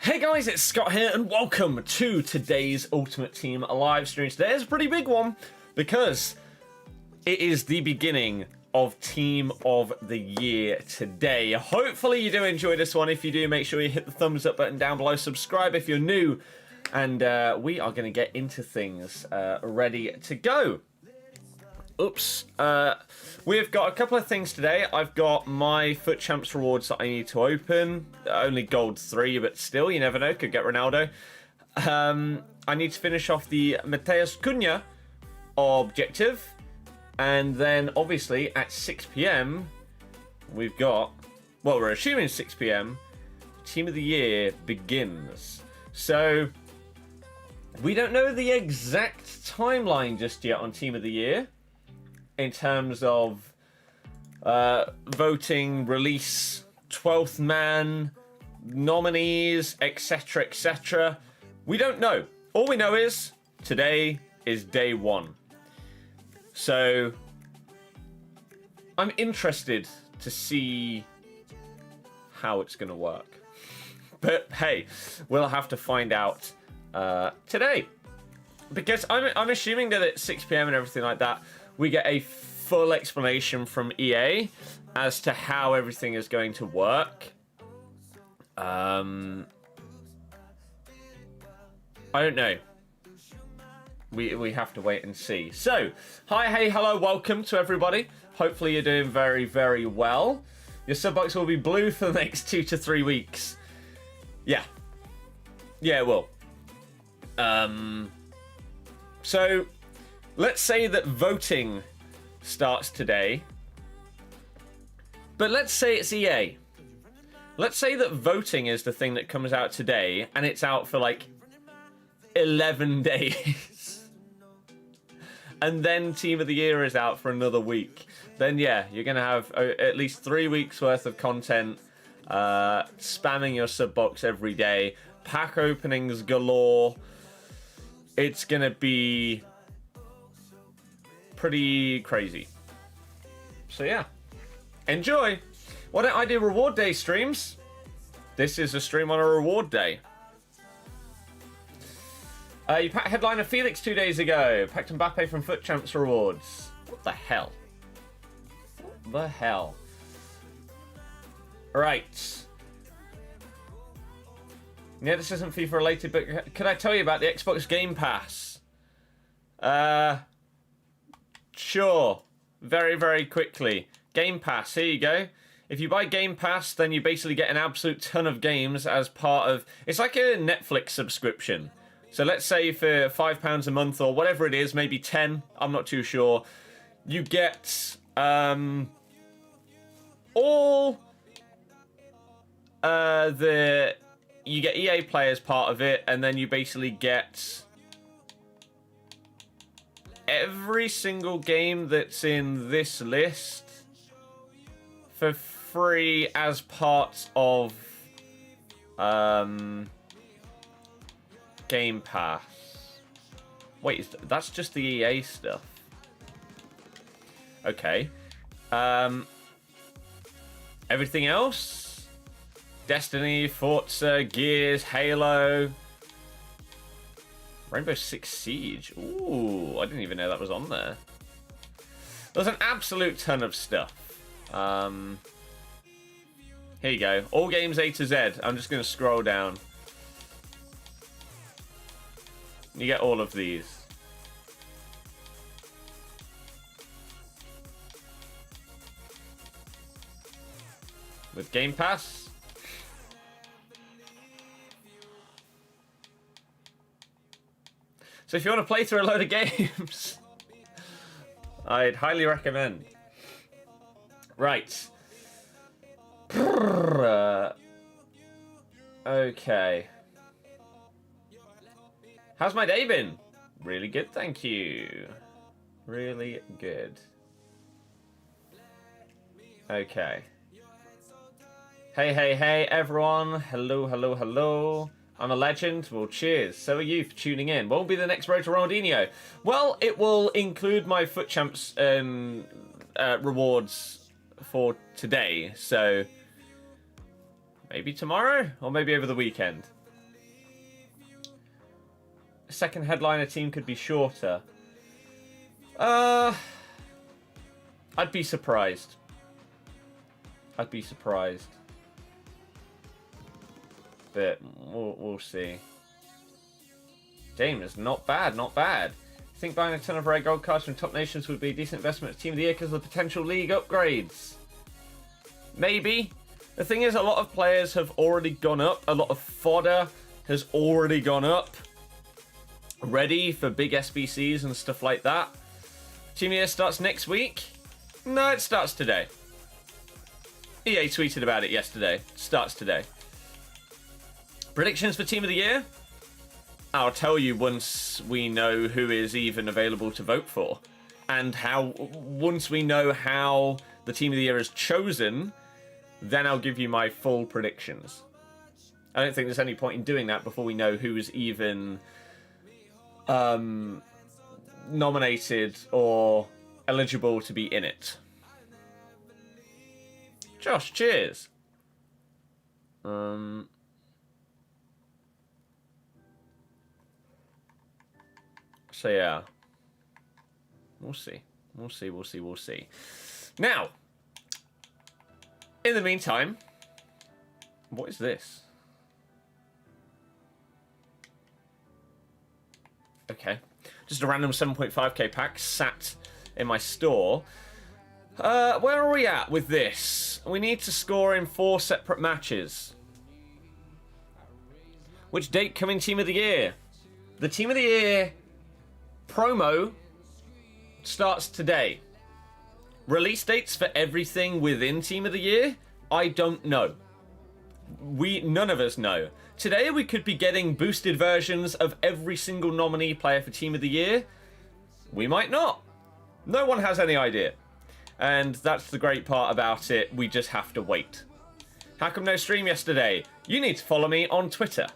Hey guys, it's Scott here and welcome to today's Ultimate Team live stream. Today is a pretty big one because it is the beginning of Team of the Year today. Hopefully you do enjoy this one. If you do, make sure you hit the thumbs up button down below, subscribe if you're new, and we are going to get into things ready to go. Oops. We've got a couple of things today. I've got my FUT Champs rewards that I need to open. Only gold 3, but still, you never know. Could get Ronaldo. I need to finish off the Mateus Cunha objective. And then, obviously, at 6 PM, we've got... Well, we're assuming 6 PM. Team of the Year begins. So, we don't know the exact timeline just yet on Team of the Year. In terms of voting, release, 12th man, nominees, etc., etc. We don't know. All we know is today is day 1. So I'm interested to see how it's going to work. But hey, we'll have to find out today. Because I'm assuming that at 6 PM and everything like that, we get a full explanation from EA as to how everything is going to work. I don't know. We have to wait and see. So, hi, hey, hello, welcome to everybody. Hopefully you're doing very, very well. Your sub box will be blue for the next 2 to 3 weeks. Yeah. Yeah, it will. So, let's say that voting starts today. But let's say it's EA. Let's say that voting is the thing that comes out today, and it's out for like 11 days. And then Team of the Year is out for another week. Then yeah, you're going to have at least 3 weeks worth of content, spamming your sub box every day, pack openings galore. It's going to be pretty crazy. So yeah, enjoy. Why don't I do reward day streams? This is a stream on a reward day. You packed headliner Felix 2 days ago. Packed Mbappe from FUT Champs rewards. What the hell? What the hell? Right. Yeah, this isn't FIFA related, but could I tell you about the Xbox Game Pass? Sure. Very, very quickly. Game Pass, here you go. If you buy Game Pass, then you basically get an absolute ton of games as part of... It's like a Netflix subscription. So let's say for £5 a month or whatever it is, maybe 10, I'm not too sure. You get all you get EA Play as part of it, and then you basically get every single game that's in this list for free as part of Game Pass. Wait, that's just the EA stuff. Okay. Everything else? Destiny, Forza, Gears, Halo, Rainbow Six Siege. Ooh, I didn't even know that was on there. There's an absolute ton of stuff. Here you go. All games A to Z. I'm just going to scroll down. You get all of these. With Game Pass. So if you want to play through a load of games, I'd highly recommend. Right. Okay. How's my day been? Really good, thank you. Really good. Okay. Hey, hey, hey, everyone. Hello, hello, hello. I'm a legend. Well, cheers. So are you for tuning in. What will be the next road to Ronaldinho? Well, it will include my FUT Champs rewards for today. So maybe tomorrow or maybe over the weekend. second headliner team could be shorter. I'd be surprised. I'd be surprised. But we'll see. Dame is not bad, not bad. I think buying a ton of rare gold cards from top nations would be a decent investment at Team of the Year because of the potential league upgrades. Maybe. The thing is, a lot of players have already gone up. A lot of fodder has already gone up. Ready for big SBCs and stuff like that. Team of the Year starts next week? No, it starts today. EA tweeted about it yesterday. Starts today. Predictions for Team of the Year? I'll tell you once we know who is even available to vote for. And once we know how the Team of the Year is chosen, then I'll give you my full predictions. I don't think there's any point in doing that before we know who is even nominated or eligible to be in it. Josh, cheers. So yeah, we'll see. We'll see. Now, in the meantime, what is this? Okay, just a random 7.5k pack sat in my store. Where are we at with this? We need to score in 4 separate matches. Which date coming Team of the Year? The Team of the Year promo starts today. Release dates for everything within Team of the Year? I don't know. None of us know. Today we could be getting boosted versions of every single nominee player for Team of the Year. We might not. No one has any idea. And that's the great part about it. We just have to wait. How come no stream yesterday? You need to follow me on Twitter.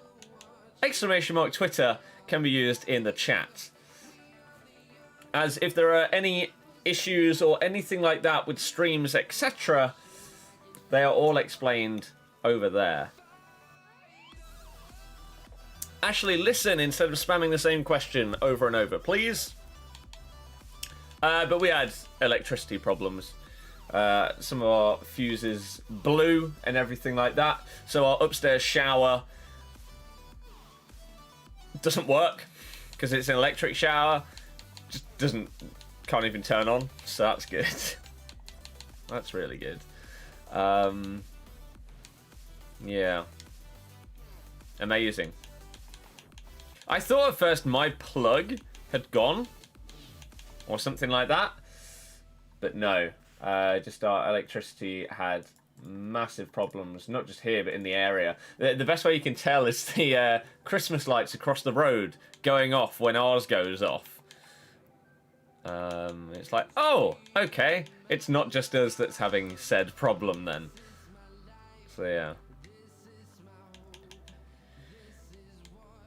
!Twitter can be used in the chat. As if there are any issues or anything like that with streams, etc., they are all explained over there. Ashley, listen instead of spamming the same question over and over, please. But we had electricity problems. Some of our fuses blew and everything like that. So our upstairs shower doesn't work because it's an electric shower. Just can't even turn on. So that's good. That's really good. Yeah. Amazing. I thought at first my plug had gone or something like that, but no. Just our electricity had massive problems, not just here but in the area. The best way you can tell is the Christmas lights across the road going off when ours goes off. It's like, oh, okay, it's not just us that's having said problem then. So yeah,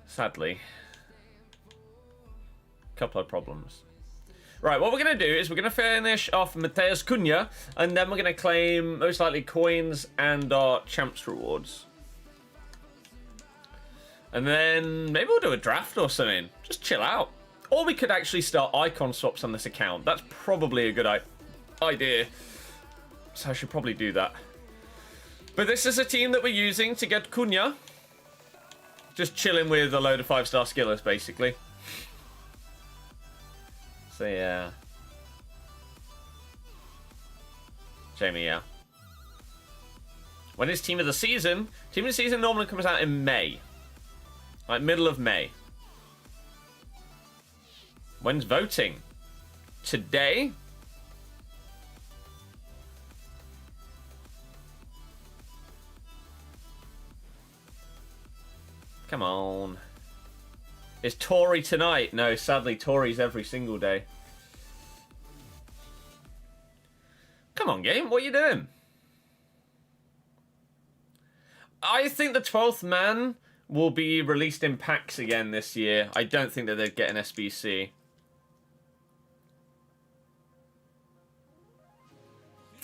sadly, a couple of problems. Right, what we're going to do is we're going to finish off Mateus Cunha, and then we're going to claim, most likely, coins and our champs rewards. And then maybe we'll do a draft or something. Just chill out. Or we could actually start icon swaps on this account. That's probably a good idea. So I should probably do that. But this is a team that we're using to get Cunha. Just chilling with a load of 5-star skillers, basically. So yeah. Jamie, yeah. When is Team of the Season? Team of the Season normally comes out in May. Like middle of May. When's voting? Today? Come on. Is TOTY tonight? No, sadly, TOTY's every single day. Come on, game. What are you doing? I think the 12th man will be released in packs again this year. I don't think that they'd get an SBC.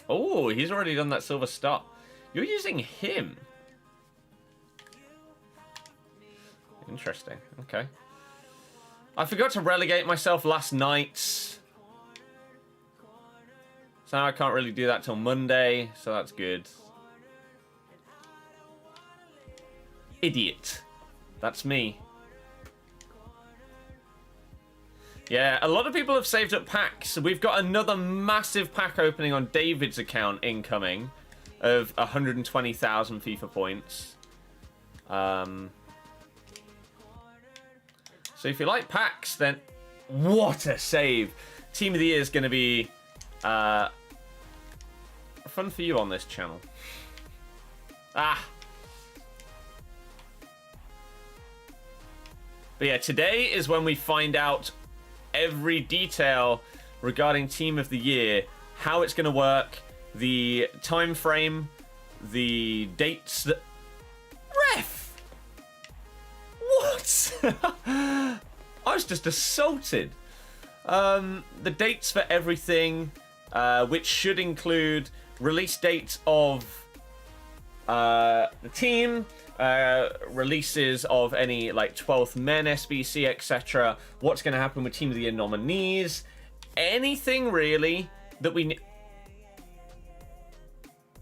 Oh, he's already done that silver star. You're using him. I forgot to relegate myself last night. So now I can't really do that till Monday, so that's good. Idiot. That's me. Yeah, a lot of people have saved up packs. We've got another massive pack opening on David's account incoming of 120,000 FIFA points. So if you like packs, then what a save. Team of the Year is going to be fun for you on this channel. Ah. But yeah, today is when we find out every detail regarding Team of the Year, how it's going to work, the time frame, the dates that... Ref! What? I was just assaulted. The dates for everything, which should include release dates of the team, releases of any like 12th men, SBC, etc. What's going to happen with Team of the Year nominees, anything really that we need.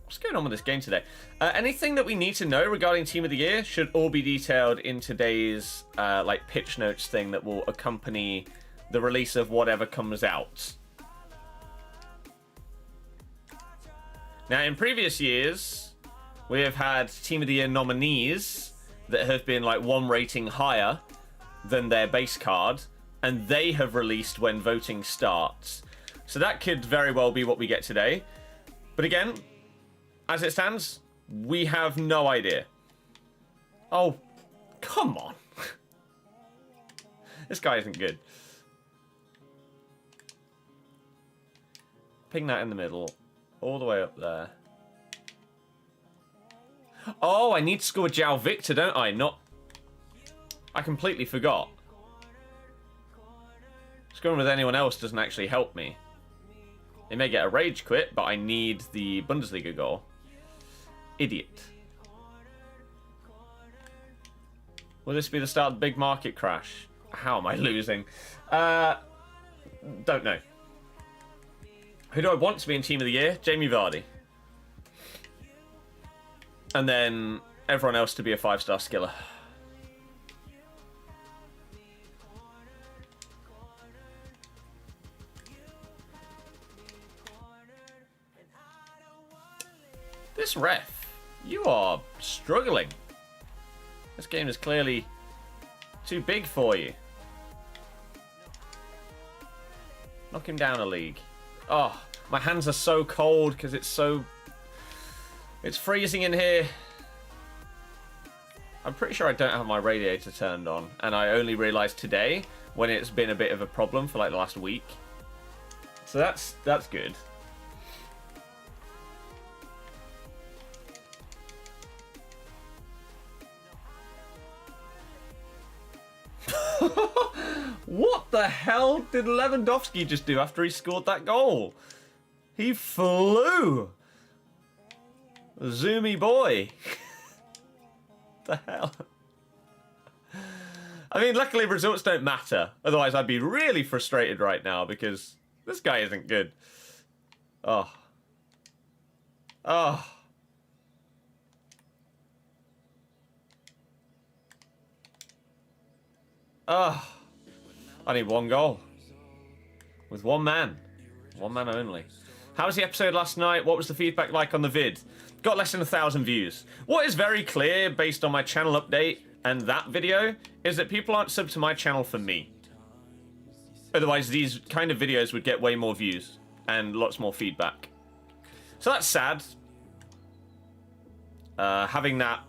What's going on with this game today? Anything that we need to know regarding Team of the Year should all be detailed in today's like pitch notes thing that will accompany the release of whatever comes out. Now, in previous years, we have had Team of the Year nominees that have been like one rating higher than their base card, and they have released when voting starts. So that could very well be what we get today. But again, as it stands, we have no idea. Oh, come on. This guy isn't good. Ping that in the middle, all the way up there. Oh, I need to score João Victor, don't I? Not... I completely forgot. Scoring with anyone else doesn't actually help me. They may get a rage quit, but I need the Bundesliga goal. Idiot. Will this be the start of the big market crash? How am I losing? Don't know. Who do I want to be in Team of the Year? Jamie Vardy. And then everyone else to be a 5-star skiller. This ref, you are struggling. This game is clearly too big for you. Knock him down a league. Oh, my hands are so cold because it's so... It's freezing in here. I'm pretty sure I don't have my radiator turned on, and I only realised today when it's been a bit of a problem for like the last week. So that's good. What the hell did Lewandowski just do after he scored that goal? He flew. Zoomy boy. The hell? I mean, luckily results don't matter. Otherwise, I'd be really frustrated right now because this guy isn't good. Oh. Oh. Oh. I need one goal. With one man. One man only. How was the episode last night? What was the feedback like on the vid? Got less than 1,000 views. What is very clear based on my channel update and that video is that people aren't subbed to my channel for me. Otherwise, these kind of videos would get way more views and lots more feedback. So that's sad. Having that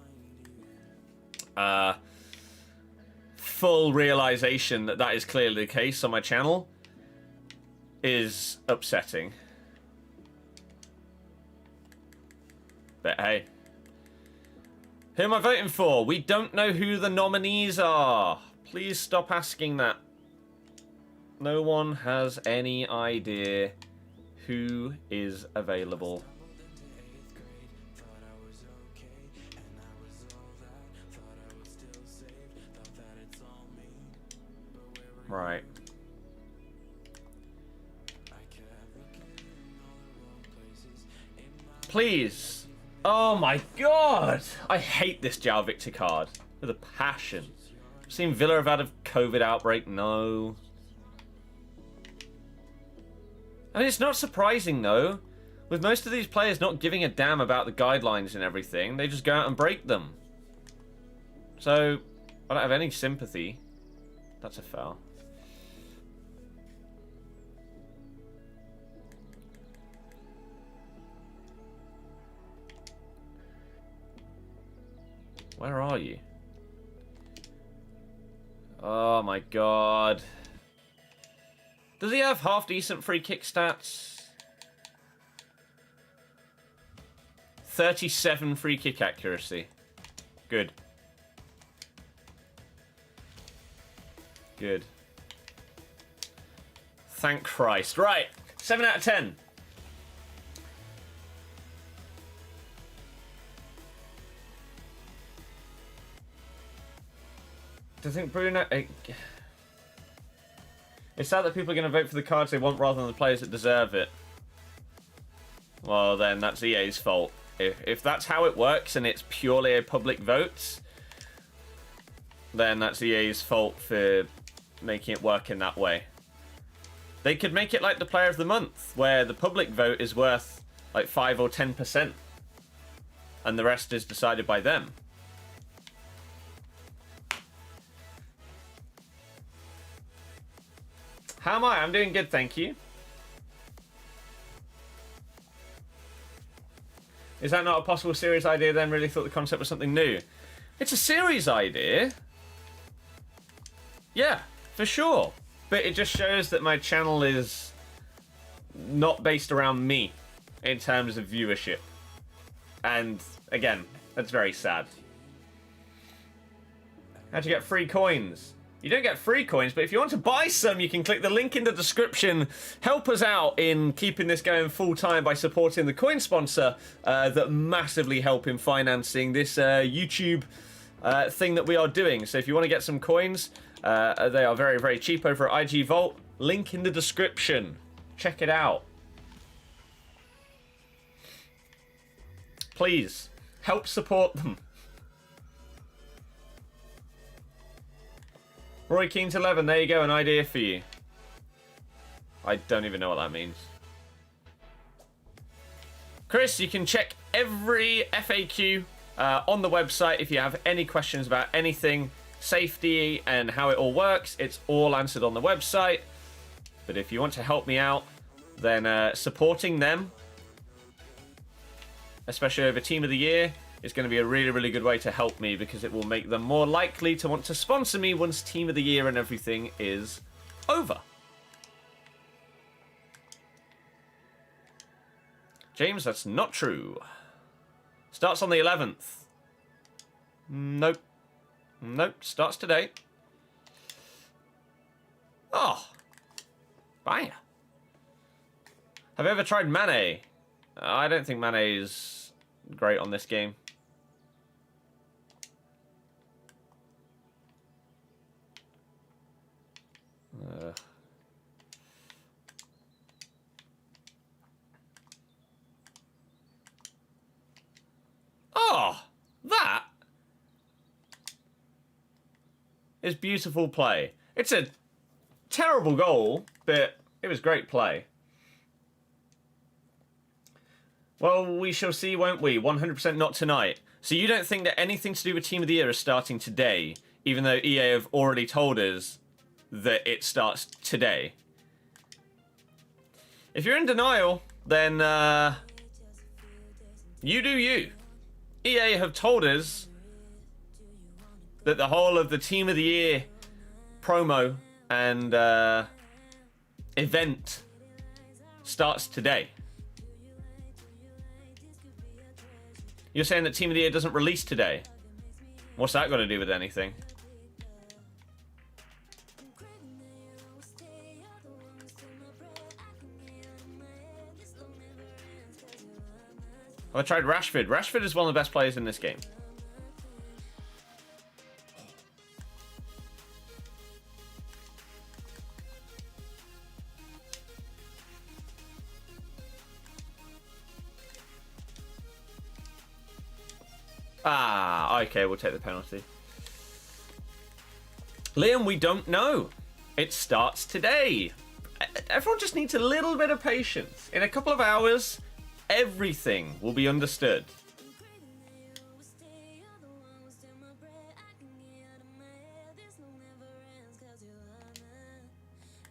full realization that that is clearly the case on my channel is upsetting. But hey. Who am I voting for? We don't know who the nominees are. Please stop asking that. No one has any idea who is available. Right. Please. Oh my god. I hate this João Victor card with a passion. Seen Villa have had a COVID outbreak? No. I mean, it's not surprising though. With most of these players not giving a damn about the guidelines and everything, they just go out and break them. So, I don't have any sympathy. That's a foul. Where are you? Oh my god. Does he have half-decent free kick stats? 37 free kick accuracy. Good. Good. Thank Christ. Right. 7 out of 10. Do you think Bruno... It's sad that people are going to vote for the cards they want rather than the players that deserve it. Well, then that's EA's fault. If that's how it works and it's purely a public vote, then that's EA's fault for making it work in that way. They could make it like the Player of the Month, where the public vote is worth like 5 or 10%, and the rest is decided by them. How am I? I'm doing good, thank you. Is that not a possible series idea then? Really thought the concept was something new. It's a series idea. Yeah, for sure. But it just shows that my channel is not based around me in terms of viewership. And again, that's very sad. How'd you get free coins? You don't get free coins, but if you want to buy some, you can click the link in the description. Help us out in keeping this going full time by supporting the coin sponsor that massively help in financing this YouTube thing that we are doing. So if you want to get some coins, they are very, very cheap over at IG Vault. Link in the description. Check it out. Please, help support them. Roy Keane's 11, there you go, an idea for you. I don't even know what that means. Chris, you can check every FAQ on the website if you have any questions about anything, safety and how it all works. It's all answered on the website. But if you want to help me out, then supporting them, especially over Team of the Year, is going to be a really, really good way to help me because it will make them more likely to want to sponsor me once Team of the Year and everything is over. James, that's not true. Starts on the 11th. Nope. Nope, starts today. Oh. Bang. Have you ever tried Mane? I don't think Mane is great on this game. Oh, that is beautiful play. It's a terrible goal, but it was great play. Well, we shall see, won't we? 100% not tonight. So you don't think that anything to do with Team of the Year is starting today, even though EA have already told us that it starts today? If you're in denial, then you do you. EA have told us that the whole of the Team of the Year promo and event starts today. You're saying that Team of the Year doesn't release today? What's that got to do with anything? I tried Rashford. Rashford is one of the best players in this game. Ah, okay, we'll take the penalty. Liam, we don't know. It starts today. Everyone just needs a little bit of patience. In a couple of hours, everything will be understood.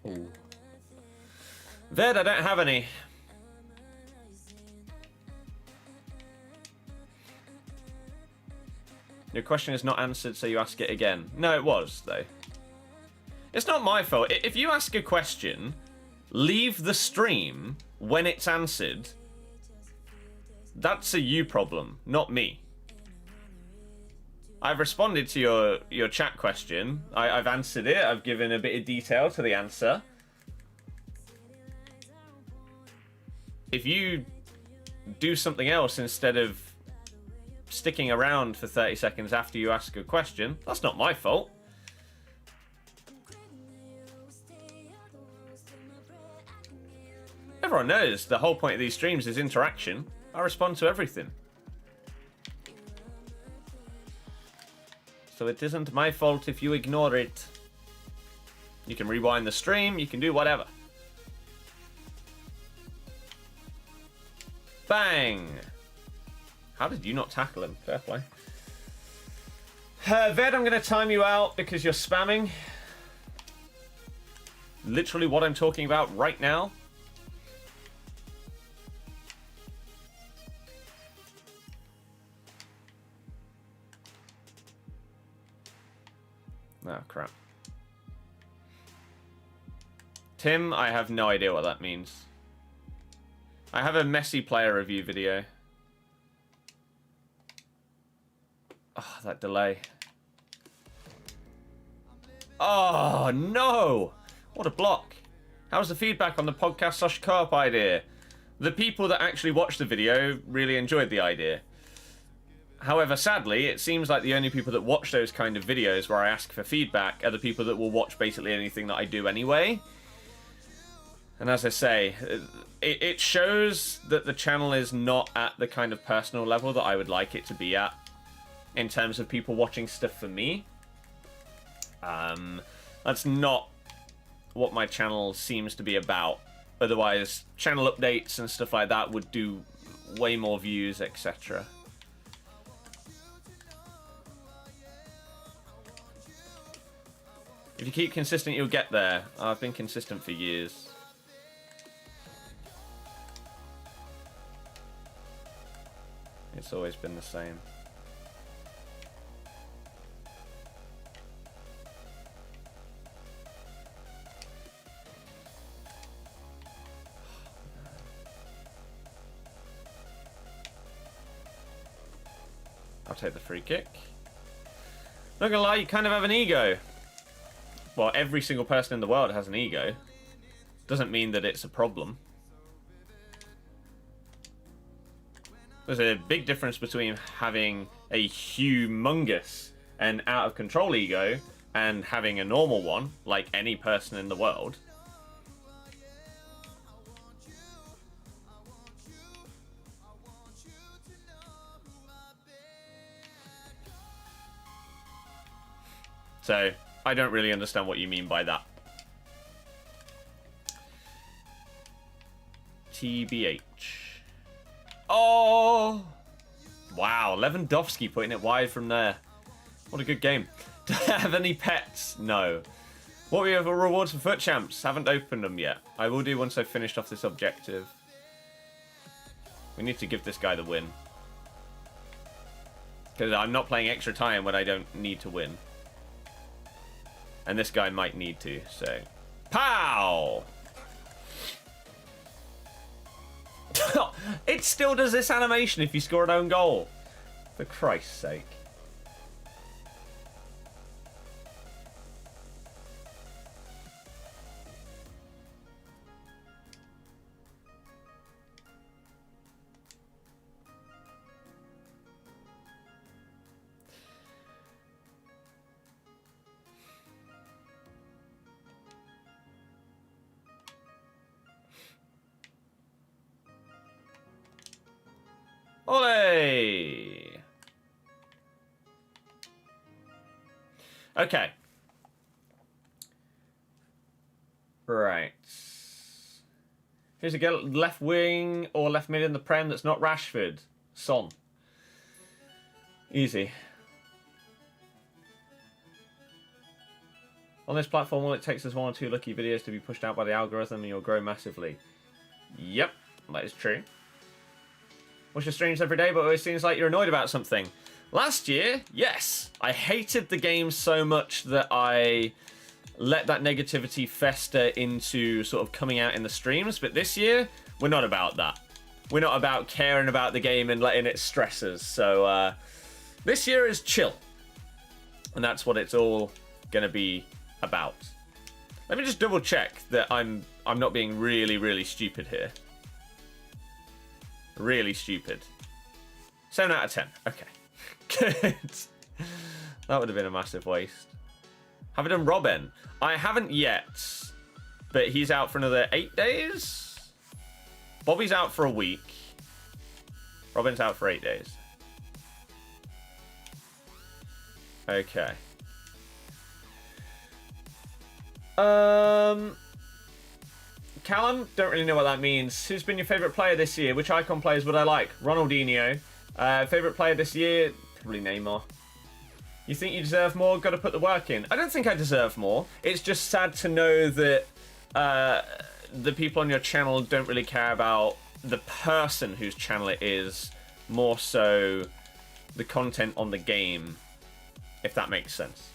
Ooh. Ved, I don't have any. Your question is not answered, so you ask it again. No, it was, though. It's not my fault. If you ask a question, leave the stream when it's answered. That's a you problem, not me. I've responded to your chat question. I've answered it. I've given a bit of detail to the answer. If you do something else instead of sticking around for 30 seconds after you ask a question, that's not my fault. Everyone knows the whole point of these streams is interaction. I respond to everything. So it isn't my fault if you ignore it. You can rewind the stream, you can do whatever. Bang! How did you not tackle him? Fair play. Ved, I'm going to time you out because you're spamming. Literally what I'm talking about right now. Oh, crap. Tim, I have no idea what that means. I have a messy player review video. Oh, that delay. Oh, no! What a block. How's the feedback on the podcast / co-op idea? The people that actually watched the video really enjoyed the idea. However, sadly, it seems like the only people that watch those kind of videos where I ask for feedback are the people that will watch basically anything that I do anyway. And as I say, it shows that the channel is not at the kind of personal level that I would like it to be at in terms of people watching stuff for me. That's not what my channel seems to be about. Otherwise, channel updates and stuff like that would do way more views, etc. If you keep consistent, you'll get there. I've been consistent for years. It's always been the same. I'll take the free kick. Not gonna lie, you kind of have an ego. Well, every single person in the world has an ego. Doesn't mean that it's a problem. There's a big difference between having a humongous and out of control ego and having a normal one, like any person in the world. So, I don't really understand what you mean by that. TBH. Oh! Wow, Lewandowski putting it wide from there. What a good game. Do I have any pets? No. What we have for rewards for FUT Champs? Haven't opened them yet. I will do once I've finished off this objective. We need to give this guy the win. Because I'm not playing extra time when I don't need to win. And this guy might need to, so... Pow! It still does this animation if you score an own goal. For Christ's sake. Olé! Okay. Right. Who's a girl left wing or left mid in the Prem that's not Rashford? Son. Easy. On this platform, all it takes is 1 or 2 lucky videos to be pushed out by the algorithm and you'll grow massively. Yep, that is true. Watch your streams every day, but it always seems like you're annoyed about something. Last year, yes. I hated the game so much that I let that negativity fester into sort of coming out in the streams. But this year, we're not about that. We're not about caring about the game and letting it stress us. So this year is chill. And that's what it's all going to be about. Let me just double check that I'm not being really, really stupid here. Really stupid. 7 out of 10. Okay. Good. That would have been a massive waste. Have I done Robin? I haven't yet. But he's out for another 8 days? Bobby's out for a week. Robin's out for 8 days. Okay. Callum, don't really know what that means. Who's been your favourite player this year? Which icon players would I like? Ronaldinho. Favourite player this year? Probably Neymar. You think you deserve more? Got to put the work in. I don't think I deserve more. It's just sad to know that the people on your channel don't really care about the person whose channel it is, more so the content on the game, if that makes sense.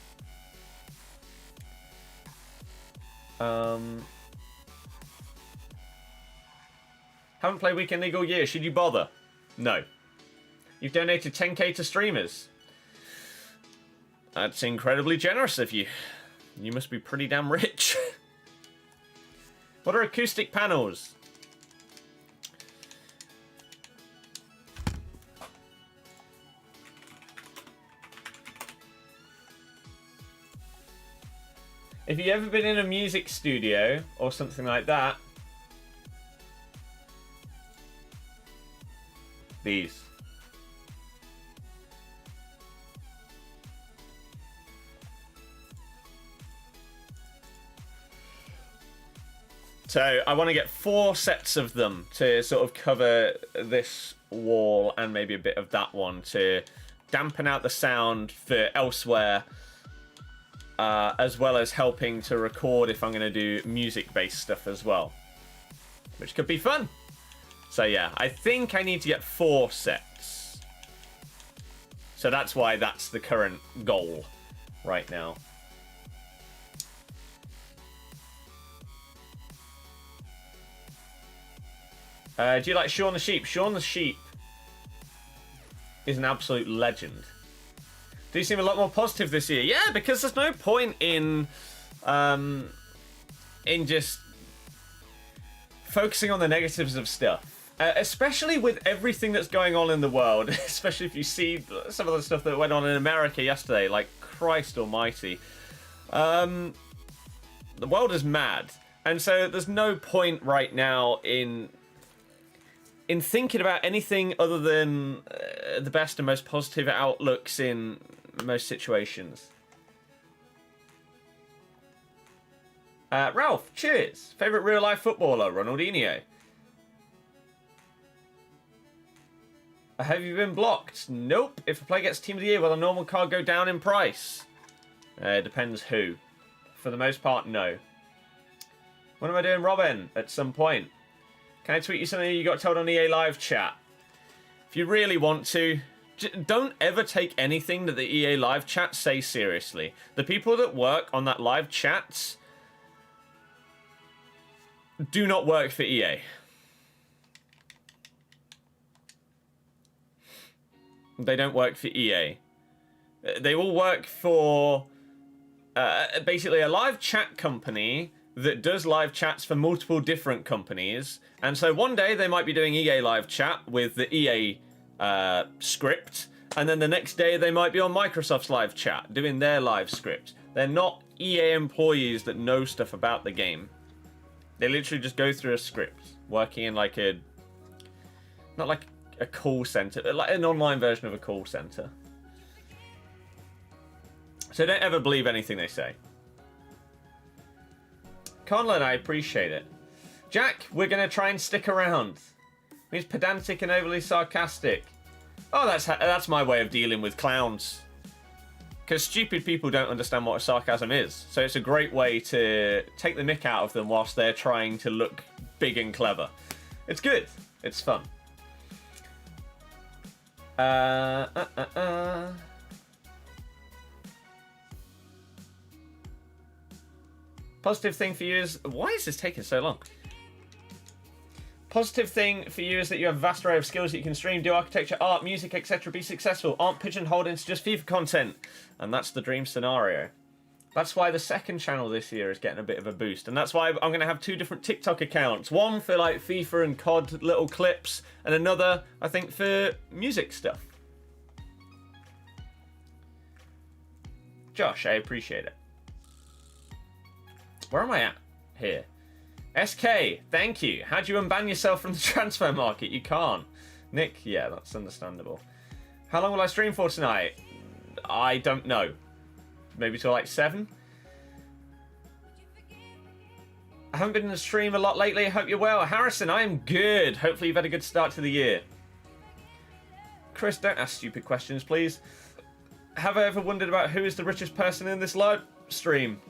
Haven't played Weekend League all year. Should you bother? No. You've donated 10k to streamers. That's incredibly generous of you. You must be pretty damn rich. What are acoustic panels? If you've ever been in a music studio or something like that, these. So I want to get 4 sets of them to sort of cover this wall and maybe a bit of that one to dampen out the sound for elsewhere. As well as helping to record if I'm going to do music-based stuff as well. Which could be fun. So yeah, I think I need to get 4 sets. So that's why that's the current goal right now. Do you like Shaun the Sheep? Shaun the Sheep is an absolute legend. Do you seem a lot more positive this year? Yeah, because there's no point in just focusing on the negatives of stuff. Especially with everything that's going on in the world. Especially if you see some of the stuff that went on in America yesterday. Like, Christ almighty. The world is mad. And so there's no point right now in thinking about anything other than the best and most positive outlooks in most situations. Ralph, cheers. Favourite real-life footballer? Ronaldinho. Have you been blocked? Nope. If a player gets Team of the Year, will a normal card go down in price? Depends who. For the most part, no. When am I doing Robin? At some point. Can I tweet you something you got told on EA Live chat? If you really want to, don't ever take anything that the EA Live chat say seriously. The people that work on that live chat do not work for EA. They don't work for EA. They all work for basically a live chat company that does live chats for multiple different companies. And so one day they might be doing EA live chat with the EA script, and then the next day they might be on Microsoft's live chat doing their live script. They're not EA employees that know stuff about the game. They literally just go through a script, working in like a, not like a call center, but like an online version of a call center. So don't ever believe anything they say. Conlon, I appreciate it. Jack, we're going to try and stick around. He's pedantic and overly sarcastic. Oh, that's my way of dealing with clowns. Because stupid people don't understand what sarcasm is. So it's a great way to take the mick out of them whilst they're trying to look big and clever. It's good. It's fun. Positive thing for you is... Why is this taking so long? Positive thing for you is that you have a vast array of skills that you can stream, do architecture, art, music, etc. Be successful. Aren't pigeonholed into just FIFA content. And that's the dream scenario. That's why the second channel this year is getting a bit of a boost. And that's why I'm going to have 2 different TikTok accounts. One for like FIFA and COD little clips. And another, I think, for music stuff. Josh, I appreciate it. Where am I at? Here. SK, thank you. How do you unban yourself from the transfer market? You can't. Nick, yeah, that's understandable. How long will I stream for tonight? I don't know. Maybe till like 7? I haven't been in the stream a lot lately. I hope you're well. Harrison, I am good. Hopefully you've had a good start to the year. Chris, don't ask stupid questions, please. Have I ever wondered about who is the richest person in this live stream?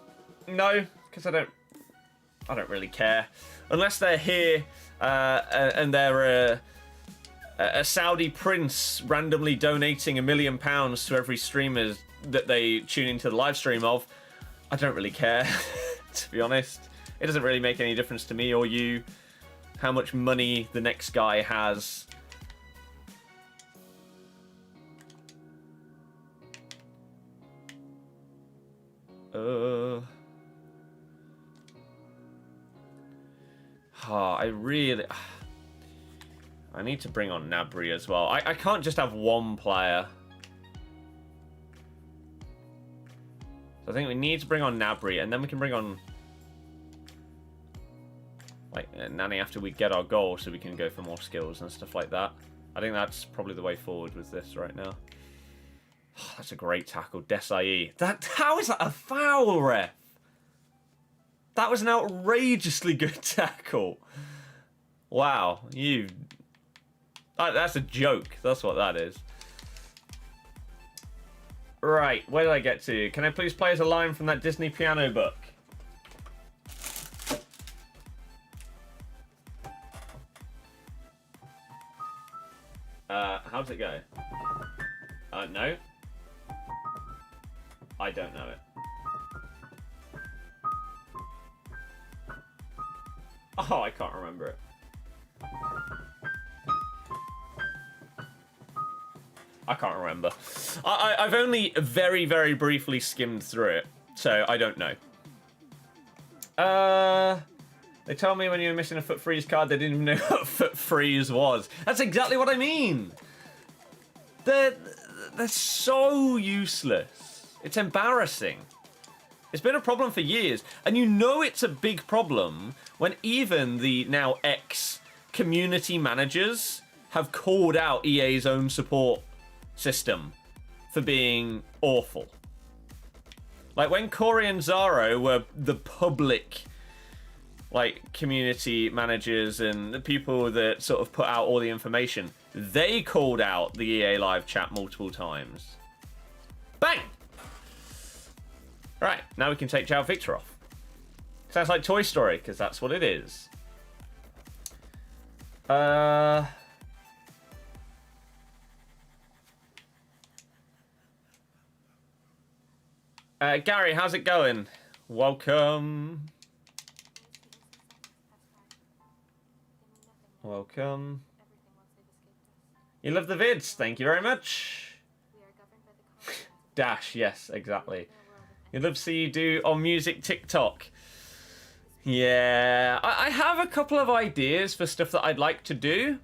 No, because I don't really care. Unless they're here and they're a Saudi prince randomly donating £1 million to every streamer that they tune into the live stream of. I don't really care, to be honest. It doesn't really make any difference to me or you how much money the next guy has. I need to bring on Nabry as well. I can't just have one player. So I think we need to bring on Nabry, and then we can bring on like Nani after we get our goal, so we can go for more skills and stuff like that. I think that's probably the way forward with this right now. Oh, that's a great tackle, Desai. How is that a foul, ref? That was an outrageously good tackle. Wow, that's a joke. That's what that is. Right, where did I get to? Can I please play as a line from that Disney piano book? How does it go? No. I don't know it. Oh, I can't remember it. I can't remember. I've only very, very briefly skimmed through it, so I don't know. They told me when you were missing a FUT Freeze card, they didn't even know what FUT Freeze was. That's exactly what I mean. They're so useless. It's embarrassing. It's been a problem for years, and you know it's a big problem when even the now ex-community managers have called out EA's own support system for being awful. Like when Corey and Zaro were the public like community managers and the people that sort of put out all the information, they called out the EA live chat multiple times. Bang! Right, now we can take João Victor off. Sounds like Toy Story, because that's what it is. Gary, how's it going? Welcome. Welcome. You love the vids, thank you very much. Dash, yes, exactly. You love to see you do on music TikTok. Yeah, I have a couple of ideas for stuff that I'd like to do.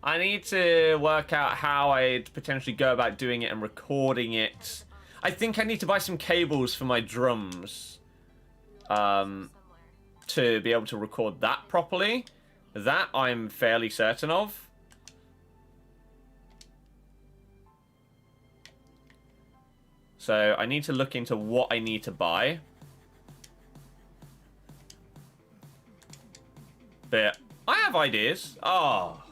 I need to work out how I'd potentially go about doing it and recording it. I think I need to buy some cables for my drums. To be able to record that properly. That I'm fairly certain of. So I need to look into what I need to buy. But I have ideas. Oh.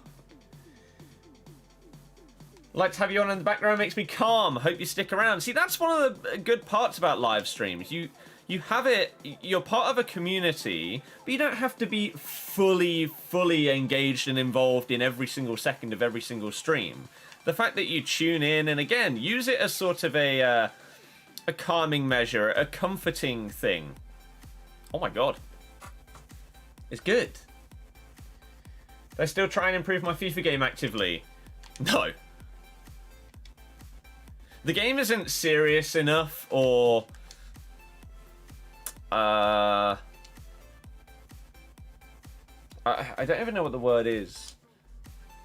Like to have you on in the background makes me calm. Hope you stick around. See, that's one of the good parts about live streams. You have it, you're part of a community, but you don't have to be fully engaged and involved in every single second of every single stream. The fact that you tune in and, again, use it as sort of a calming measure, a comforting thing. Oh my god. It's good. Do I still try and improve my FIFA game actively? No. The game isn't serious enough, or... I don't even know what the word is.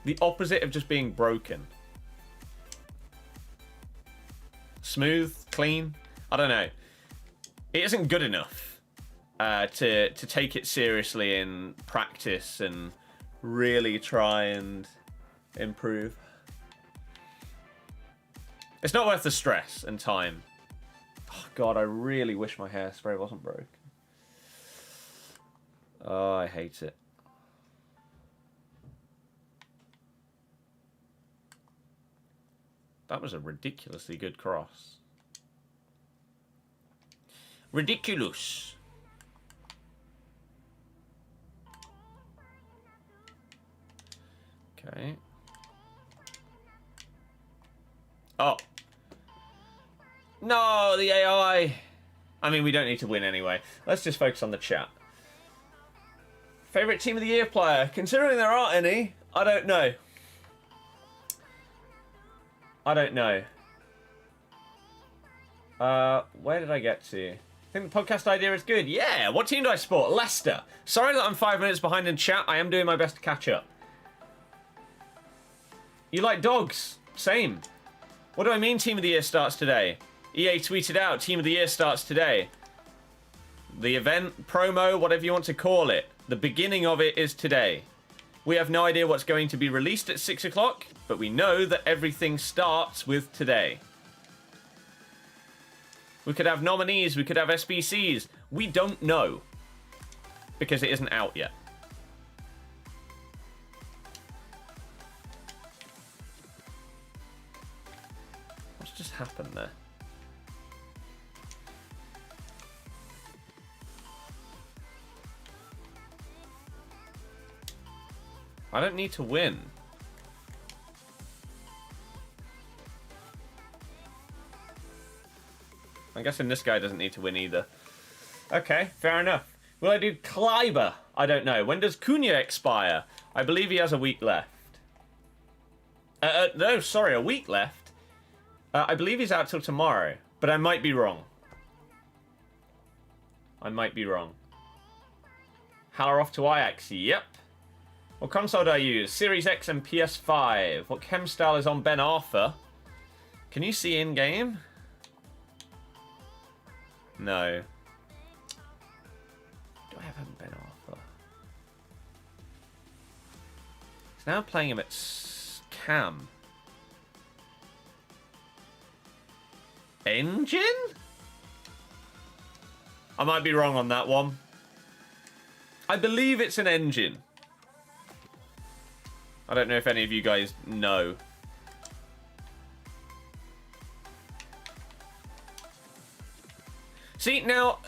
The opposite of just being broken. Smooth, clean. I don't know. It isn't good enough to take it seriously in practice and really try and improve. It's not worth the stress and time. Oh god, I really wish my hairspray wasn't broken. Oh, I hate it. That was a ridiculously good cross. Ridiculous. Okay. Oh. No, the AI. I mean, we don't need to win anyway. Let's just focus on the chat. Favorite team of the year player? Considering there aren't any, I don't know. I don't know. Where did I get to? I think the podcast idea is good. Yeah, what team do I support? Leicester. Sorry that I'm 5 minutes behind in chat. I am doing my best to catch up. You like dogs? Same. What do I mean team of the year starts today? EA tweeted out, team of the year starts today. The event, promo, whatever you want to call it. The beginning of it is today. We have no idea what's going to be released at 6 o'clock, but we know that everything starts with today. We could have nominees, we could have SBCs. We don't know. Because it isn't out yet. What's just happened there? I don't need to win. I'm guessing this guy doesn't need to win either. Okay, fair enough. Will I do Kleiber? I don't know. When does Cunha expire? I believe he has a week left. No, sorry, a week left. I believe he's out till tomorrow, but I might be wrong. I might be wrong. Haller off to Ajax. Yep. What console do I use? Series X and PS5. What chem style is on Ben Arthur? Can you see in-game? No. Do I have Ben Arthur? So now I'm playing him at cam. Engine? I might be wrong on that one. I believe it's an engine. I don't know if any of you guys know. See, now,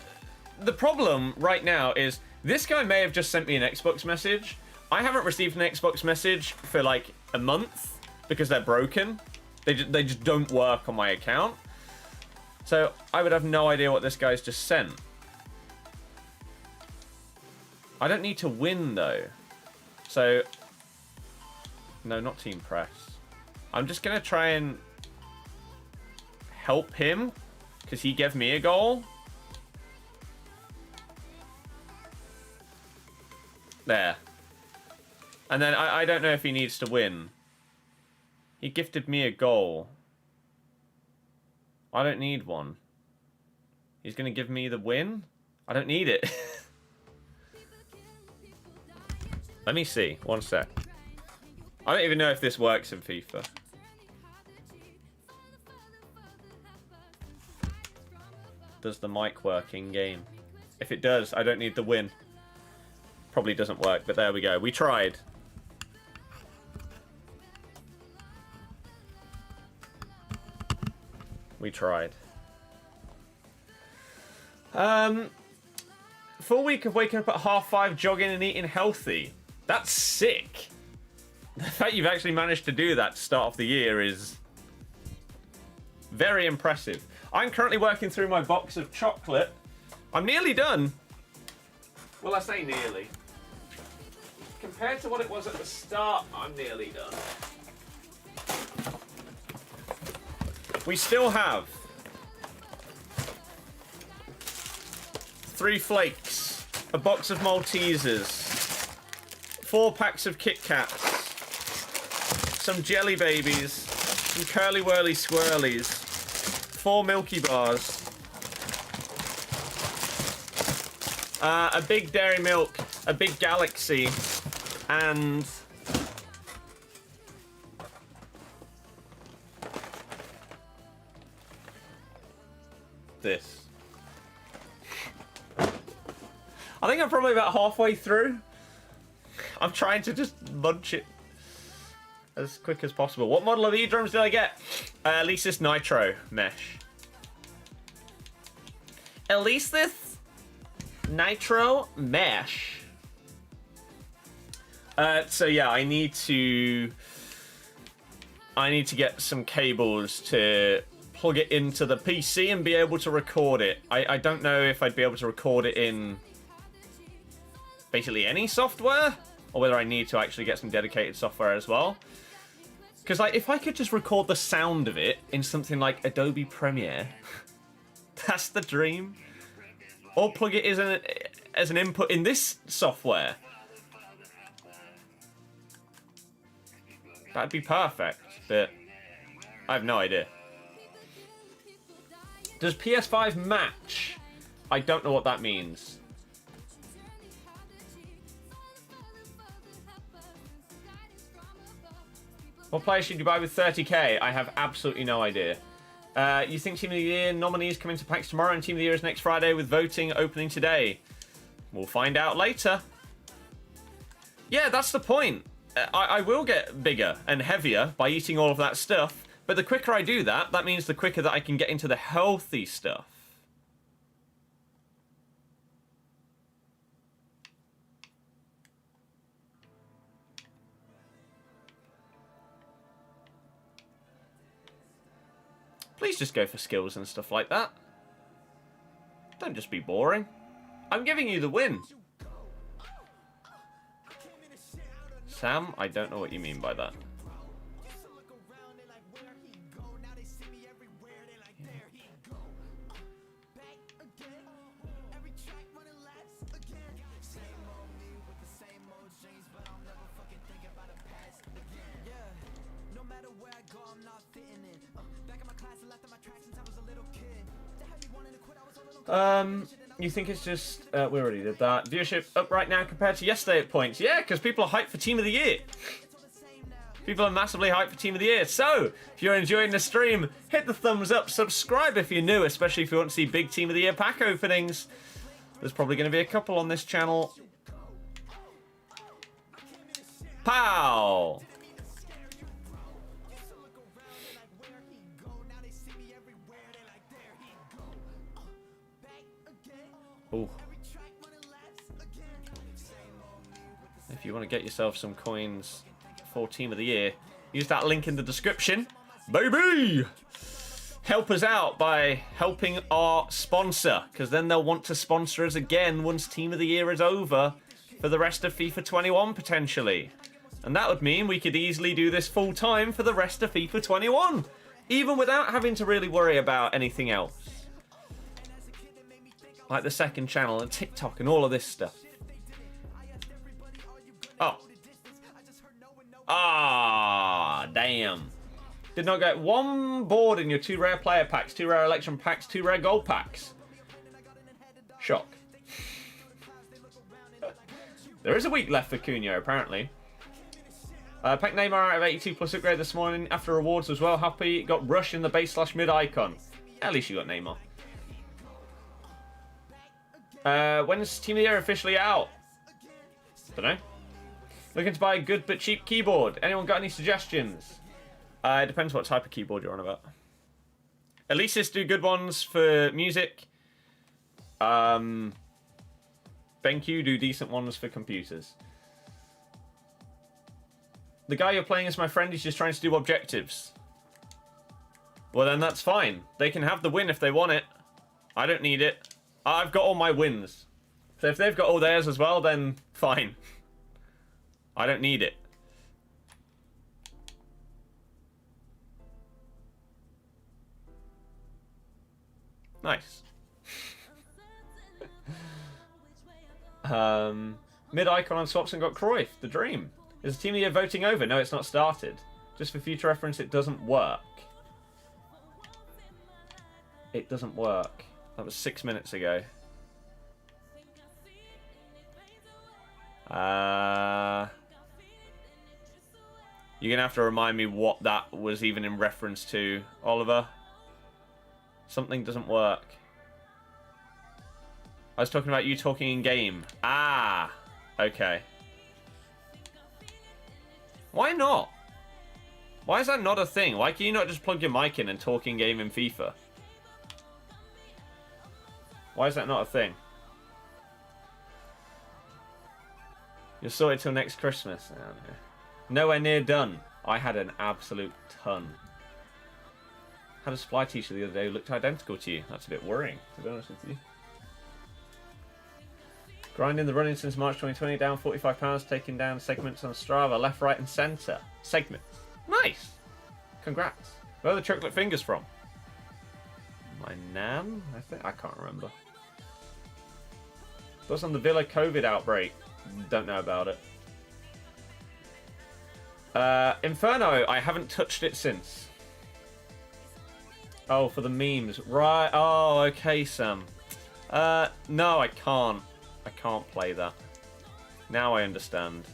the problem right now is this guy may have just sent me an Xbox message. I haven't received an Xbox message for like a month because they're broken. They just don't work on my account. So I would have no idea what this guy's just sent. I don't need to win though. So... No, not team press. I'm just going to try and help him because he gave me a goal. There. And then I don't know if he needs to win. He gifted me a goal. I don't need one. He's going to give me the win? I don't need it. Let me see. One sec. I don't even know if this works in FIFA. does the mic work in game? If it does, I don't need the win. Probably doesn't work, but there we go. We tried. We tried. Full week of waking up at 5:30, jogging and eating healthy. That's sick. The fact you've actually managed to do that to start off the year is very impressive. I'm currently working through my box of chocolate. I'm nearly done. Well, I say nearly. Compared to what it was at the start, I'm nearly done. We still have 3 flakes, a box of Maltesers, 4 packs of Kit Kats, some Jelly Babies, some Curly Whirly Squirrelies, 4 Milky Bars, a big Dairy Milk, a big Galaxy, and this. I think I'm probably about halfway through. I'm trying to just munch it as quick as possible. What model of E-drums did I get? Alesis Nitro Mesh. Alesis Nitro Mesh. So yeah, I need to get some cables to plug it into the PC and be able to record it. I don't know if I'd be able to record it in basically any software, or whether I need to actually get some dedicated software as well. Because like, if I could just record the sound of it in something like Adobe Premiere, that's the dream. Or plug it as an input in this software. That'd be perfect, but I have no idea. Does PS5 match? I don't know what that means. What player should you buy with 30k? I have absolutely no idea. You think Team of the Year nominees come into packs tomorrow and Team of the Year is next Friday with voting opening today? We'll find out later. Yeah, that's the point. I will get bigger and heavier by eating all of that stuff, but the quicker I do that, that means the quicker that I can get into the healthy stuff. Please just go for skills and stuff like that. Don't just be boring. I'm giving you the win. Sam, I don't know what you mean by that. You think it's just... we already did that. Viewership up right now compared to yesterday at points. Yeah, because people are hyped for Team of the Year. People are massively hyped for Team of the Year. So, if you're enjoying the stream, hit the thumbs up, subscribe if you're new, especially if you want to see big Team of the Year pack openings. There's probably going to be a couple on this channel. Pow! Ooh. If you want to get yourself some coins for Team of the Year, use that link in the description. Baby! Help us out by helping our sponsor, because then they'll want to sponsor us again once Team of the Year is over for the rest of FIFA 21, potentially. And that would mean we could easily do this full time for the rest of FIFA 21, even without having to really worry about anything else. Like the second channel and TikTok and all of this stuff. Oh. Ah, damn. Did not get one board in your 2 rare player packs, 2 rare election packs, 2 rare gold packs. Shock. There is a week left for Cunha, apparently. Pack Neymar out of 82 plus upgrade this morning after rewards as well. Happy got Rush in the base/mid icon. At least you got Neymar. When's Team of the Year officially out? Don't know. Looking to buy a good but cheap keyboard. Anyone got any suggestions? It depends what type of keyboard you're on about. Alesis do good ones for music. BenQ do decent ones for computers. The guy you're playing as my friend is just trying to do objectives. Well, then that's fine. They can have the win if they want it. I don't need it. I've got all my wins. So if they've got all theirs as well, then fine. I don't need it. Nice. Mid icon on swaps and got Cruyff, the dream. Is the Team of the Year voting over? No, it's not started. Just for future reference, it doesn't work. It doesn't work. That was 6 minutes ago. You're going to have to remind me what that was even in reference to, Oliver. Something doesn't work. I was talking about you talking in game. Ah, okay. Why not? Why is that not a thing? Why can you not just plug your mic in and talk in game in FIFA? Why is that not a thing? You're sorted till next Christmas. Oh, no. Nowhere near done. I had an absolute ton. Had a supply teacher the other day who looked identical to you. That's a bit worrying, to be honest with you. Grinding the running since March 2020, down £45, taking down segments on Strava, left, right, and centre. Segments. Nice! Congrats. Where are the chocolate fingers from? My nan? I can't remember. What's on the Villa COVID outbreak? Don't know about it. Inferno, I haven't touched it since. Oh, for the memes. Right. Oh, okay, Sam. No, I can't. I can't play that. Now I understand.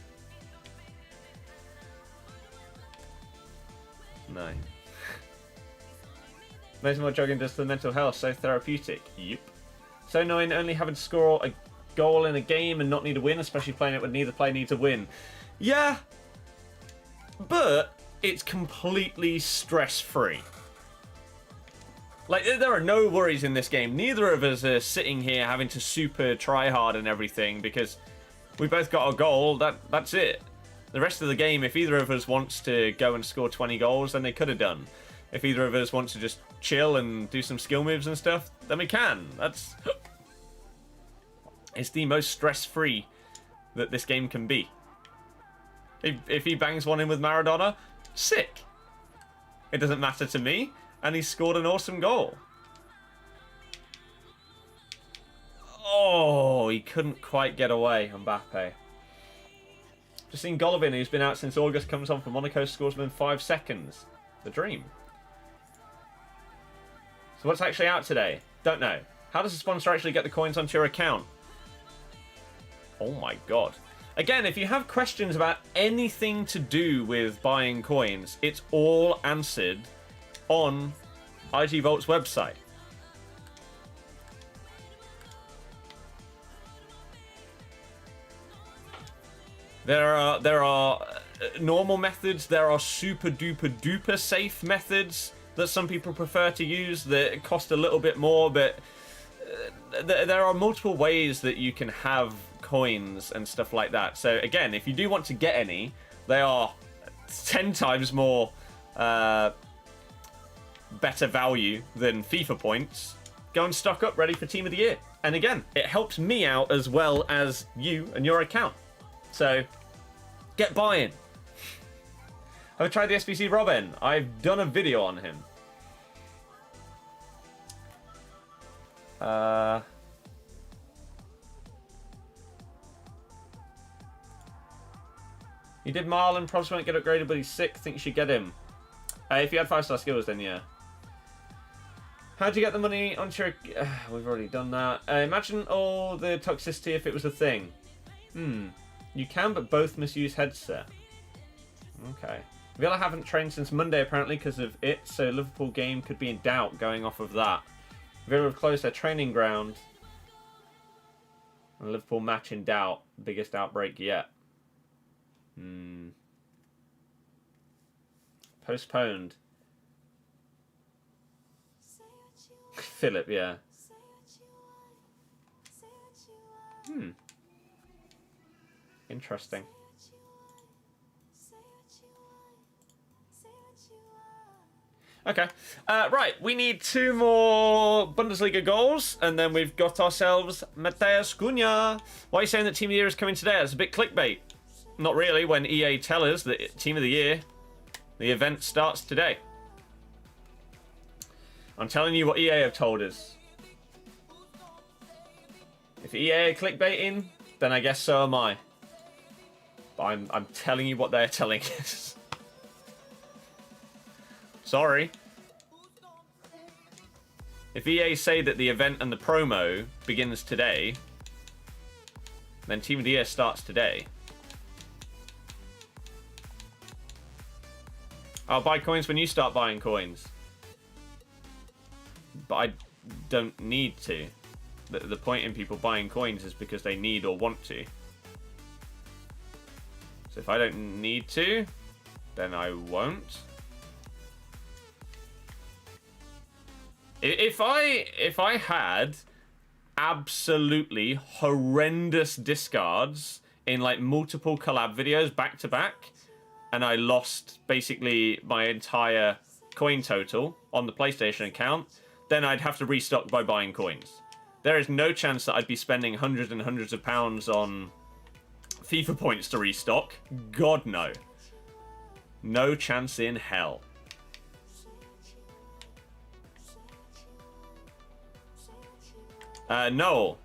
No. Amazing what jogging does to the mental health. So therapeutic. Yep. So annoying only having to score a goal in a game and not need a win, especially playing it when neither player needs a win. Yeah. But it's completely stress-free. Like, there are no worries in this game. Neither of us are sitting here having to super try hard and everything because we both got a goal. That's it. The rest of the game, if either of us wants to go and score 20 goals, then they could have done. If either of us wants to just chill and do some skill moves and stuff, then we can. That's... It's the most stress-free that this game can be. If he bangs one in with Maradona, sick. It doesn't matter to me. And he scored an awesome goal. Oh, he couldn't quite get away, Mbappe. Just seen Golovin, who's been out since August, comes on for Monaco, scores within 5 seconds. The dream. So what's actually out today? Don't know. How does the sponsor actually get the coins onto your account? Oh my god. Again, if you have questions about anything to do with buying coins, it's all answered on IG Vault's website. There are normal methods, there are super duper duper safe methods that some people prefer to use that cost a little bit more, but there are multiple ways that you can have coins and stuff like that. So again, if you do want to get any, they are 10 times more better value than FIFA points. Go and stock up ready for Team of the Year. And again, it helps me out as well as you and your account. So get buying. Have I tried the SBC Robin? I've done a video on him. He did Marlon, probably won't get upgraded, but he's sick. Think you should get him. If you had 5-star skills, then yeah. How'd you get the money onto your... we've already done that. Imagine all the toxicity if it was a thing. You can, but both misuse headset. Okay. Villa haven't trained since Monday, apparently, because of it, so Liverpool game could be in doubt going off of that. Villa have closed their training ground. A Liverpool match in doubt. Biggest outbreak yet. Postponed. Philip, yeah. Interesting. Okay. Right, we need 2 more Bundesliga goals, and then we've got ourselves Matheus Cunha. Why are you saying that Team of the Year is coming today? That's a bit clickbait. Not really, when EA tell us that Team of the Year, the event starts today. I'm telling you what EA have told us. If EA are clickbaiting, then I guess so am I. But I'm telling you what they're telling us. Sorry. If EA say that the event and the promo begins today, then Team of the Year starts today. I'll buy coins when you start buying coins. But I don't need to. The point in people buying coins is because they need or want to. So if I don't need to, then I won't. If I had absolutely horrendous discards in like multiple collab videos back to back, and I lost basically my entire coin total on the PlayStation account, then I'd have to restock by buying coins. There is no chance that I'd be spending hundreds and hundreds of pounds on FIFA points to restock. God, no. No chance in hell. No.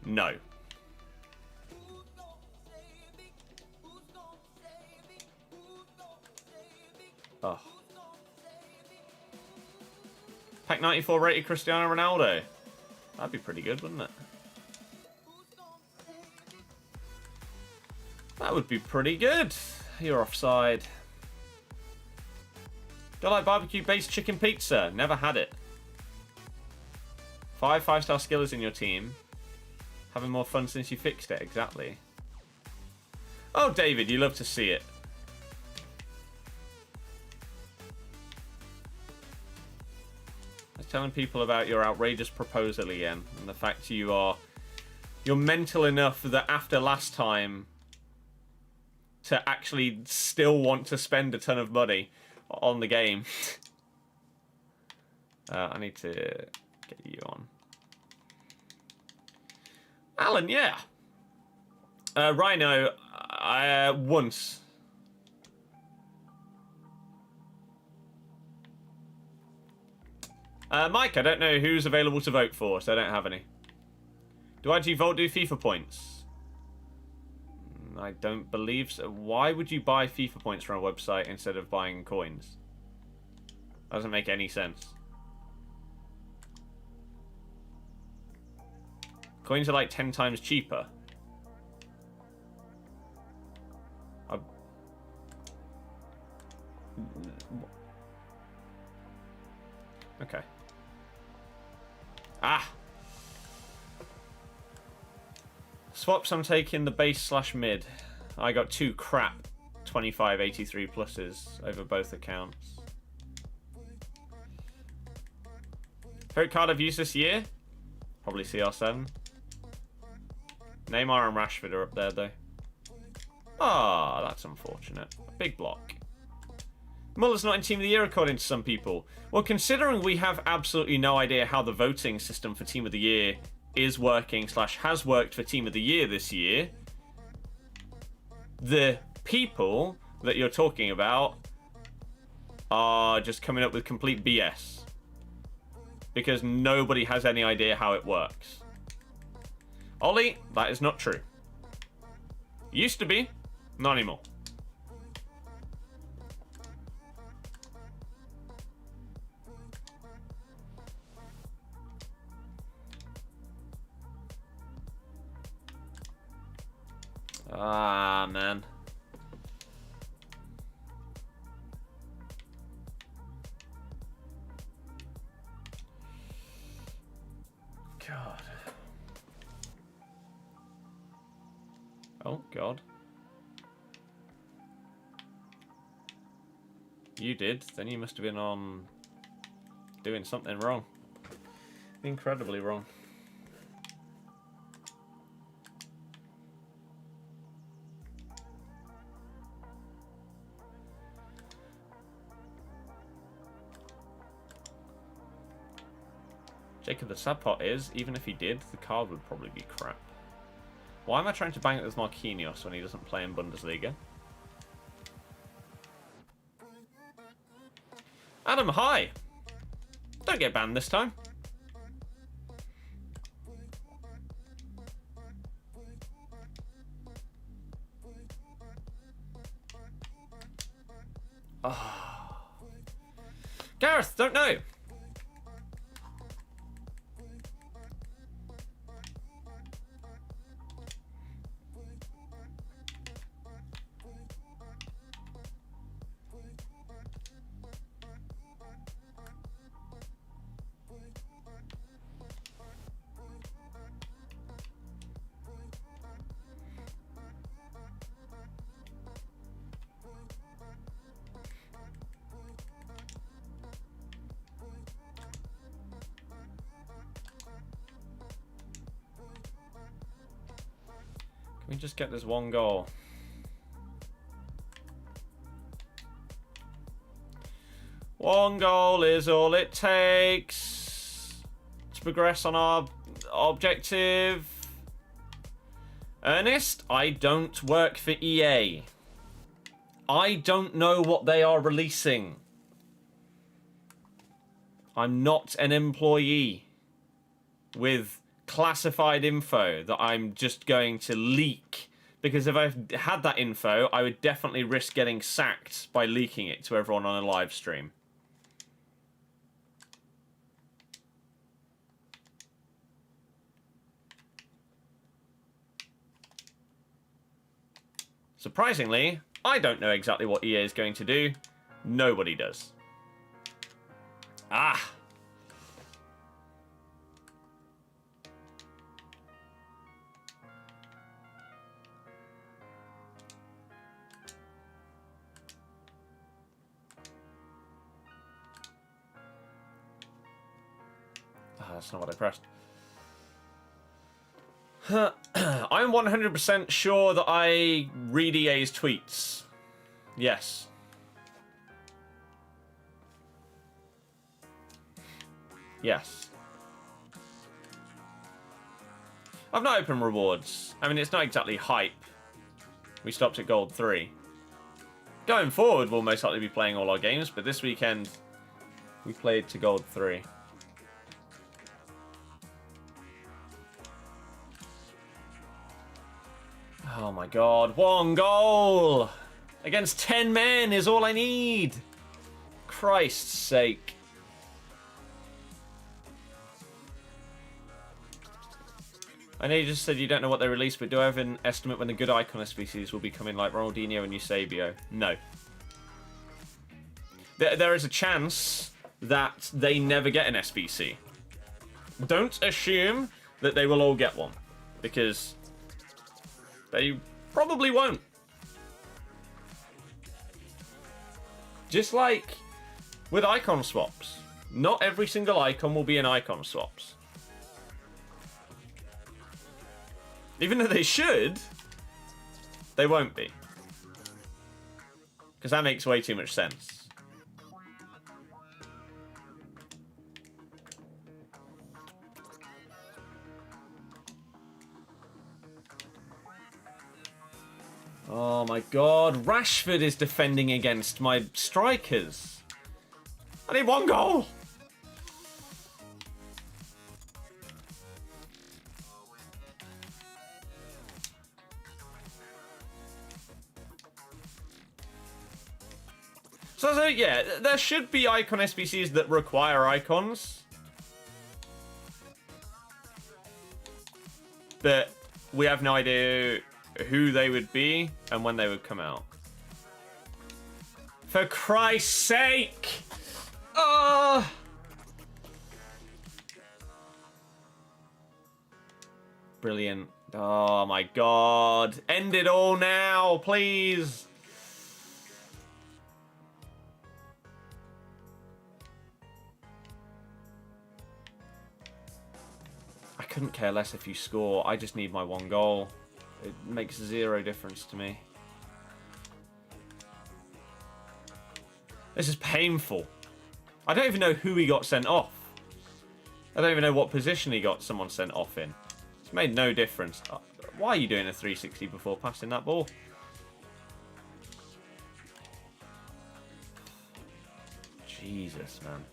Oh. Pack 94 rated Cristiano Ronaldo. That'd be pretty good, wouldn't it? That would be pretty good. You're offside. Do you like barbecue-based chicken pizza? Never had it. 5 5-star skillers in your team. Having more fun since you fixed it, exactly. Oh, David, you love to see it. I was telling people about your outrageous proposal again, and the fact you're mental enough that after last time to actually still want to spend a ton of money on the game. I need to get you on. Alan, yeah. Rhino, once. Mike, I don't know who's available to vote for, so I don't have any. Do IG-Volt do FIFA points? I don't believe so. Why would you buy FIFA points from a website instead of buying coins? Doesn't make any sense. Coins are like 10 times cheaper. Okay. Ah! Swaps, I'm taking the base / mid. I got 2 crap 2583 pluses over both accounts. Favorite card I've used this year? Probably CR7. Neymar and Rashford are up there though. Ah, that's unfortunate. Big block. Muller's not in Team of the Year according to some people. Well, considering we have absolutely no idea how the voting system for Team of the Year is working / has worked for Team of the Year this year, the people that you're talking about are just coming up with complete BS. Because nobody has any idea how it works. Ollie, that is not true. Used to be, not anymore. Ah, man. God. Oh, God. You did. Then you must have been on doing something wrong. Incredibly wrong. Jacob, the sad part is, even if he did, the card would probably be crap. Why am I trying to bang it with Marquinhos when he doesn't play in Bundesliga? Adam, hi! Don't get banned this time. Oh. Gareth, don't know. Can we just get this one goal? One goal is all it takes to progress on our objective. Ernest, I don't work for EA. I don't know what they are releasing. I'm not an employee with classified info that I'm just going to leak, because if I had that info, I would definitely risk getting sacked by leaking it to everyone on a live stream. Surprisingly, I don't know exactly what EA is going to do. Nobody does. Ah! That's not what I pressed. I'm 100% sure that I read EA's tweets. Yes. Yes. I've not opened rewards. I mean, it's not exactly hype. We stopped at Gold 3. Going forward, we'll most likely be playing all our games, but this weekend, we played to Gold 3. Oh my god, one goal! Against 10 men is all I need! Christ's sake. I know you just said you don't know what they released, but do I have an estimate when the good icon SBCs will be coming, like Ronaldinho and Eusebio? No. There is a chance that they never get an SBC. Don't assume that they will all get one, because they probably won't. Just like with icon swaps, not every single icon will be an icon swaps. Even though they should, they won't be. Because that makes way too much sense. Oh my god, Rashford is defending against my strikers. I need one goal. So yeah, there should be icon SBCs that require icons. But we have no idea who they would be and when they would come out. For Christ's sake! Brilliant. Oh my god. End it all now, please. I couldn't care less if you score. I just need my 1 goal. It makes 0 difference to me. This is painful. I don't even know who he got sent off. I don't even know what position he got someone sent off in. It's made no difference. Why are you doing a 360 before passing that ball? Jesus, man.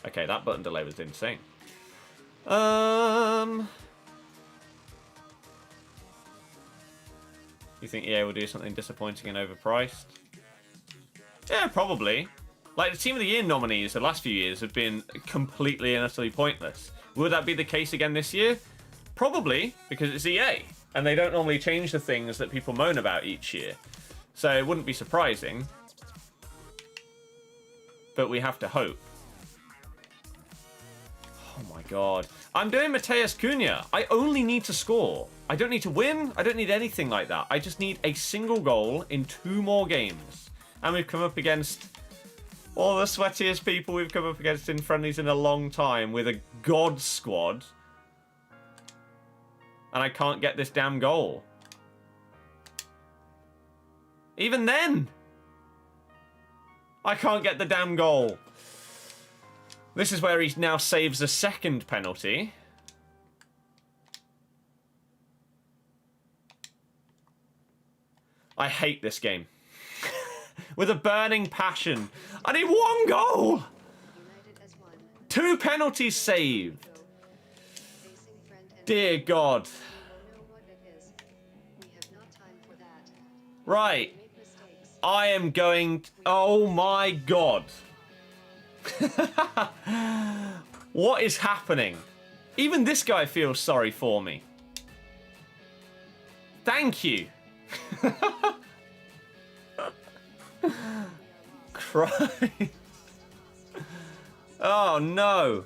Okay, that button delay was insane. You think EA will do something disappointing and overpriced? Yeah, probably. Like, the Team of the Year nominees the last few years have been completely and utterly pointless. Would that be the case again this year? Probably, because it's EA. And they don't normally change the things that people moan about each year. So it wouldn't be surprising. But we have to hope. Oh my god. I'm doing Mateus Cunha. I only need to score. I don't need to win. I don't need anything like that. I just need a single goal in 2 more games. And we've come up against all the sweatiest people we've come up against in friendlies in a long time with a god squad. And I can't get this damn goal. Even then, I can't get the damn goal. This is where he now saves a second penalty. I hate this game. With a burning passion. I need 1 goal! 2 penalties saved. Dear God. Right. I am going... Oh my God. What is happening? Even this guy feels sorry for me. Thank you. Christ. Oh no.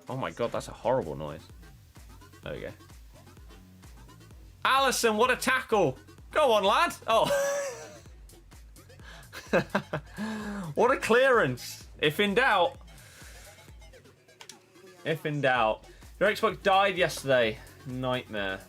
Oh my god, that's a horrible noise. There we go. Allison, what a tackle! Go on, lad! Oh. What a clearance! If in doubt. If in doubt. Your Xbox died yesterday. Nightmare.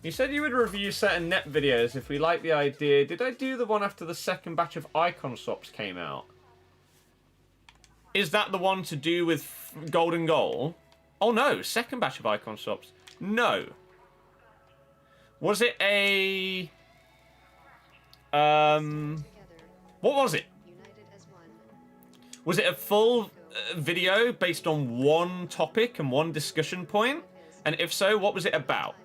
You said you would review certain net videos if we liked the idea. Did I do the one after the second batch of icon swaps came out? Is that the one to do with Golden Goal? Oh no, second batch of icon swaps. No. Was it a... What was it? Was it a full video based on one topic and one discussion point? And if so, what was it about?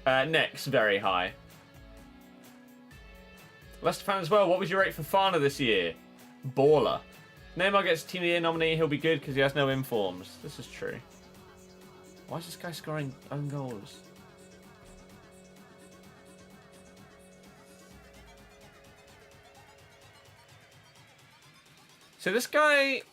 Next, very high. Leicester fan as well. What was your rate for Fana this year? Baller. Neymar gets Team of the Year nominee. He'll be good because he has no informs. This is true. Why is this guy scoring own goals? So this guy...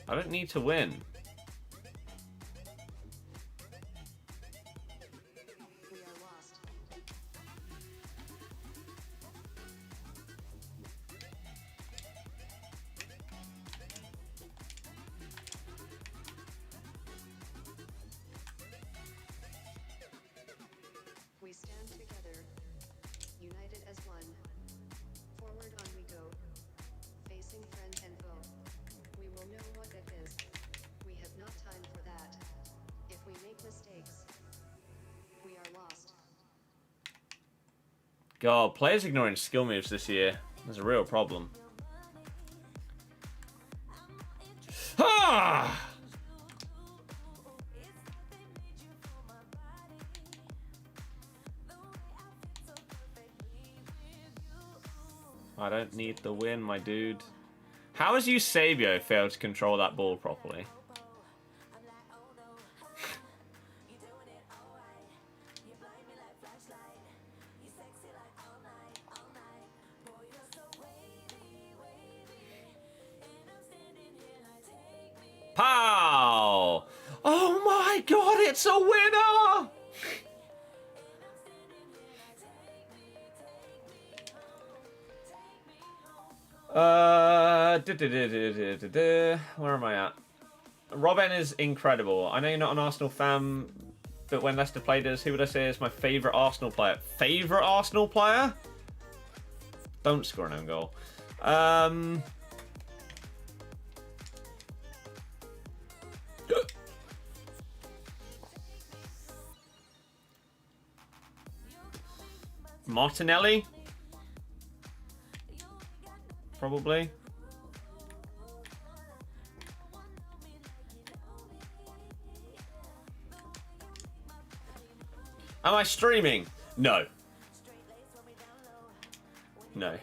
I don't need to win. We stand together, united as one. Forward on we go, facing friend and foe. We will know what it is. We God, players ignoring skill moves this year. There's a real problem. Ah! I don't need the win, my dude. How has Eusebio failed to control that ball properly? Pow! Oh my god, it's a winner! Where am I at? Robin is incredible. I know you're not an Arsenal fan, but when Leicester played us, who would I say is my favourite Arsenal player? Favourite Arsenal player? Don't score an own goal. Martinelli? Probably. Am I streaming? No. No.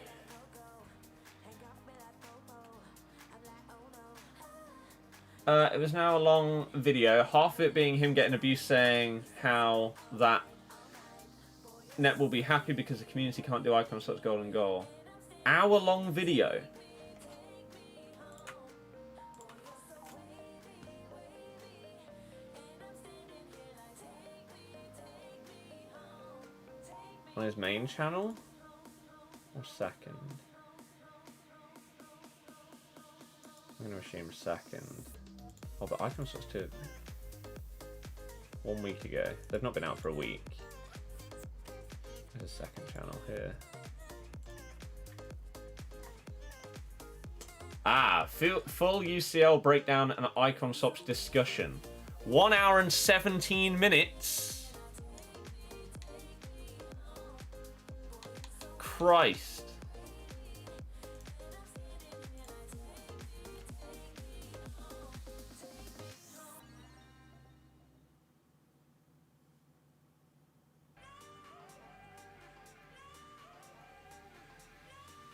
It was now a long video, half of it being him getting abuse, saying how that Net will be happy because the community can't do icon slots golden goal. Hour-long video. On his main channel? Or second? I'm going to assume second. Oh, but icon slots too. 1 week ago. They've not been out for a week. There's a second channel here. Ah, full UCL breakdown and icon swaps discussion. 1 hour and 17 minutes. Christ.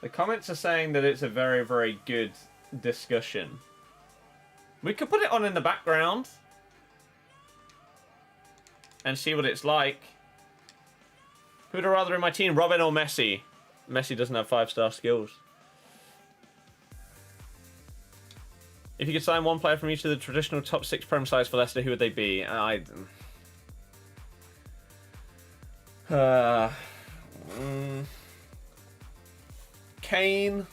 The comments are saying that it's a very, very good discussion. We could put it on in the background and see what it's like. Who'd I rather in my team, Robin or Messi? Messi doesn't have 5-star skills. If you could sign one player from each of the traditional top 6 Prem sides for Leicester, who would they be? Kane.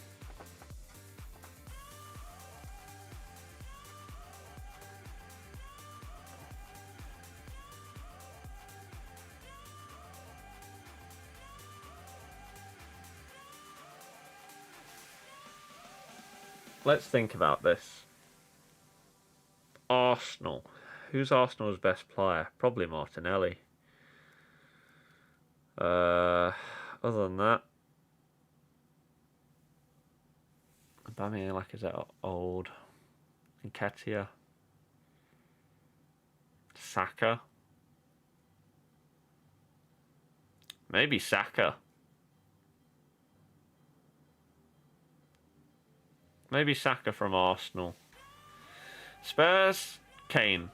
Let's think about this. Arsenal. Who's Arsenal's best player? Probably Martinelli. Other than that, Aubameyang is that old. Nketiah. Saka. Maybe Saka. Maybe Saka from Arsenal. Spurs, Kane.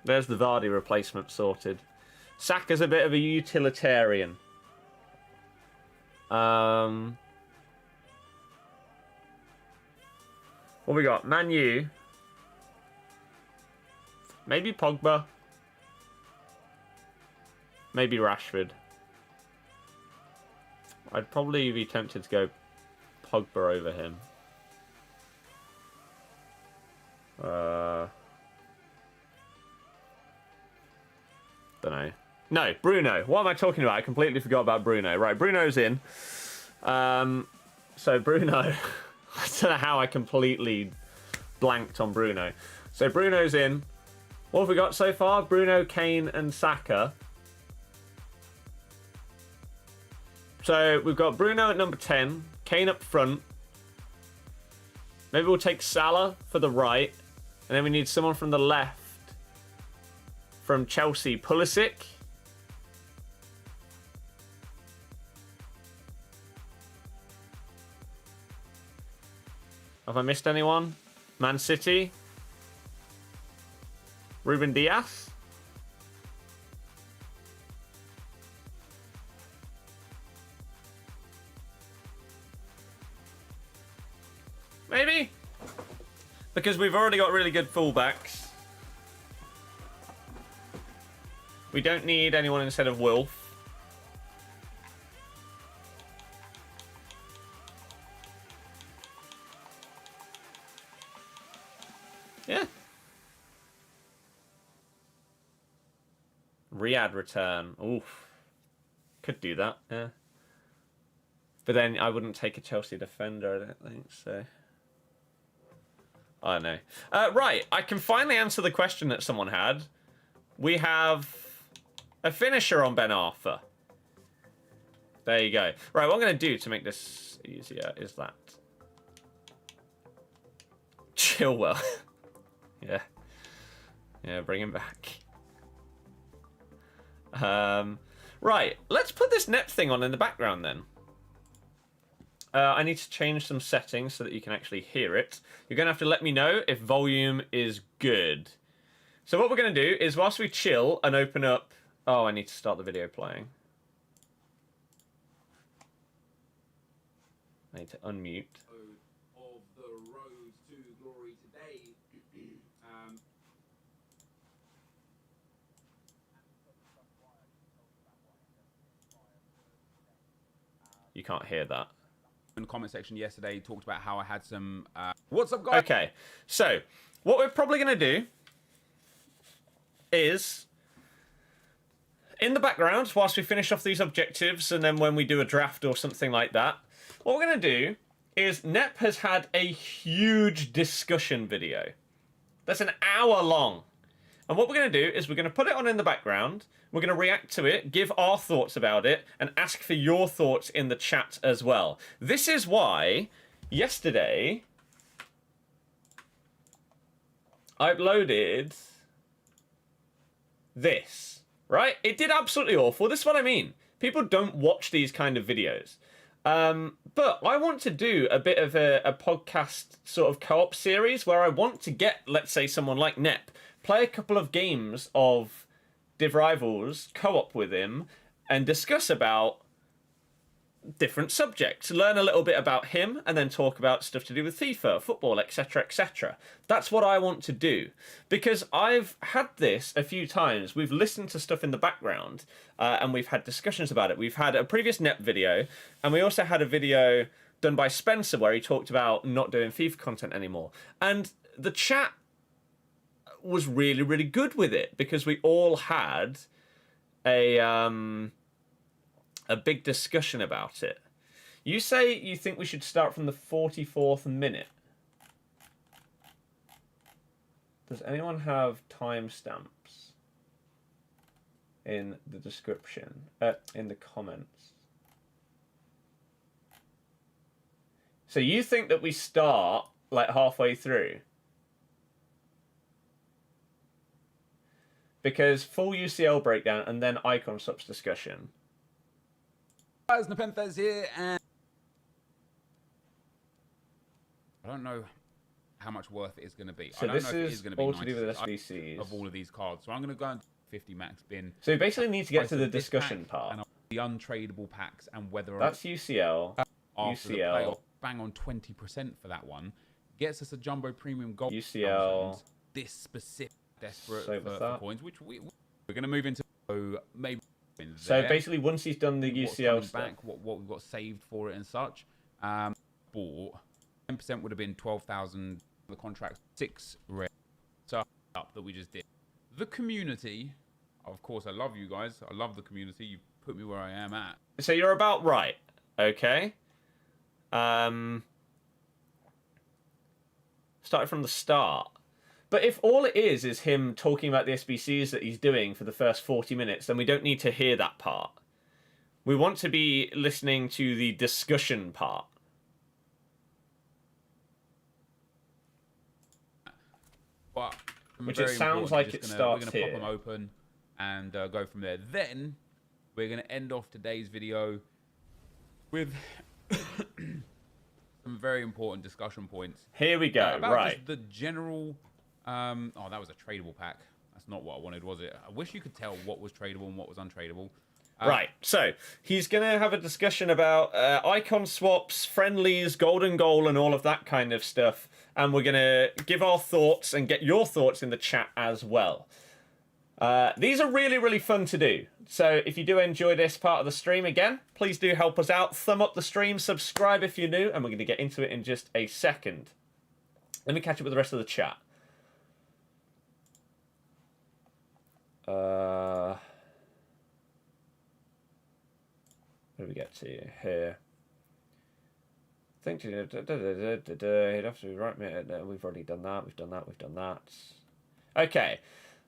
There's the Vardy replacement sorted. Saka's a bit of a utilitarian. What we got? Man U. Maybe Pogba. Maybe Rashford. I'd probably be tempted to go Pogba over him. Don't know. No, Bruno. What am I talking about? I completely forgot about Bruno. Right, Bruno's in. So Bruno, I don't know how I completely blanked on Bruno. So Bruno's in. What have we got so far? Bruno, Kane, and Saka. So we've got Bruno at number 10, Kane up front. Maybe we'll take Salah for the right. And then we need someone from the left. From Chelsea, Pulisic. Have I missed anyone? Man City. Ruben Diaz. Maybe? Because we've already got really good fullbacks. We don't need anyone instead of Wolf. Yeah. Riyadh return. Oof. Could do that, yeah. But then I wouldn't take a Chelsea defender, I don't think so. I don't know. Right, I can finally answer the question that someone had. We have a finisher on Ben Arthur. There you go. Right, what I'm going to do to make this easier is that. Chilwell. Yeah. Yeah, bring him back. Right, let's put this net thing on in the background then. I need to change some settings so that you can actually hear it. You're going to have to let me know if volume is good. So what we're going to do is whilst we chill and open up... Oh, I need to start the video playing. I need to unmute. Of the road to glory today. You can't hear that. In the comment section yesterday, talked about how I had some. What's up, guys? Okay, so what we're probably going to do is, in the background, whilst we finish off these objectives, and then when we do a draft or something like that, what we're going to do is Nep has had a huge discussion video. That's an hour long. And what we're going to do is we're going to put it on in the background. We're going to react to it, give our thoughts about it, and ask for your thoughts in the chat as well. This is why yesterday I uploaded this, right? It did absolutely awful. This is what I mean. People don't watch these kind of videos. But I want to do a bit of a podcast sort of co-op series where I want to get, let's say, someone like Nep, play a couple of games of Div Rivals co-op with him and discuss about different subjects. Learn a little bit about him and then talk about stuff to do with FIFA, football, etc, etc. That's what I want to do. Because I've had this a few times. We've listened to stuff in the background and we've had discussions about it. We've had a previous Nep video and we also had a video done by Spencer where he talked about not doing FIFA content anymore. And the chat was really, really good with it because we all had a big discussion about it. You say you think we should start from the 44th minute. Does anyone have timestamps in the description, in the comments? So you think that we start like halfway through? Because full UCL breakdown and then icon swaps discussion. Guys, Nepenthes here, and I don't know how much worth it is going to be. So I don't this know if it is is going to be all to do with 96 SBCs. of all of these cards. So I'm going to go into 50 max bin. So we basically need to get to the This discussion pack part. and the untradeable packs and whether That's UCL. after the UCL. playoff, bang on 20% for that one, gets us a jumbo premium gold. UCL. This specific desperate So with for that. coins, which we're going to move into. So maybe. So there. basically, once he's done the What's UCL coming stuff, back, what we've got saved for it and such. Bought 10% would have been 12,000. The contract 6 rare. So up that we just did. The community, of course, I love you guys. I love the community. You put me where I am at. so you're about right, okay? Started from the start. But if all it is him talking about the SBCs that he's doing for the first 40 minutes, then we don't need to hear that part. We want to be listening to the discussion part. But Which it sounds like it starts We're going to here. pop them open and go from there. Then we're going to end off today's video with some very important discussion points. Here we go, About right. just the general... oh, that was a tradable pack. That's not what I wanted, was it? I wish you could tell what was tradable and what was untradeable. Right, so he's going to have a discussion about icon swaps, friendlies, golden goal, and all of that kind of stuff. And we're going to give our thoughts and get your thoughts in the chat as well. These are really, really fun to do. So if you do enjoy this part of the stream, again, please do help us out. Thumb up the stream, subscribe if you're new, and we're going to get into it in just a second. Let me catch up with the rest of the chat. Where do we get to here? I think he'd have to be right. We've already done that. We've done that. We've done that. Okay.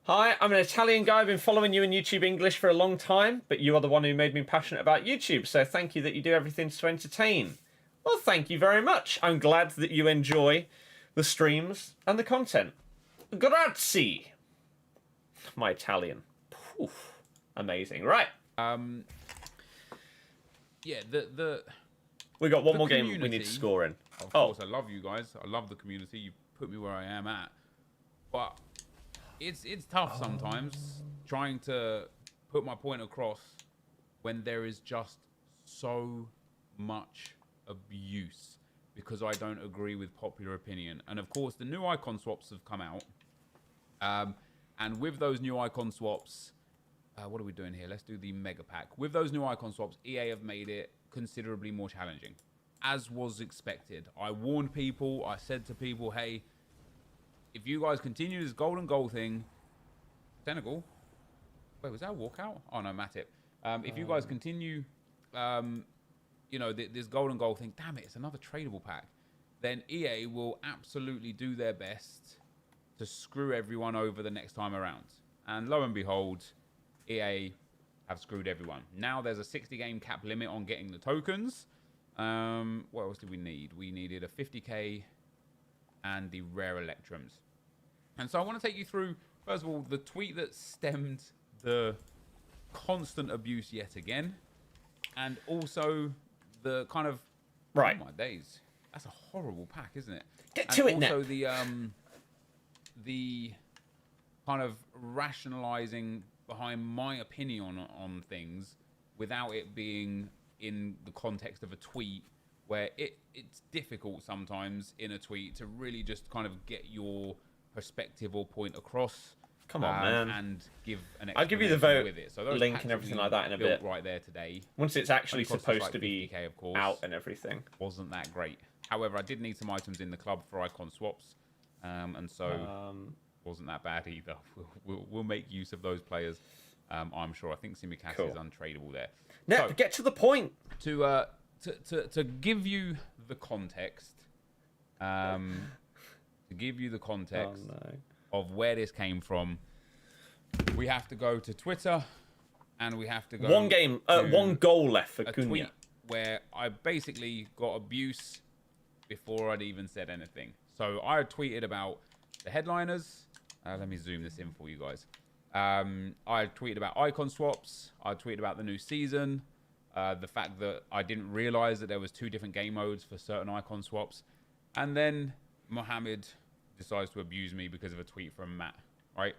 Hi, I'm an Italian guy. I've been following you in YouTube English for a long time, but you are the one who made me passionate about YouTube. So thank you that you do everything to entertain. Well, thank you very much. I'm glad that you enjoy the streams and the content. Grazie. My Italian. Oof. Amazing. Right. Yeah, We got one more game community, we need to score in. Of course, I love you guys. I love the community. You put me where I am at. But it's tough sometimes trying to put my point across when there is just so much abuse because I don't agree with popular opinion. And of course, the new icon swaps have come out. And with those new icon swaps, what are we doing here? Let's do the mega pack. With those new icon swaps, EA have made it considerably more challenging, as was expected. I warned people. I said to people, hey, if you guys continue this golden goal thing, Senegal, wait, was that a walkout? Oh no, Matip. If you guys continue, you know, this golden goal thing, damn it, it's another tradable pack, then EA will absolutely do their best to screw everyone over the next time around. And lo and behold, EA have screwed everyone. Now there's a 60 game cap limit on getting the tokens. What else did we need? We needed a 50k and the rare electrums. And so I want to take you through, first of all, the tweet that stemmed the constant abuse yet again, and also the kind of... Right. Oh my days. That's a horrible pack, isn't it? Get to it now. now. The kind of rationalizing behind my opinion on things without it being in the context of a tweet, where it's difficult sometimes in a tweet to really just kind of get your perspective or point across. Come on, man. And give an I'll give you the vote with it. So those link packs and that everything we like that in a built bit. right there today. Once it's actually Only cost us supposed like to be 50k, of course. out and everything. Wasn't that great. However, I did need some items in the club for icon swaps. And so wasn't that bad either. We'll make use of those players. I'm sure. I think Simicast Cool. is untradeable there. No, So, get to the point. to give you the context, of where this came from, we have to go to Twitter, and we have to go one goal left for a Cunha. tweet where I basically got abuse before I'd even said anything. So I had tweeted about the headliners. Let me zoom this in for you guys. I tweeted about icon swaps. I tweeted about the new season. The fact that I didn't realize that there was 2 different game modes for certain icon swaps. And then Mohammed decides to abuse me because of a tweet from Matt, right?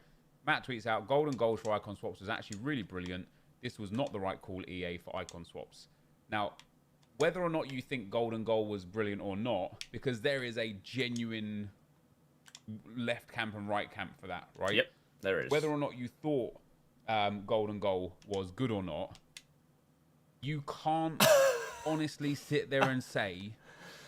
Matt tweets out, golden goals for icon swaps was actually really brilliant. This was not the right call, EA, for icon swaps. Now, whether or not you think golden goal was brilliant or not, because there is a genuine left camp and right camp for that, right? Yep, there is. Whether or not you thought golden goal was good or not, you can't honestly sit there and say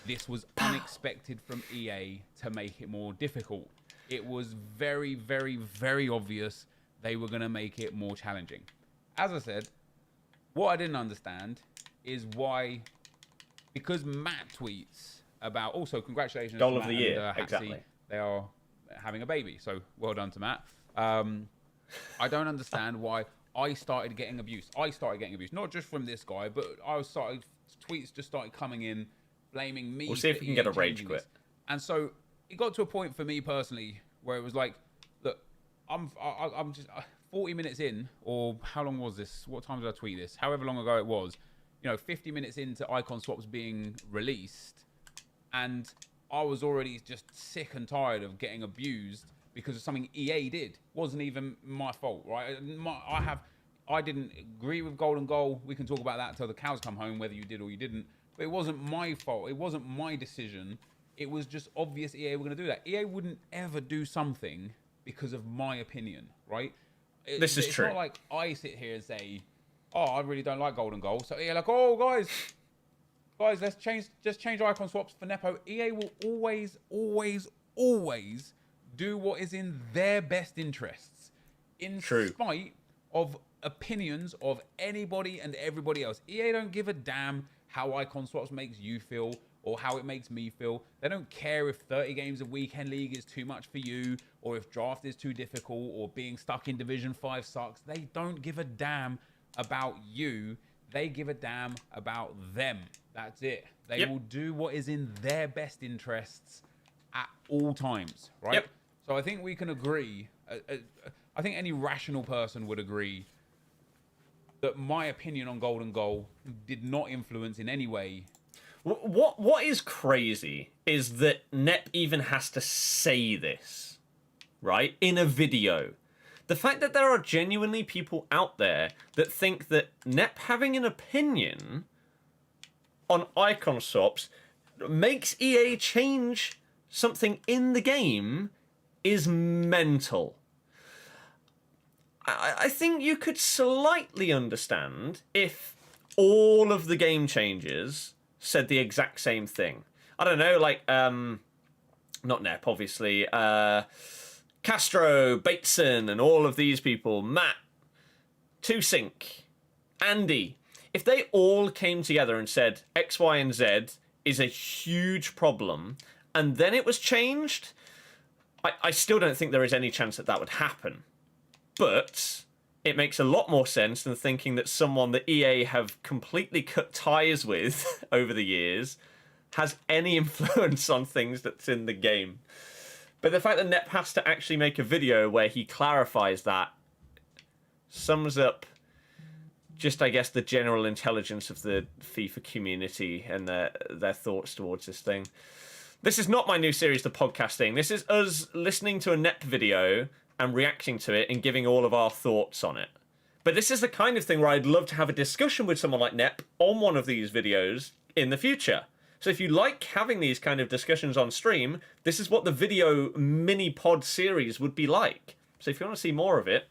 this was unexpected from EA to make it more difficult. It was very, very, very obvious they were going to make it more challenging. As I said, what I didn't understand is why, because Matt tweets about, also congratulations Goal to of Matt the year, and, Hassie. exactly. They are having a baby, so well done to Matt. I don't understand why I started getting abuse. Not just from this guy, but tweets just started coming in, blaming me. We'll see if we can get a rage quit. And so it got to a point for me personally where it was like, look, I'm just 40 minutes in, or how long was this? What time did I tweet this? However long ago it was, 50 minutes into icon swaps being released, and I was already just sick and tired of getting abused because of something EA did. Wasn't even my fault, right? I didn't agree with Golden Goal. We can talk about that until the cows come home, whether you did or you didn't. But it wasn't my fault. It wasn't my decision. It was just obvious EA were going to do that. EA wouldn't ever do something because of my opinion, right? This is true. It's not like I sit here and say, oh, I really don't like Golden Goal. So EA like, oh, guys, let's change icon swaps for Nepo. EA will always do what is in their best interests, in spite of opinions of anybody and everybody else. EA don't give a damn how icon swaps makes you feel or how it makes me feel. They don't care if 30 games of Weekend League is too much for you, or if draft is too difficult, or being stuck in Division 5 sucks. They don't give a damn about you. They give a damn about them. That's it. They will do what is in their best interests at all times, right? Yep. So I think we can agree, I think any rational person would agree that my opinion on Golden Goal did not influence in any way. What is crazy is that Nep even has to say this, right, in a video. The fact that there are genuinely people out there that think that Nep having an opinion on icon swaps makes EA change something in the game is mental. I think you could slightly understand if all of the game changes said the exact same thing. I don't know, like, not Nep, obviously, Castro, Bateson, and all of these people, Matt, 2Sync, Andy, if they all came together and said X, Y, and Z is a huge problem, and then it was changed, I still don't think there is any chance that that would happen. But it makes a lot more sense than thinking that someone that EA have completely cut ties with over the years has any influence on things that's in the game. But the fact that Nep has to actually make a video where he clarifies that sums up just, I guess, the general intelligence of the FIFA community and their thoughts towards this thing. This is not my new series, The Podcasting. This is us listening to a Nep video and reacting to it and giving all of our thoughts on it. But this is the kind of thing where I'd love to have a discussion with someone like Nep on one of these videos in the future. So if you like having these kind of discussions on stream, this is what the video mini pod series would be like. So if you want to see more of it,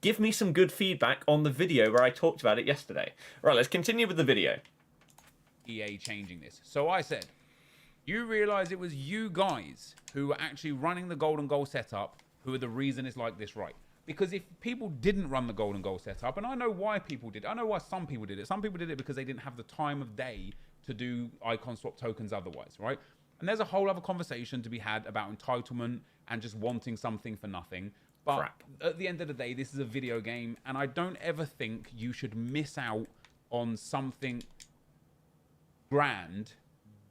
give me some good feedback on the video where I talked about it yesterday. Right, let's continue with the video. EA changing this. So I said, you realize it was you guys who were actually running the Golden Goal setup who are the reason it's like this, right? Because if people didn't run the Golden Goal setup, and I know why people did, I know why some people did it. Some people did it because they didn't have the time of day to do icon swap tokens otherwise, right? And there's a whole other conversation to be had about entitlement and just wanting something for nothing. But at the end of the day, this is a video game, and I don't ever think you should miss out on something grand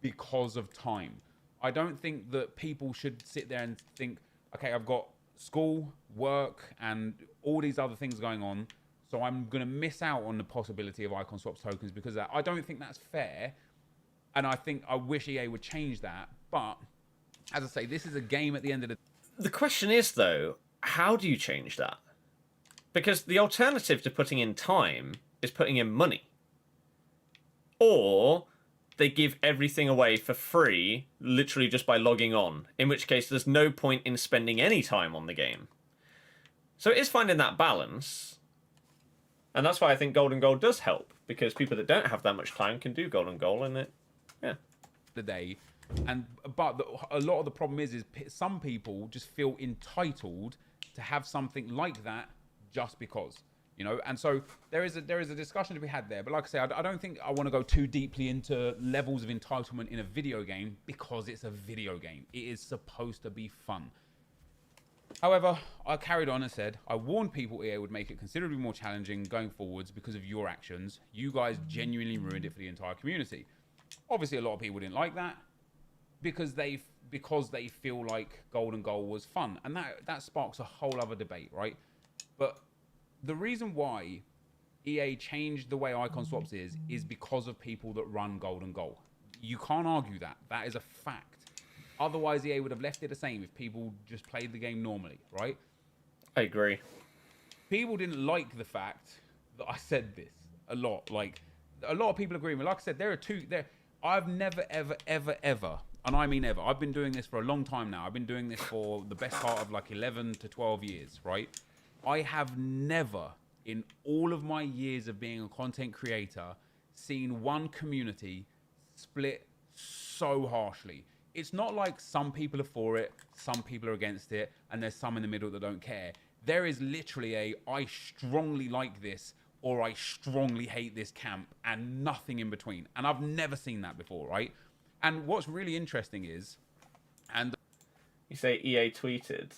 because of time. I don't think that people should sit there and think, okay, I've got school, work, and all these other things going on, so I'm going to miss out on the possibility of icon swaps tokens because of that. I don't think that's fair, and I wish EA would change that. But as I say, this is a game at the end of the... The question is, though, how do you change that? Because the alternative to putting in time is putting in money. Or they give everything away for free, literally just by logging on, in which case there's no point in spending any time on the game. So it is finding that balance, and that's why I think Golden Goal does help, because people that don't have that much time can do Golden Goal, and the day. But a lot of the problem is some people just feel entitled to have something like that just because. And so there is a discussion to be had there. But like I say, I don't think I want to go too deeply into levels of entitlement in a video game because it's a video game. It is supposed to be fun. However, I carried on and said, I warned people EA would make it considerably more challenging going forwards because of your actions. You guys genuinely ruined it for the entire community. Obviously, a lot of people didn't like that because they feel like Golden Goal was fun. And that sparks a whole other debate, right? But the reason why EA changed the way icon swaps is because of people that run Golden Goal. You can't argue that. That is a fact. Otherwise, EA would have left it the same if people just played the game normally, right? I agree. People didn't like the fact that I said this a lot. Like, a lot of people agree with me. Like I said, I've never, ever, ever, ever, and I mean ever, I've been doing this for a long time now. I've been doing this for the best part of like 11 to 12 years, right? I have never, in all of my years of being a content creator, seen one community split so harshly. It's not like some people are for it, some people are against it, and there's some in the middle that don't care. There is literally I strongly like this or I strongly hate this camp and nothing in between. And I've never seen that before, right? And what's really interesting is, and You say EA tweeted.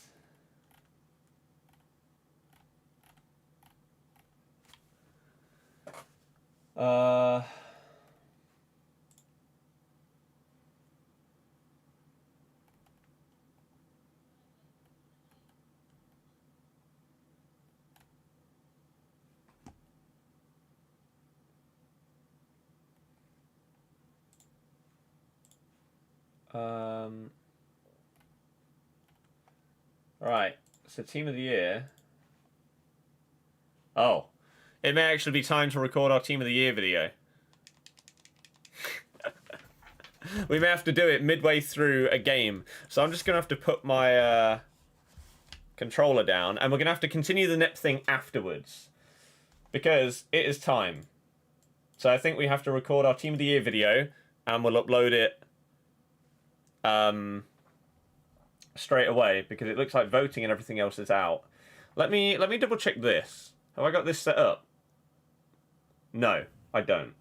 Right. So team of the year. Oh. It may actually be time to record our team of the year video. We may have to do it midway through a game. So I'm just going to have to put my controller down. And we're going to have to continue the NEP thing afterwards. Because it is time. So I think we have to record our team of the year video. And we'll upload it straight away. Because it looks like voting and everything else is out. Let me double check this. Have I got this set up? No, I don't.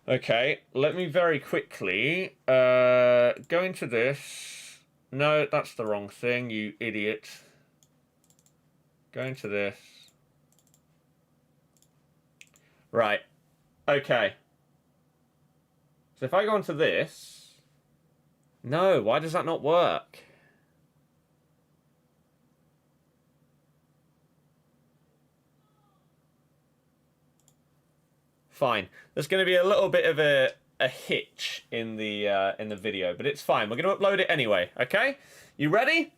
Okay, let me very quickly go into this. No, that's the wrong thing, you idiot. Go into this. Right. Okay. So if I go into this... No, why does that not work? Fine. There's going to be a little bit of a hitch in the video, but it's fine. We're going to upload it anyway, okay? You ready?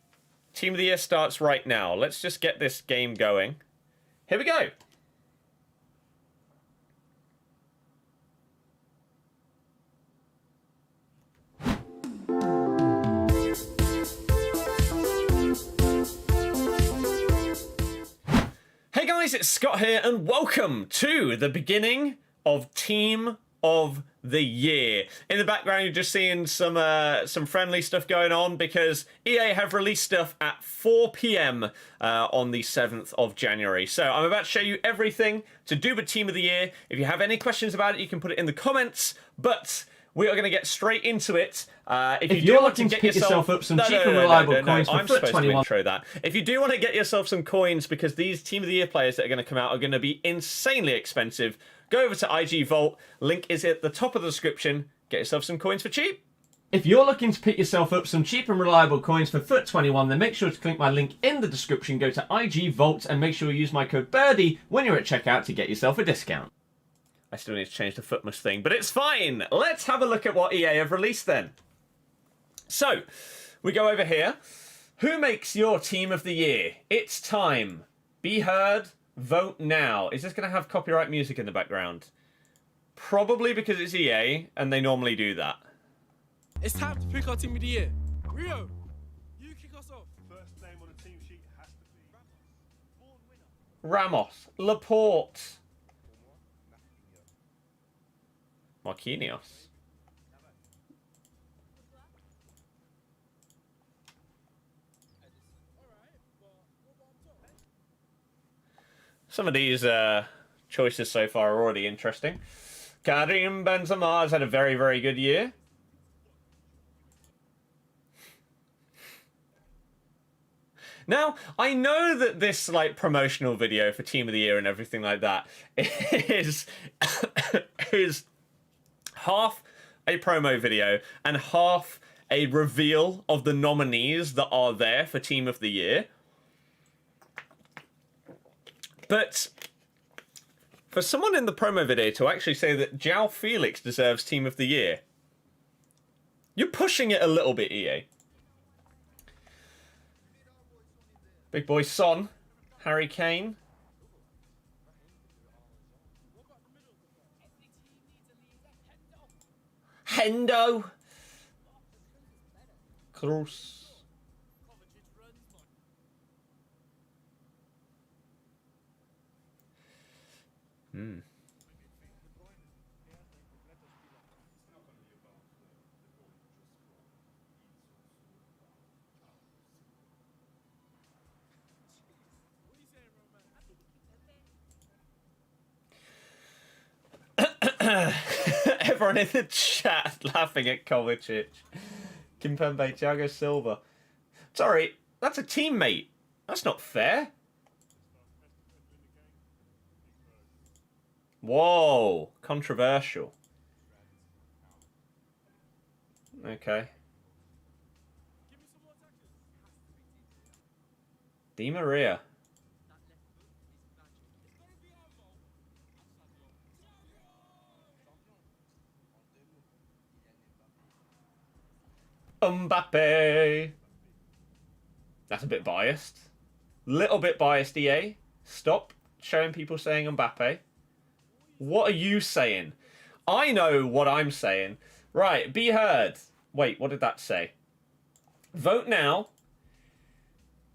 Team of the Year starts right now. Let's just get this game going. Here we go. Hey guys, it's Scott here, and welcome to the beginning of Team of the Year. In the background, you're just seeing some friendly stuff going on because EA have released stuff at 4 PM on the 7th of January. So I'm about to show you everything to do with Team of the Year. If you have any questions about it, you can put it in the comments, but we are going to get straight into it. If you're looking to pick yourself up some cheap and reliable coins for I'm supposed FUT 21... to intro that. If you do want to get yourself some coins, because these Team of the Year players that are going to come out are going to be insanely expensive, go over to IG Vault. Link is at the top of the description. Get yourself some coins for cheap. If you're looking to pick yourself up some cheap and reliable coins for FUT 21, then make sure to click my link in the description, go to IG Vault, and make sure you use my code Birdie when you're at checkout to get yourself a discount. I still need to change the Footmus thing, but it's fine. Let's have a look at what EA have released then. So, we go over here. Who makes your Team of the Year? It's time. Be heard. Vote now. Is this going to have copyright music in the background? Probably because it's EA, and they normally do that. It's time to pick our Team of the Year. Rio, you kick us off. First name on the team sheet has to be Born winner. Ramos. Laporte. Marquinhos. Some of these choices so far are already interesting. Karim Benzema has had a very, very good year. Now, I know that this like promotional video for Team of the Year and everything like that is is half a promo video and half a reveal of the nominees that are there for Team of the Year. But for someone in the promo video to actually say that João Felix deserves Team of the Year, you're pushing it a little bit, EA. Big boy Son, Harry Kane. Hendo. Kroos. Everyone in the chat laughing at Kovacic. Kimpembe, Thiago Silva. Sorry, that's a teammate. That's not fair. Whoa, controversial. Okay. Di Maria. Mbappe. That's a bit biased. Little bit biased, EA. Stop showing people saying Mbappe. What are you saying? I know what I'm saying. Right, be heard. Wait, what did that say? Vote now.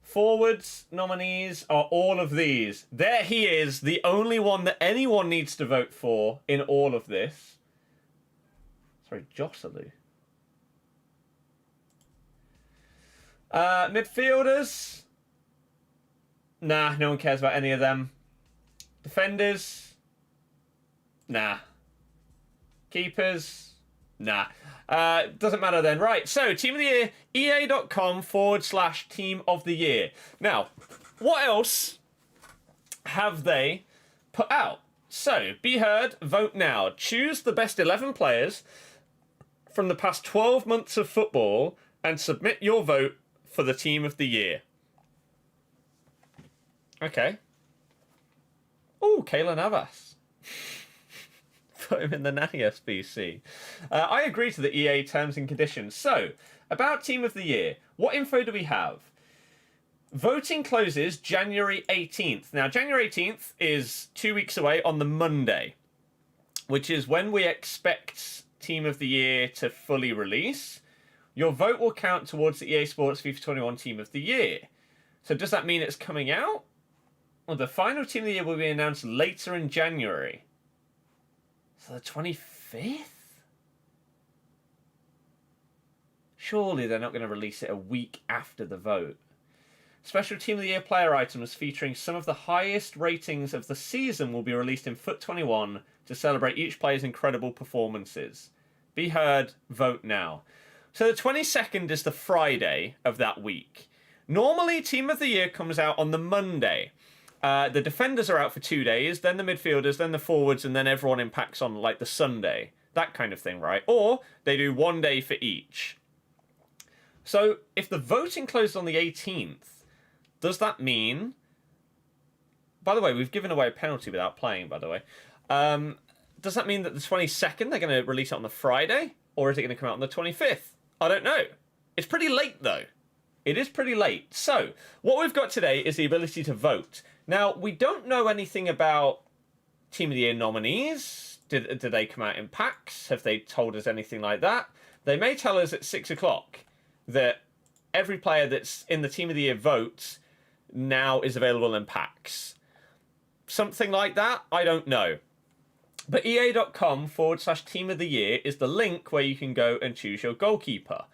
Forwards nominees are all of these. There he is, the only one that anyone needs to vote for in all of this. Sorry, Joselu. Midfielders. Nah, no one cares about any of them. Defenders. Nah. Keepers. Nah. Doesn't matter then. Right, so Team of the Year, EA.com/Team of the Year. Now, what else have they put out? So, be heard, vote now. Choose the best 11 players from the past 12 months of football and submit your vote for the Team of the Year. Okay. Ooh, Keylor Navas. Put him in the Nanny SBC. I agree to the EA terms and conditions. So, about Team of the Year, what info do we have? Voting closes January 18th. Now, January 18th is 2 weeks away on the Monday, which is when we expect Team of the Year to fully release. Your vote will count towards the EA Sports FIFA 21 Team of the Year. So does that mean it's coming out? Well, the final Team of the Year will be announced later in January. So the 25th? Surely they're not going to release it a week after the vote. Special Team of the Year player items featuring some of the highest ratings of the season will be released in FUT 21 to celebrate each player's incredible performances. Be heard, vote now. So the 22nd is the Friday of that week. Normally, Team of the Year comes out on the Monday. The defenders are out for 2 days, then the midfielders, then the forwards, and then everyone in packs on like the Sunday. That kind of thing, right? Or they do 1 day for each. So if the voting closed on the 18th, does that mean... By the way, we've given away a penalty without playing, by the way. Does that mean that the 22nd, they're going to release it on the Friday? Or is it going to come out on the 25th? I don't know. It's pretty late, though. It is pretty late. So, what we've got today is the ability to vote. Now, we don't know anything about Team of the Year nominees. Did they come out in packs? Have they told us anything like that? They may tell us at 6 o'clock that every player that's in the Team of the Year votes now is available in packs. Something like that? I don't know. But EA.com/Team of the Year is the link where you can go and choose your goalkeeper.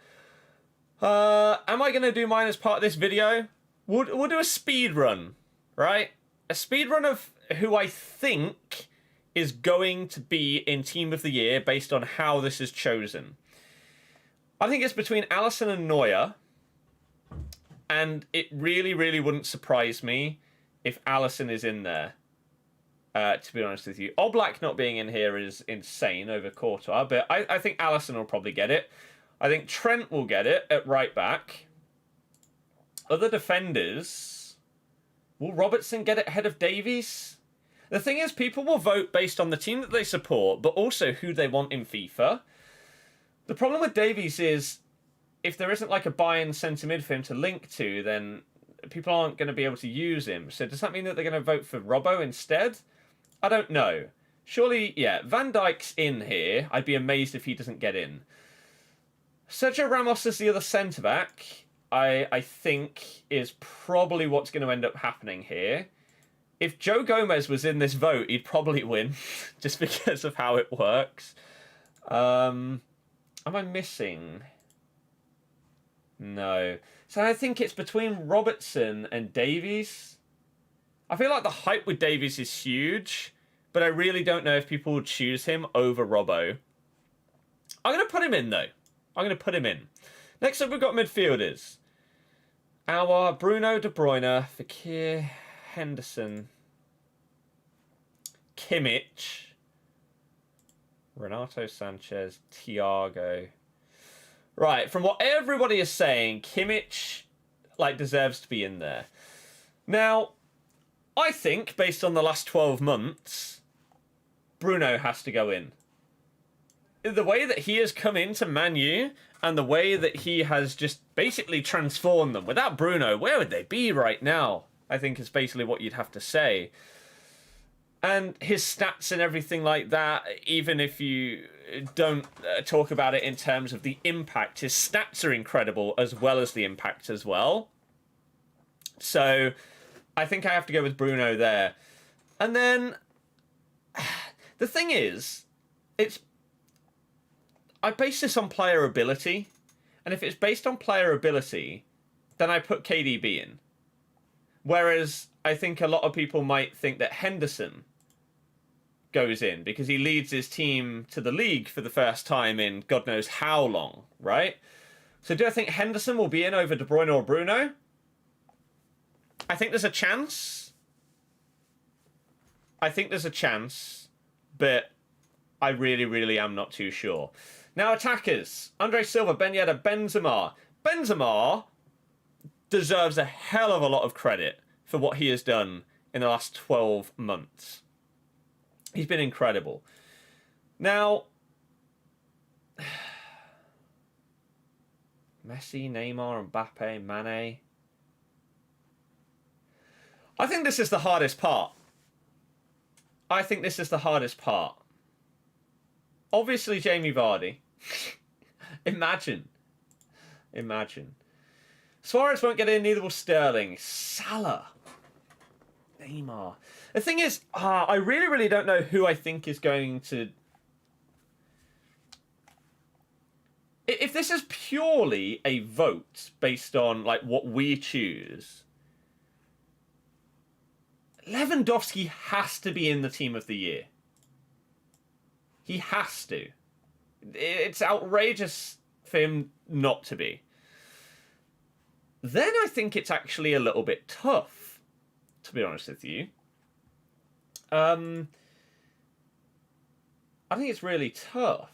Am I going to do mine as part of this video? We'll do a speed run, right? A speed run of who I think is going to be in Team of the Year based on how this is chosen. I think it's between Alisson and Neuer. And it really, really wouldn't surprise me if Allison is in there, to be honest with you. Oblak not being in here is insane over Courtois, but I think Allison will probably get it. I think Trent will get it at right back. Other defenders... Will Robertson get it ahead of Davies? The thing is, people will vote based on the team that they support, but also who they want in FIFA. The problem with Davies is, if there isn't like a buy-in centre mid for him to link to, then people aren't going to be able to use him. So does that mean that they're going to vote for Robbo instead? I don't know. Surely, yeah, Van Dijk's in here. I'd be amazed if he doesn't get in. Sergio Ramos as the other centre-back, I think, is probably what's going to end up happening here. If Joe Gomez was in this vote, he'd probably win, just because of how it works. Am I missing? No. So I think it's between Robertson and Davies. I feel like the hype with Davies is huge, but I really don't know if people would choose him over Robbo. I'm going to put him in, though. I'm going to put him in. Next up, we've got midfielders. Our Bruno, De Bruyne, Fekir, Henderson, Kimmich, Renato Sanchez, Thiago. Right, from what everybody is saying, Kimmich deserves to be in there. Now, I think, based on the last 12 months, Bruno has to go in. The way that he has come into Man U and the way that he has just basically transformed them. Without Bruno, where would they be right now? I think is basically what you'd have to say. And his stats and everything like that, even if you don't talk about it in terms of the impact, his stats are incredible as well as the impact as well. So I think I have to go with Bruno there. And then the thing is, I base this on player ability, and if it's based on player ability, then I put KDB in. Whereas I think a lot of people might think that Henderson goes in because he leads his team to the league for the first time in God knows how long, right? So do I think Henderson will be in over De Bruyne or Bruno? I think there's a chance. But I really, really am not too sure. Now, attackers. Andre Silva, Ben Yedder, Benzema. Benzema deserves a hell of a lot of credit for what he has done in the last 12 months. He's been incredible. Now, Messi, Neymar, Mbappe, Mane. I think this is the hardest part. Obviously, Jamie Vardy. Imagine. Suarez won't get in, neither will Sterling. Salah. Neymar. The thing is, I really, really don't know who I think is going to... If this is purely a vote based on what we choose, Lewandowski has to be in the team of the year. He has to. It's outrageous for him not to be. Then I think it's actually a little bit tough, to be honest with you. I think it's really tough.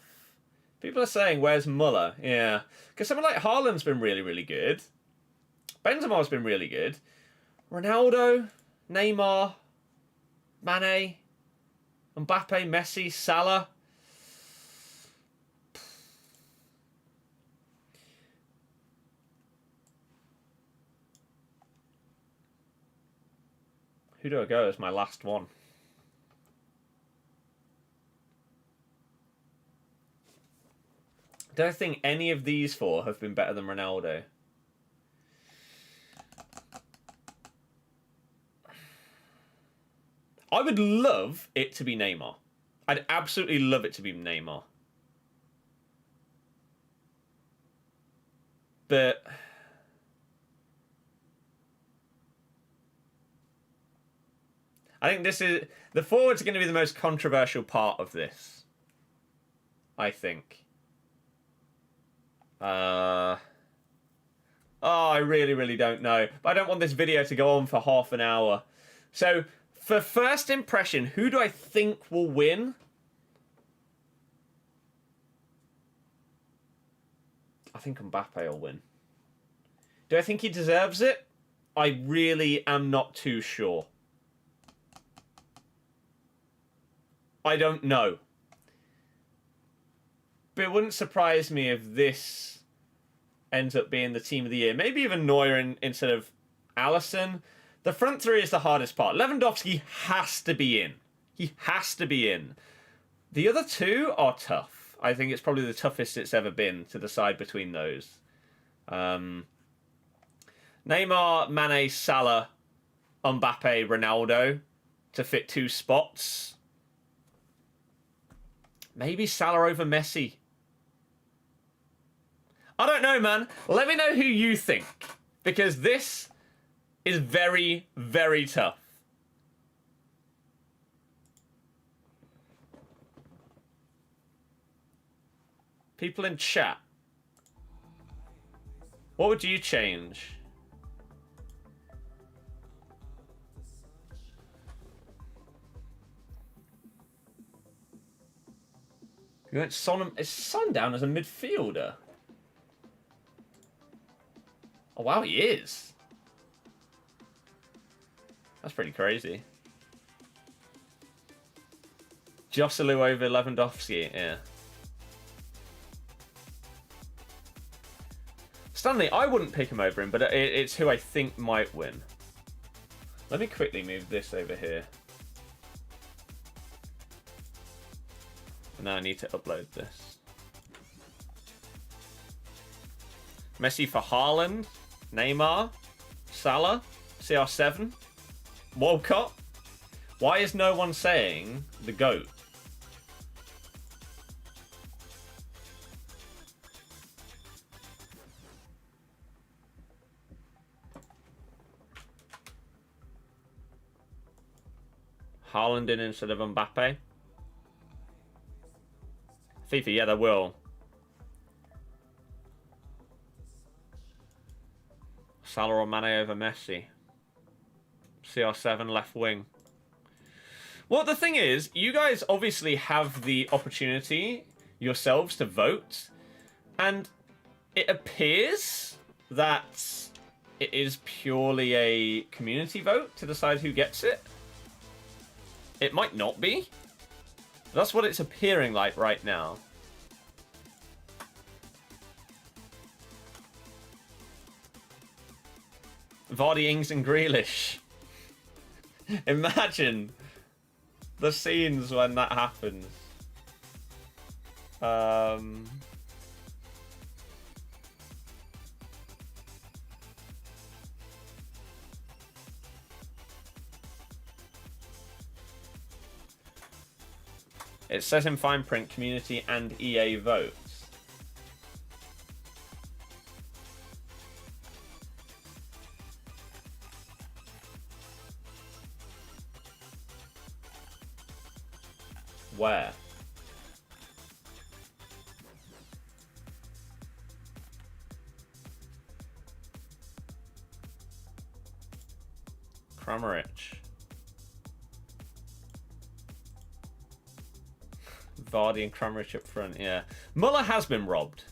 People are saying, where's Muller? Yeah. Because someone like Haaland's been really, really good. Benzema's been really good. Ronaldo, Neymar, Mane, Mbappe, Messi, Salah. Who do I go as my last one? Do I think any of these four have been better than Ronaldo? I would love it to be Neymar. I'd absolutely love it to be Neymar. But I think this is... The forwards are going to be the most controversial part of this. I think. Oh, I really, really don't know. But I don't want this video to go on for half an hour. So, for first impression, who do I think will win? I think Mbappe will win. Do I think he deserves it? I really am not too sure. I don't know. But it wouldn't surprise me if this ends up being the team of the year. Maybe even Neuer instead of Alisson. The front three is the hardest part. Lewandowski has to be in. He has to be in. The other two are tough. I think it's probably the toughest it's ever been to decide between those. Neymar, Mane, Salah, Mbappe, Ronaldo to fit 2 spots. Maybe Salah over Messi. I don't know, man. Let me know who you think. Because this is very, very tough. People in chat. What would you change? You went is Son down as a midfielder? Oh wow, he is. That's pretty crazy. Joselu over Lewandowski, yeah. Stanley, I wouldn't pick him over him, but it's who I think might win. Let me quickly move this over here. Now I need to upload this. Messi for Haaland, Neymar, Salah, CR7, World Cup. Why is no one saying the GOAT? Haaland in instead of Mbappe. FIFA, yeah, they will. Salah or Mane over Messi. CR7 left wing. Well, the thing is, you guys obviously have the opportunity yourselves to vote, and it appears that it is purely a community vote to decide who gets it. It might not be. That's what it's appearing like right now. Vardy, Ings and Grealish. Imagine the scenes when that happens. It says in fine print, community and EA votes. Where? Kramaric. Vardy and Kramaric up front, yeah. Muller has been robbed.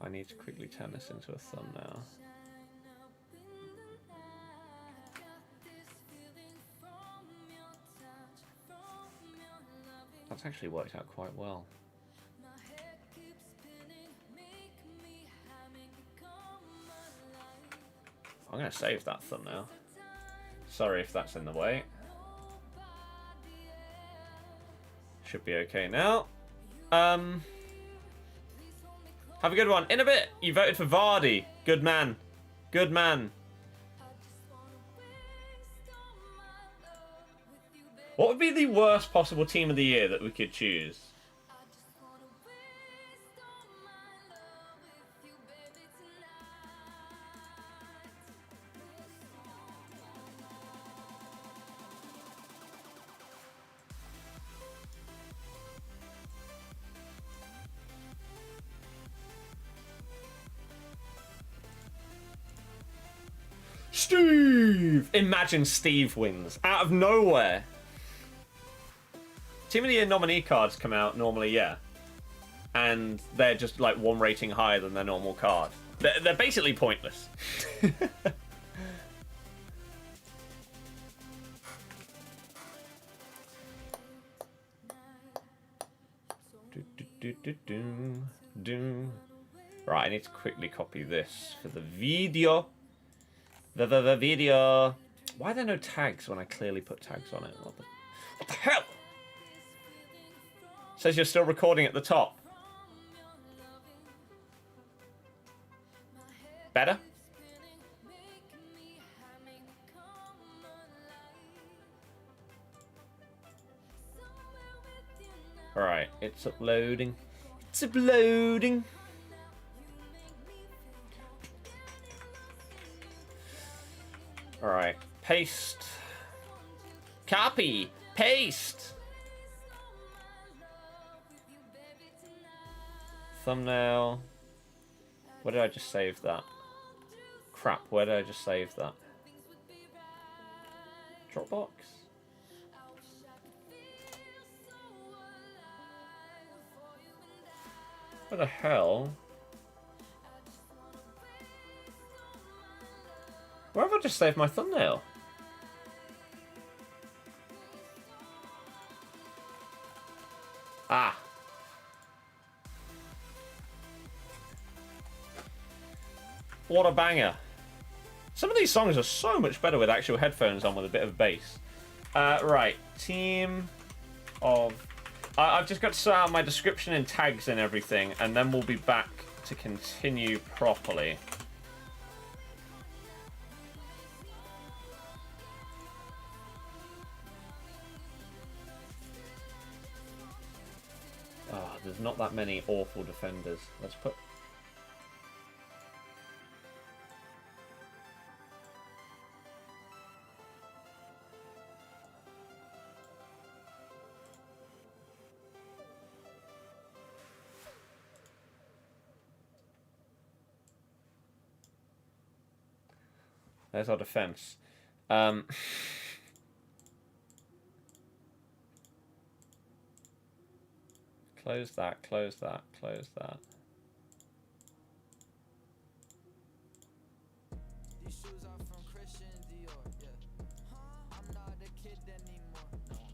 I need to quickly turn this into a thumbnail. That's actually worked out quite well. I'm going to save that thumbnail. Sorry if that's in the way. Should be okay now. Have a good one. In a bit. You voted for Vardy. Good man. Good man. What would be the worst possible team of the year that we could choose? Steve! Imagine Steve wins out of nowhere. Team of the Year nominee cards come out normally, yeah. And they're just like one rating higher than their normal card. They're basically pointless. Right, I need to quickly copy this for the video. The video. Why are there no tags when I clearly put tags on it? What the hell? Says you're still recording at the top. Better? Alright, it's uploading. It's uploading. Alright, paste. Copy. Paste. Thumbnail. Where did I just save that? Crap, where did I just save that? Dropbox? Where the hell? Where have I just saved my thumbnail? Ah. What a banger. Some of these songs are so much better with actual headphones on with a bit of bass. Right, team of... I've just got to sort out my description and tags and everything, and then we'll be back to continue properly. Oh, there's not that many awful defenders. Let's put... There's our defense. Close that, close that, close that.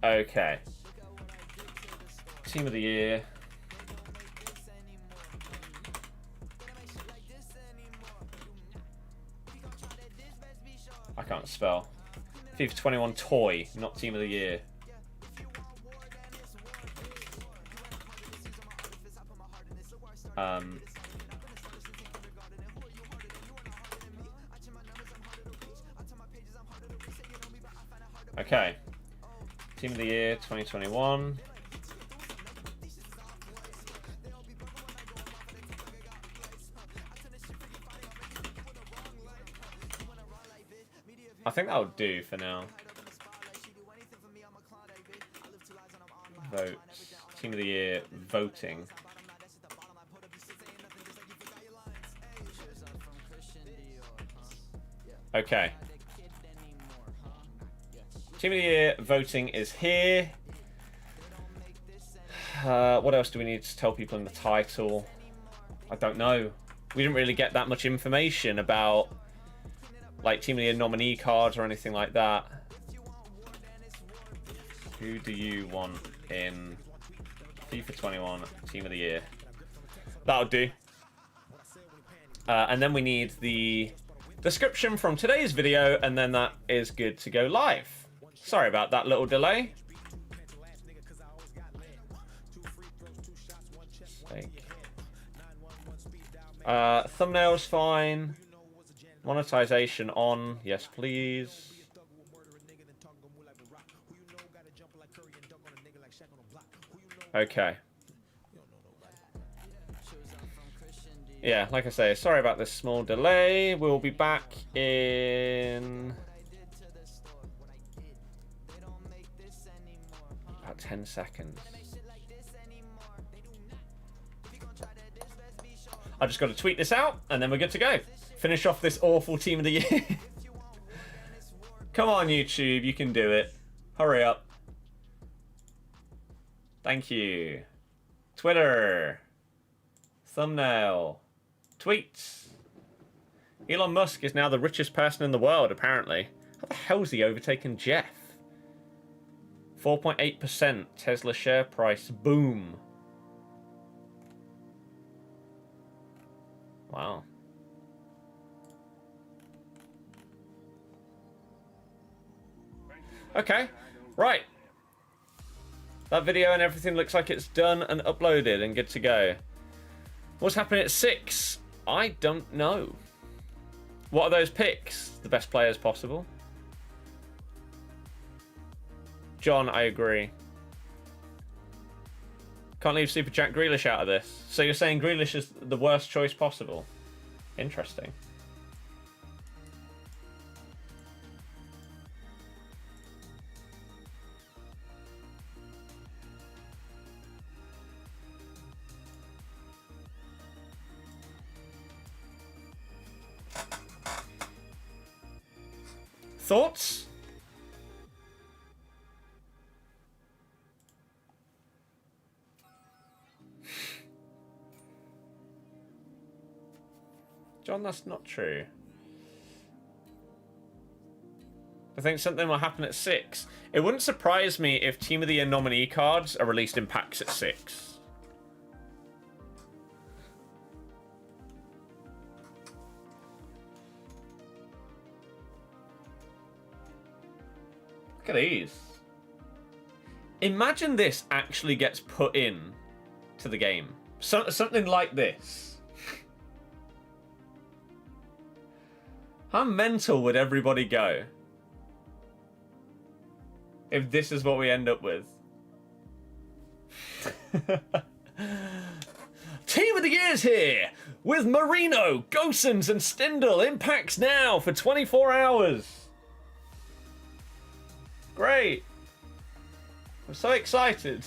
Okay. Team of the Year. I can't spell. FIFA 21 Toy, not Team of the Year. Okay. Team of the Year 2021. I think that'll do for now. Vote. Team of the Year voting. Okay. Team of the Year voting is here. What else do we need to tell people in the title? I don't know. We didn't really get that much information about like Team of the Year nominee cards or anything like that. Who do you want in FIFA 21 Team of the Year? That'll do. And then we need the description from today's video, and then that is good to go live. Sorry about that little delay. Thumbnail's fine. Monetization on. Yes, please. Okay. Yeah, like I say, sorry about this small delay. We'll be back in about 10 seconds. I just got to tweet this out, and then we're good to go. Finish off this awful Team of the Year. Come on, YouTube, you can do it. Hurry up. Thank you. Twitter. Thumbnail. Tweets. Elon Musk is now the richest person in the world, apparently. How the hell's he overtaken Jeff? 4.8% Tesla share price. Boom. Wow. Okay, right. That video and everything looks like it's done and uploaded and good to go. What's happening at 6? I don't know. What are those picks? The best players possible? John, I agree. Can't leave Super Jack Grealish out of this. So you're saying Grealish is the worst choice possible? Interesting. Thoughts? John, that's not true. I think something will happen at 6. It wouldn't surprise me if Team of the Year nominee cards are released in packs at 6. Look at these. Imagine this actually gets put in to the game. Something like this. How mental would everybody go if this is what we end up with? Team of the Year's here with Marino, Gosens and Stindl in packs now for 24 hours. Great. I'm so excited.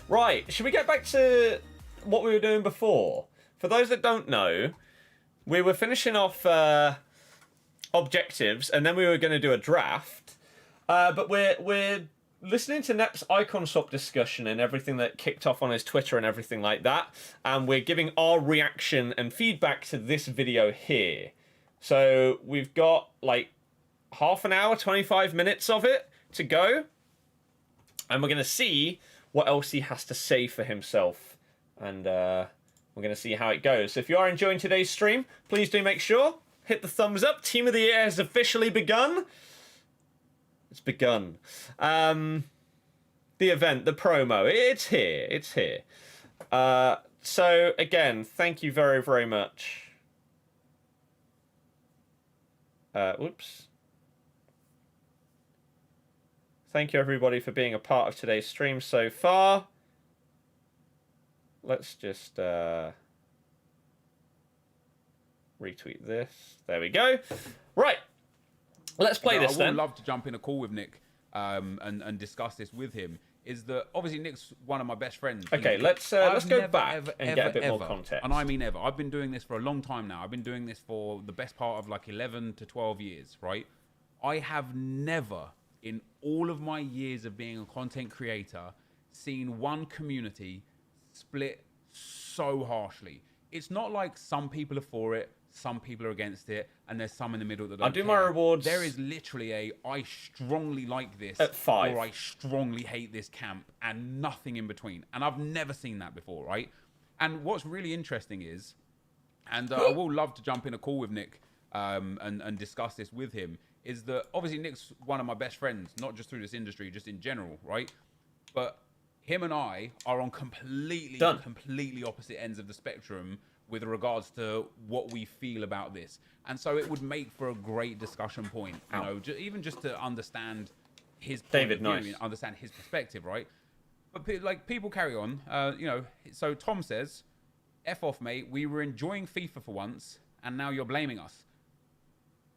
Right, should we get back to what we were doing before? For those that don't know, we were finishing off objectives, and then we were going to do a draft. But we're listening to Nep's icon swap discussion and everything that kicked off on his Twitter and everything like that, and we're giving our reaction and feedback to this video here. So we've got like half an hour, 25 minutes of it to go, and we're going to see what else he has to say for himself. And we're going to see how it goes. So if you are enjoying today's stream, please do make sure, hit the thumbs up. Team of the Year has officially begun. It's begun. The event, the promo, it's here. It's here. So again, thank you very, very much. Whoops. Thank you, everybody, for being a part of today's stream so far. Let's just retweet this. There we go. Right. Let's play this then. I would love to jump in a call with Nick and discuss this with him. Is that obviously Nick's one of my best friends. Okay, let's go back and get a bit more context. And I mean ever. I've been doing this for a long time now. I've been doing this for the best part of like 11 to 12 years, right? I have never, in all of my years of being a content creator, seen one community split so harshly. It's not like some people are for it, some people are against it, and there's some in the middle that don't I'll do care. my rewards. There is literally a I strongly like this at 5, or I strongly hate this camp, and nothing in between. And I've never seen that before, right? And what's really interesting is, and I will love to jump in a call with Nick and discuss this with him, is that obviously Nick's one of my best friends, not just through this industry, just in general, right? But him and I are on completely opposite ends of the spectrum with regards to what we feel about this. And so it would make for a great discussion point, you know, even just to understand his point of view, and understand his perspective, right? But like, people carry on, you know. So Tom says, F off, mate, we were enjoying FIFA for once, and now you're blaming us.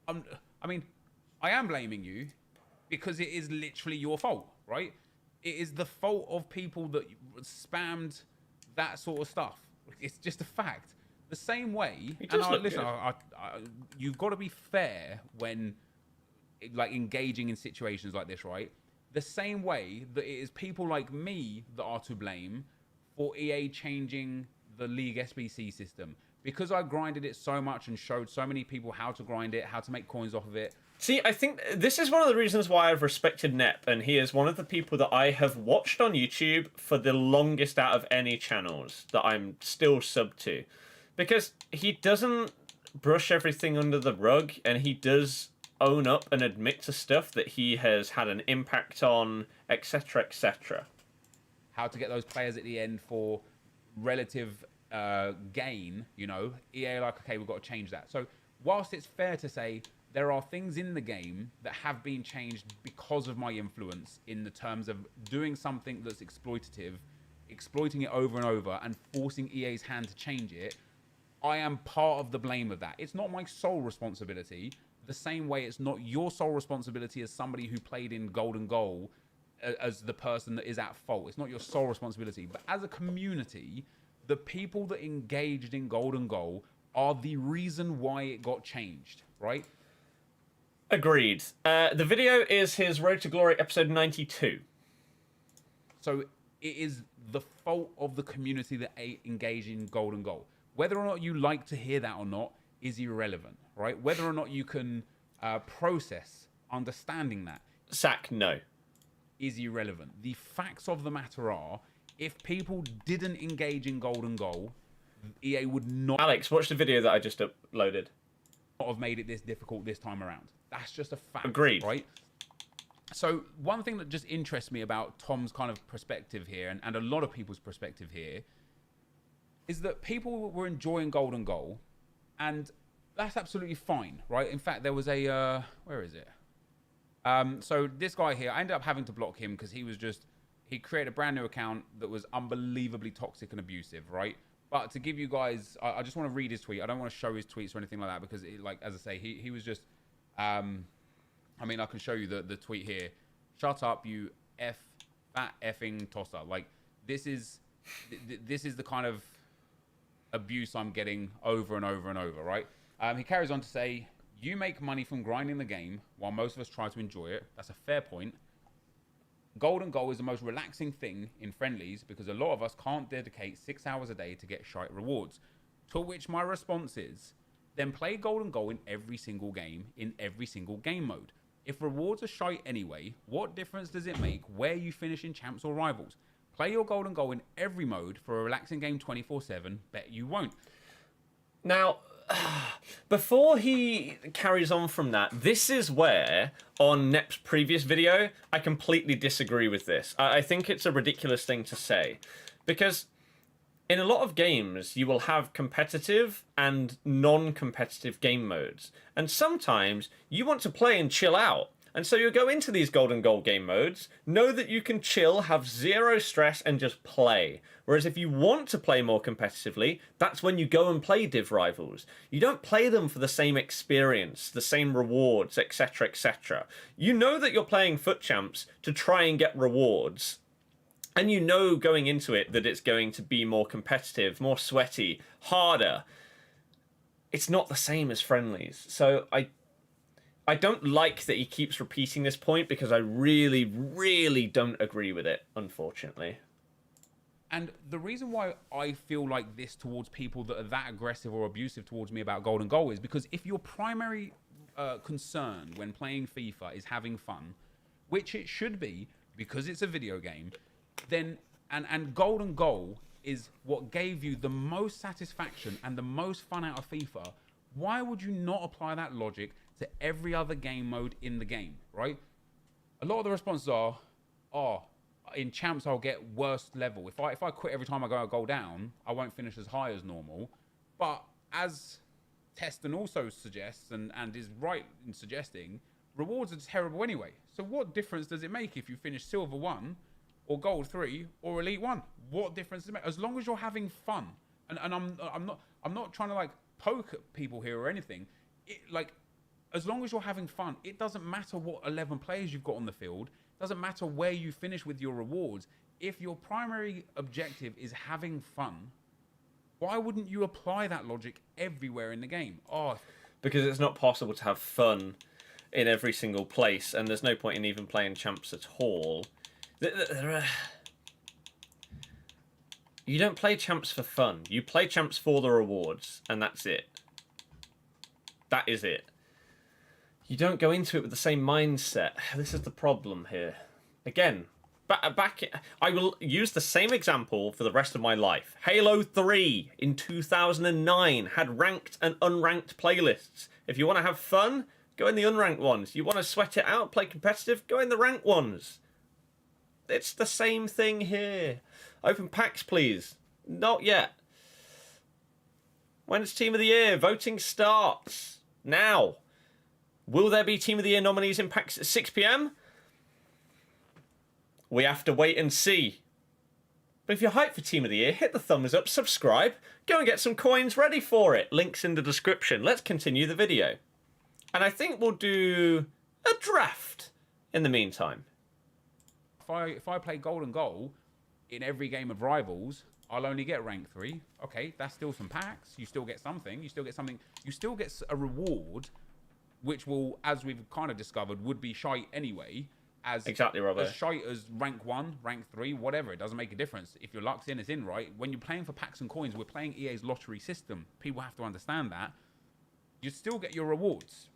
I mean, I am blaming you because it is literally your fault, right? It is the fault of people that spammed that sort of stuff. It's just a fact. The same way, It does look listen, good. you've got to be fair when like engaging in situations like this, right? The same way that it is people like me that are to blame for EA changing the League SBC system. Because I grinded it so much and showed so many people how to grind it, how to make coins off of it. See, I think this is one of the reasons why I've respected Nep, and he is one of the people that I have watched on YouTube for the longest out of any channels that I'm still sub to. Because he doesn't brush everything under the rug, and he does own up and admit to stuff that he has had an impact on, etc., etc. How to get those players at the end for relative gain, you know, EA like, okay, we've got to change that. So whilst it's fair to say there are things in the game that have been changed because of my influence in the terms of doing something that's exploitative, exploiting it over and over and forcing EA's hand to change it, I am part of the blame of that. It's not my sole responsibility, the same way it's not your sole responsibility as somebody who played in Golden Goal as the person that is at fault. It's not your sole responsibility. But as a community, the people that engaged in Golden Goal are the reason why it got changed, right? Agreed. The video is his Road to Glory episode 92. So it is the fault of the community that engage in Golden Goal. Whether or not you like to hear that or not is irrelevant, right? Whether or not you can process understanding that Sack, no. is irrelevant. The facts of the matter are, if people didn't engage in Golden Goal, EA would not Alex, watch the video that I just uploaded. have made it this difficult this time around. That's just a fact. Agreed. Right? So one thing that just interests me about Tom's kind of perspective here, and a lot of people's perspective here, is that people were enjoying Golden Goal, and that's absolutely fine, right? In fact, there was a... where is it? So this guy here, I ended up having to block him because he created a brand new account that was unbelievably toxic and abusive, right? But to give you guys, I just want to read his tweet. I don't want to show his tweets or anything like that because, like, as I say, he was just... I mean, I can show you the tweet here. Shut up, you fat effing tosser. Like, this is the kind of abuse I'm getting over and over and over, right? He carries on to say, you make money from grinding the game while most of us try to enjoy it. That's a fair point. Golden Goal is the most relaxing thing in friendlies because a lot of us can't dedicate 6 hours a day to get shite rewards. To which my response is, then play Golden Goal in every single game, in every single game mode. If rewards are shite anyway, what difference does it make where you finish in champs or rivals? Play your Golden Goal in every mode for a relaxing game 24/7. Bet you won't. Now, before he carries on from that, this is where, on Nep's previous video, I completely disagree with this. I think it's a ridiculous thing to say. Because in a lot of games, you will have competitive and non-competitive game modes. And sometimes you want to play and chill out. And so you'll go into these Golden Goal game modes, know that you can chill, have zero stress, and just play. Whereas if you want to play more competitively, that's when you go and play Div Rivals. You don't play them for the same experience, the same rewards, etc., etc. You know that you're playing FUT Champs to try and get rewards. And you know going into it that it's going to be more competitive, more sweaty, harder. It's not the same as friendlies. So I don't like that he keeps repeating this point because I really, really don't agree with it, unfortunately. And the reason why I feel like this towards people that are that aggressive or abusive towards me about Golden Goal is because if your primary concern when playing FIFA is having fun, which it should be because it's a video game, then and Golden Goal is what gave you the most satisfaction and the most fun out of FIFA, why would you not apply that logic to every other game mode in the game, right? A lot of the responses are, oh, in champs I'll get worst level. If I quit every time I go down, I won't finish as high as normal. But as Teston also suggests and is right in suggesting, rewards are terrible anyway. So what difference does it make if you finish silver 1 or gold 3 or elite 1? What difference does it make? As long as you're having fun. And I'm not trying to like poke at people here or anything. As long as you're having fun, it doesn't matter what 11 players you've got on the field. It doesn't matter where you finish with your rewards. If your primary objective is having fun, Why wouldn't you apply that logic everywhere in the game? Oh, Because it's not possible to have fun in every single place, and there's no point in even playing champs at all. You don't play champs for fun. You play champs for the rewards, and that's it. That is it. You don't go into it with the same mindset. This is the problem here. Again, I will use the same example for the rest of my life. Halo 3 in 2009 had ranked and unranked playlists. If you want to have fun, go in the unranked ones. You want to sweat it out, play competitive, go in the ranked ones. It's the same thing here. Open packs, please. Not yet. When's Team of the Year? Voting starts now. Will there be Team of the Year nominees in packs at 6 p.m? We have to wait and see. But if you're hyped for Team of the Year, hit the thumbs up, subscribe, go and get some coins ready for it. Links in the description. Let's continue the video. And I think we'll do a draft in the meantime. if I play golden goal in every game of Rivals, I'll only get rank 3. Okay, that's still some packs. You still get something. You still get something. You still get a reward, which will, as we've kind of discovered, would be shite anyway. Exactly, Robert. As shite as rank 1, rank 3, whatever. It doesn't make a difference. If your luck's in, it's in, right? When you're playing for packs and coins, we're playing EA's lottery system. People have to understand that. You still get your rewards,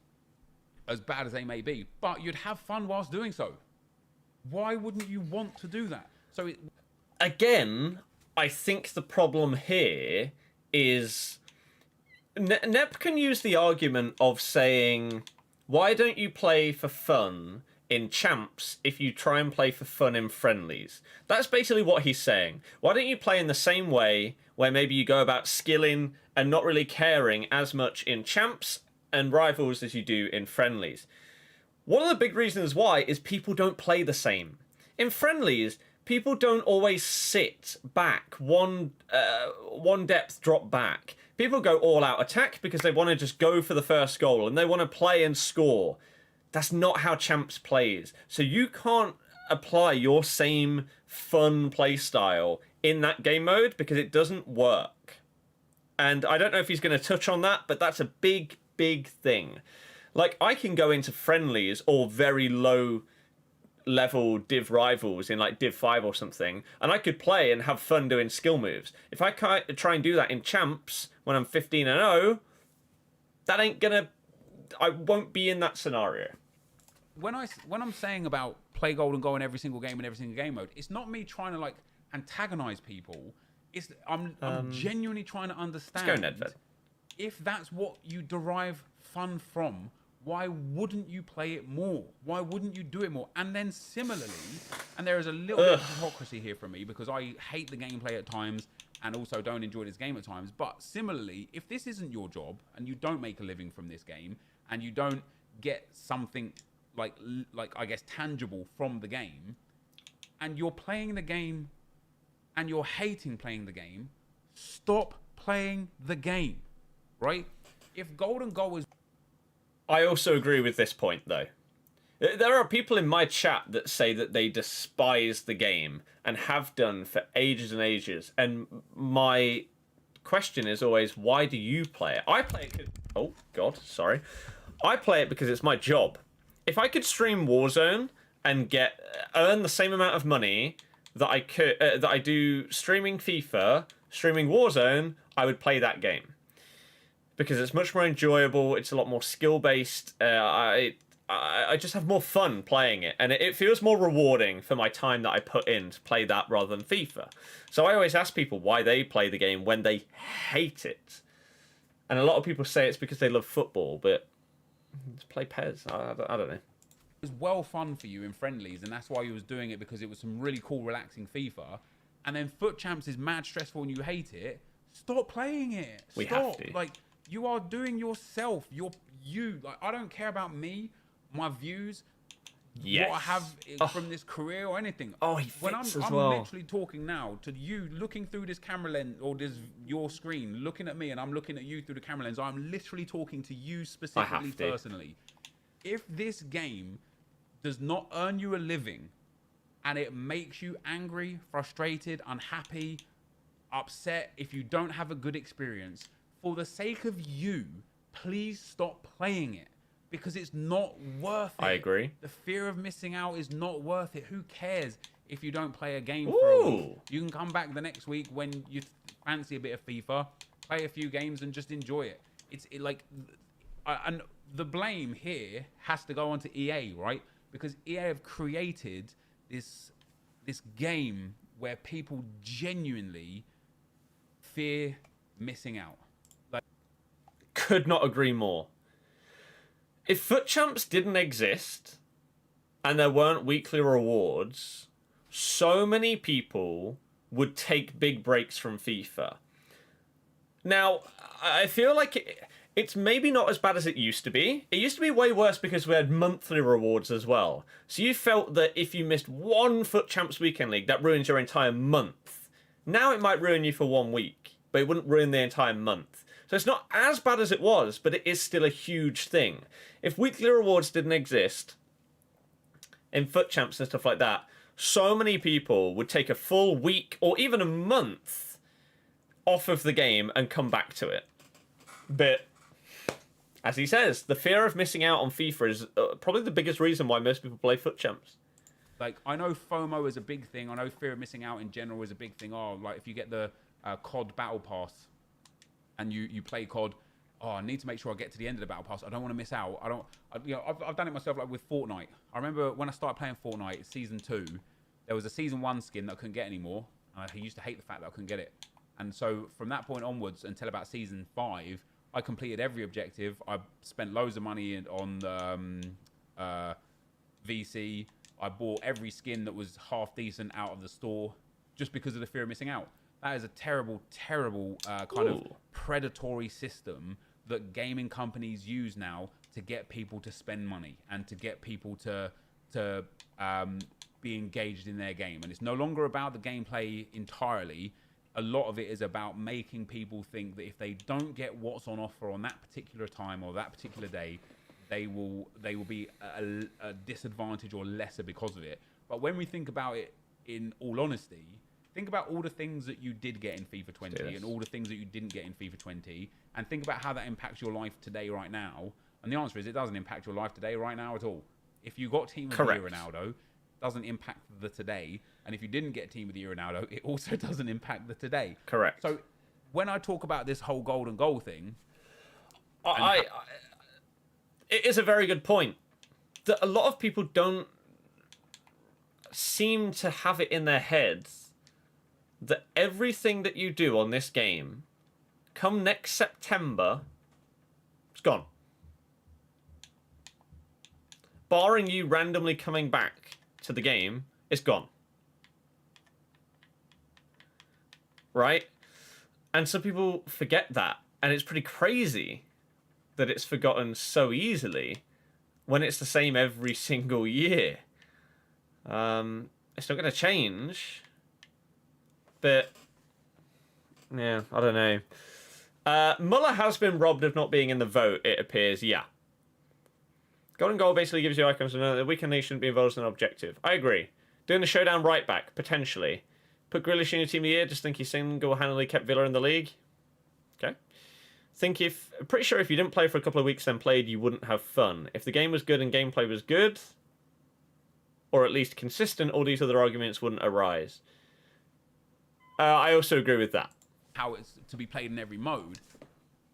as bad as they may be, but you'd have fun whilst doing so. Why wouldn't you want to do that? So again, I think the problem here is Nep can use the argument of saying, why don't you play for fun in champs if you try and play for fun in friendlies? That's basically what he's saying. Why don't you play in the same way where maybe you go about skilling and not really caring as much in champs and rivals as you do in friendlies? One of the big reasons why is people don't play the same. In friendlies, people don't always sit back, one depth drop back. People go all out attack because they want to just go for the first goal and they want to play and score. That's not how champs plays. So you can't apply your same fun play style in that game mode because it doesn't work. And I don't know if he's going to touch on that, but that's a big, big thing. Like, I can go into friendlies or very low level div rivals in like div 5 or something, and I could play and have fun doing skill moves. If I try and do that in champs when I'm 15-0, that ain't gonna, I won't be in that scenario. when I'm saying about play golden goal in every single game in every single game mode, it's not me trying to like antagonize people. It's I'm genuinely trying to understand. Let's go Nedved. If that's what you derive fun from, why wouldn't you play it more? Why wouldn't you do it more? And then similarly, and there is a little bit of hypocrisy here from me because I hate the gameplay at times and also don't enjoy this game at times. But similarly, if this isn't your job and you don't make a living from this game and you don't get something like I guess tangible from the game, and you're playing the game and you're hating playing the game, stop playing the game, right? If golden goal is... I also agree with this point, though. There are people in my chat that say that they despise the game and have done for ages and ages. And my question is always, why do you play it? I play it... Oh, God, sorry. I play it because it's my job. If I could stream Warzone and earn the same amount of money that I do streaming FIFA, streaming Warzone, I would play that game. Because it's much more enjoyable, it's a lot more skill-based, I just have more fun playing it, and it feels more rewarding for my time that I put in to play that rather than FIFA. So I always ask people why they play the game when they hate it. And a lot of people say it's because they love football, but just play PES, I don't know. It was well fun for you in friendlies, and that's why you was doing it, because it was some really cool, relaxing FIFA. And then FUT Champs is mad stressful and you hate it. Stop playing it. Stop. We have to. Like, you are doing yourself. Like, I don't care about me, my views, Yes. what I have from this career or anything. Oh, he when fits I'm as well. literally talking now to you, looking through this camera lens or your screen, looking at me, and I'm looking at you through the camera lens. I'm literally talking to you specifically, personally. If this game does not earn you a living and it makes you angry, frustrated, unhappy, upset, if you don't have a good experience, for the sake of you, please stop playing it. Because it's not worth it. I agree. The fear of missing out is not worth it. Who cares if you don't play a game for a week? You can come back the next week when you fancy a bit of FIFA, play a few games and just enjoy it. And the blame here has to go onto EA, right? Because EA have created this game where people genuinely fear missing out. Could not agree more. If FUT Champs didn't exist and there weren't weekly rewards, so many people would take big breaks from FIFA. Now, I feel like it's maybe not as bad as it used to be. It used to be way worse because we had monthly rewards as well. So you felt that if you missed one FUT Champs Weekend League, that ruins your entire month. Now it might ruin you for 1 week, but it wouldn't ruin the entire month. So it's not as bad as it was, but it is still a huge thing. If weekly rewards didn't exist in FUT Champs and stuff like that, so many people would take a full week or even a month off of the game and come back to it. But, as he says, the fear of missing out on FIFA is probably the biggest reason why most people play FUT Champs. Like, I know FOMO is a big thing. I know fear of missing out in general is a big thing. Oh, like if you get the COD Battle Pass and you play COD, oh, I need to make sure I get to the end of the Battle Pass. I don't want to miss out. I've done it myself, like with Fortnite. I remember when I started playing Fortnite, Season 2, there was a Season 1 skin that I couldn't get anymore. I used to hate the fact that I couldn't get it. And so from that point onwards until about Season 5, I completed every objective. I spent loads of money on VC. I bought every skin that was half decent out of the store just because of the fear of missing out. That is a terrible, terrible kind of predatory system that gaming companies use now to get people to spend money and to get people to be engaged in their game. And it's no longer about the gameplay entirely. A lot of it is about making people think that if they don't get what's on offer on that particular time or that particular day, they will be a disadvantage or lesser because of it. But when we think about it in all honesty, think about all the things that you did get in FIFA 20 and all the things that you didn't get in FIFA 20, and think about how that impacts your life today, right now. And the answer is it doesn't impact your life today, right now at all. If you got Team of the Year Ronaldo, it doesn't impact the today. And if you didn't get Team of the Year Ronaldo, it also doesn't impact the today. Correct. So when I talk about this whole golden goal thing, it is a very good point that a lot of people don't seem to have it in their heads that everything that you do on this game, come next September, it's gone. Barring you randomly coming back to the game, it's gone. Right? And some people forget that, and it's pretty crazy that it's forgotten so easily when it's the same every single year. It's not going to change, but yeah, I don't know. Muller has been robbed of not being in the vote, it appears. Yeah. Golden goal basically gives you icons to know that the weekend league shouldn't be involved in an objective. I agree. Doing the showdown right back, potentially. Put Grealish in your team of the year, just think he single-handedly kept Villa in the league. Okay. Pretty sure if you didn't play for a couple of weeks then played, you wouldn't have fun. If the game was good and gameplay was good, or at least consistent, all these other arguments wouldn't arise. I also agree with that. How it's to be played in every mode.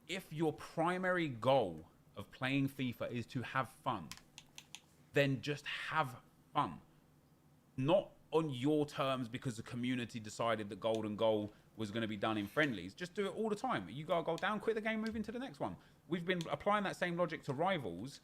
If your primary goal of playing FIFA is to have fun, then just have fun. Not on your terms because the community decided that golden goal was going to be done in friendlies. Just do it all the time. You got a goal down, quit the game, move into the next one. We've been applying that same logic to Rivals.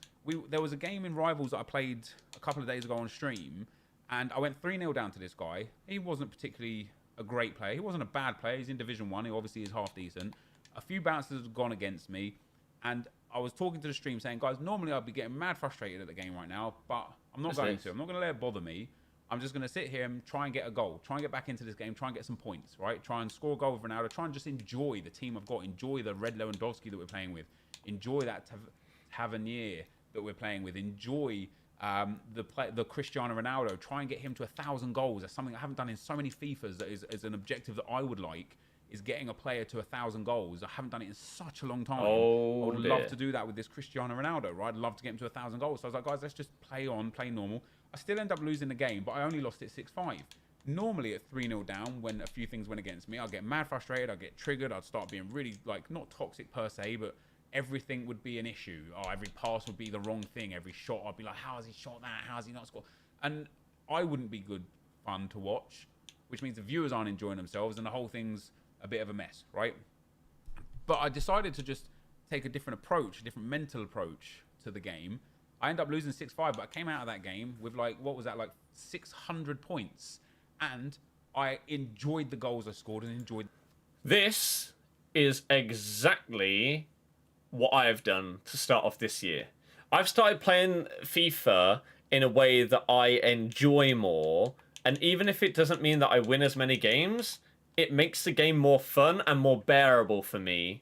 There was a game in Rivals that I played a couple of days ago on stream, and I went 3-0 down to this guy. He wasn't particularly a great player. He wasn't a bad player. He's in Division 1. He obviously is half decent. A few bounces have gone against me, and I was talking to the stream saying, guys, normally I'd be getting mad frustrated at the game right now, but I'm not going to. I'm not going to let it bother me. I'm just going to sit here and try and get a goal. Try and get back into this game. Try and get some points, right? Try and score a goal with Ronaldo. Try and just enjoy the team I've got. Enjoy the Red Lewandowski that we're playing with. Enjoy that Tavernier that we're playing with. Enjoy the Cristiano Ronaldo. Try and get him to 1,000 goals. That's something I haven't done in so many FIFAs. That is an objective that I would like, is getting a player to 1,000 goals. I haven't done it in such a long time. Oh, I would dear. love to do that with this Cristiano Ronaldo, right? I'd love to get him to 1,000 goals. So I was like, guys, let's just play on, play normal. I still end up losing the game, but I only lost it 6-5. Normally at 3-0 down, when a few things went against me, I'd get mad frustrated, I'd get triggered, I'd start being really, like, not toxic per se, but everything would be an issue. Oh, every pass would be the wrong thing. Every shot, I'd be like, how has he shot that? How has he not scored? And I wouldn't be good fun to watch, which means the viewers aren't enjoying themselves, and the whole thing's a bit of a mess, right? But I decided to just take a different approach, a different mental approach to the game. I ended up losing 6-5, but I came out of that game with, like, what was that, like 600 points. And I enjoyed the goals I scored and enjoyed... This is exactly what I have done to start off this year. I've started playing FIFA in a way that I enjoy more, and even if it doesn't mean that I win as many games, it makes the game more fun and more bearable for me,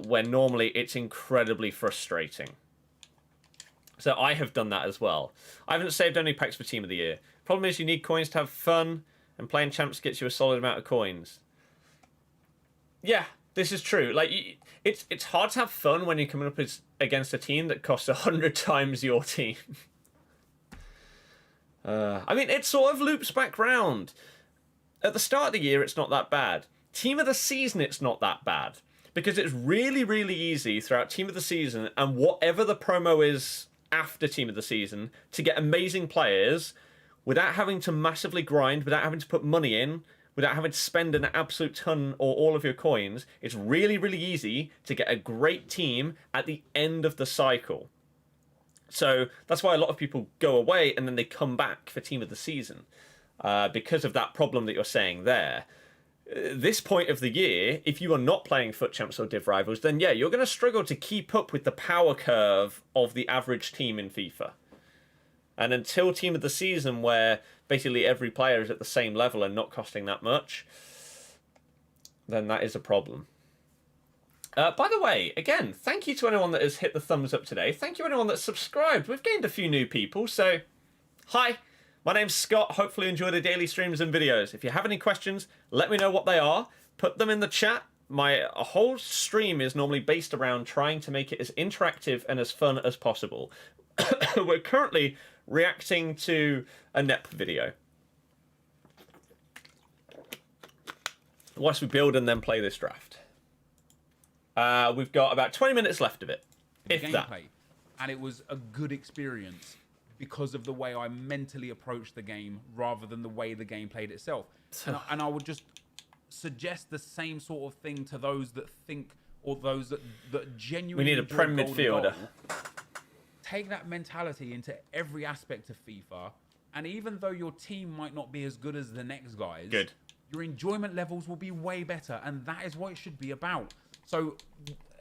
when normally it's incredibly frustrating. So I have done that as well. I haven't saved any packs for Team of the Year. Problem is you need coins to have fun, and playing champs gets you a solid amount of coins. Yeah, this is true. Like, it's hard to have fun when you're coming up against a team that costs 100 times your team. I mean, it sort of loops back round. At the start of the year, it's not that bad. Team of the season, it's not that bad. Because it's really, really easy throughout Team of the season, and whatever the promo is after Team of the season, to get amazing players without having to massively grind, without having to put money in, without having to spend an absolute ton or all of your coins. It's really, really easy to get a great team at the end of the cycle. So that's why a lot of people go away and then they come back for Team of the Season, because of that problem that you're saying there. This point of the year, if you are not playing FUT Champs or Div Rivals, then yeah, you're going to struggle to keep up with the power curve of the average team in FIFA. And until Team of the Season, where basically every player is at the same level and not costing that much, then that is a problem. By the way, again, thank you to anyone that has hit the thumbs up today. Thank you to anyone that's subscribed. We've gained a few new people, so hi. My name's Scott. Hopefully you enjoy the daily streams and videos. If you have any questions, let me know what they are. Put them in the chat. My whole stream is normally based around trying to make it as interactive and as fun as possible. We're currently reacting to a NEP video, whilst we build and then play this draft. We've got about 20 minutes left of it, if that. Gameplay, and it was a good experience because of the way I mentally approached the game rather than the way the game played itself. And I would just suggest the same sort of thing to those that think, or those that genuinely We need a prem enjoy Golden midfielder. Goal. Take that mentality into every aspect of FIFA, and even though your team might not be as good as the next guys, your enjoyment levels will be way better, and that is what it should be about. So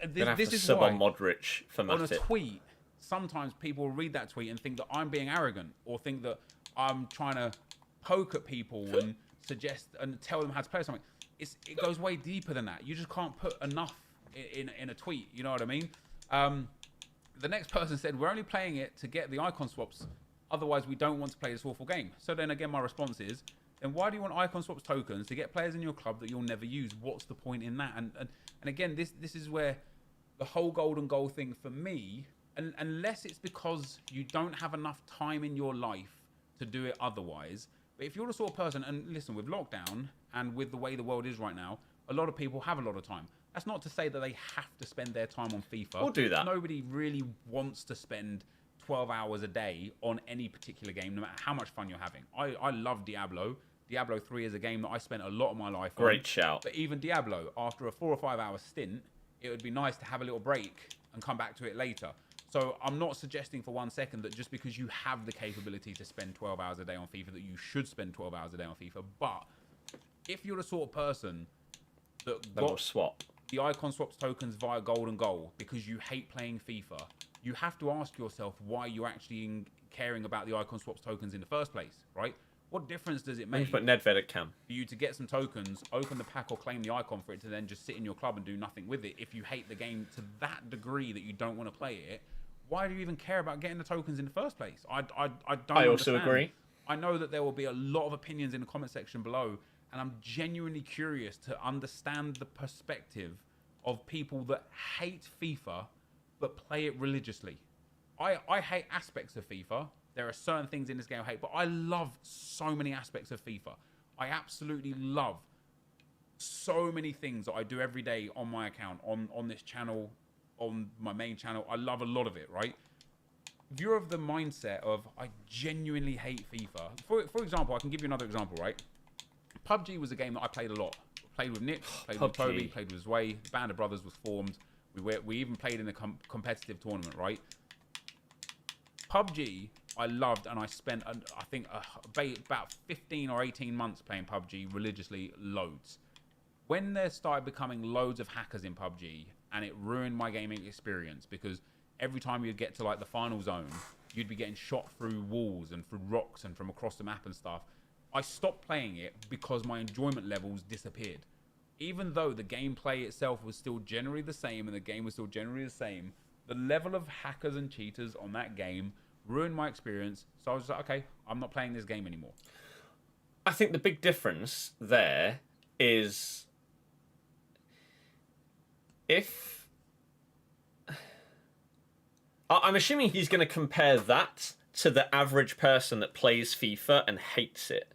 this is sub why on Modric for on a Matic. tweet, sometimes people will read that tweet and think that I'm being arrogant, or think that I'm trying to poke at people and suggest and tell them how to play something. It goes way deeper than that. You just can't put enough in a tweet. You know what I mean? The next person said, we're only playing it to get the icon swaps. Otherwise, we don't want to play this awful game. So then again, my response is, then why do you want icon swaps tokens to get players in your club that you'll never use? What's the point in that? And again, this is where the whole golden goal thing for me, and unless it's because you don't have enough time in your life to do it otherwise, but if you're the sort of person, and listen, with lockdown and with the way the world is right now, a lot of people have a lot of time. That's not to say that they have to spend their time on FIFA. We'll do that. Nobody really wants to spend 12 hours a day on any particular game, no matter how much fun you're having. I love Diablo. Diablo 3 is a game that I spent a lot of my life on. Great shout. But even Diablo, after a 4 or 5 hour stint, it would be nice to have a little break and come back to it later. So I'm not suggesting for 1 second that just because you have the capability to spend 12 hours a day on FIFA, that you should spend 12 hours a day on FIFA. But if you're the sort of person that got swap the icon swaps tokens via golden goal because you hate playing FIFA, you have to ask yourself why you're actually caring about the icon swaps tokens in the first place, right? What difference does it make But Nedved at cam. for you to get some tokens, open the pack or claim the icon for it to then just sit in your club and do nothing with it? If you hate the game to that degree that you don't want to play it, why do you even care about getting the tokens in the first place? I don't I also understand. agree. I know that there will be a lot of opinions in the comment section below, and I'm genuinely curious to understand the perspective of people that hate FIFA but play it religiously. I hate aspects of FIFA. There are certain things in this game I hate, but I love so many aspects of FIFA. I absolutely love so many things that I do every day on my account, on this channel, on my main channel. I love a lot of it, right? If you're of the mindset of, I genuinely hate FIFA. For example, I can give you another example, right? PUBG was a game that I played a lot. Played with Nick, played with Toby, played with Zway. The Band of Brothers was formed. We even played in a competitive tournament, right? PUBG, I loved, and I spent, I think, about 15 or 18 months playing PUBG religiously, loads. When there started becoming loads of hackers in PUBG, and it ruined my gaming experience, because every time you'd get to like the final zone, you'd be getting shot through walls and through rocks and from across the map and stuff. I stopped playing it because my enjoyment levels disappeared. Even though the gameplay itself was still generally the same and the game was still generally the same, the level of hackers and cheaters on that game ruined my experience. So I was like, okay, I'm not playing this game anymore. I think the big difference there is if... I'm assuming he's going to compare that to the average person that plays FIFA and hates it,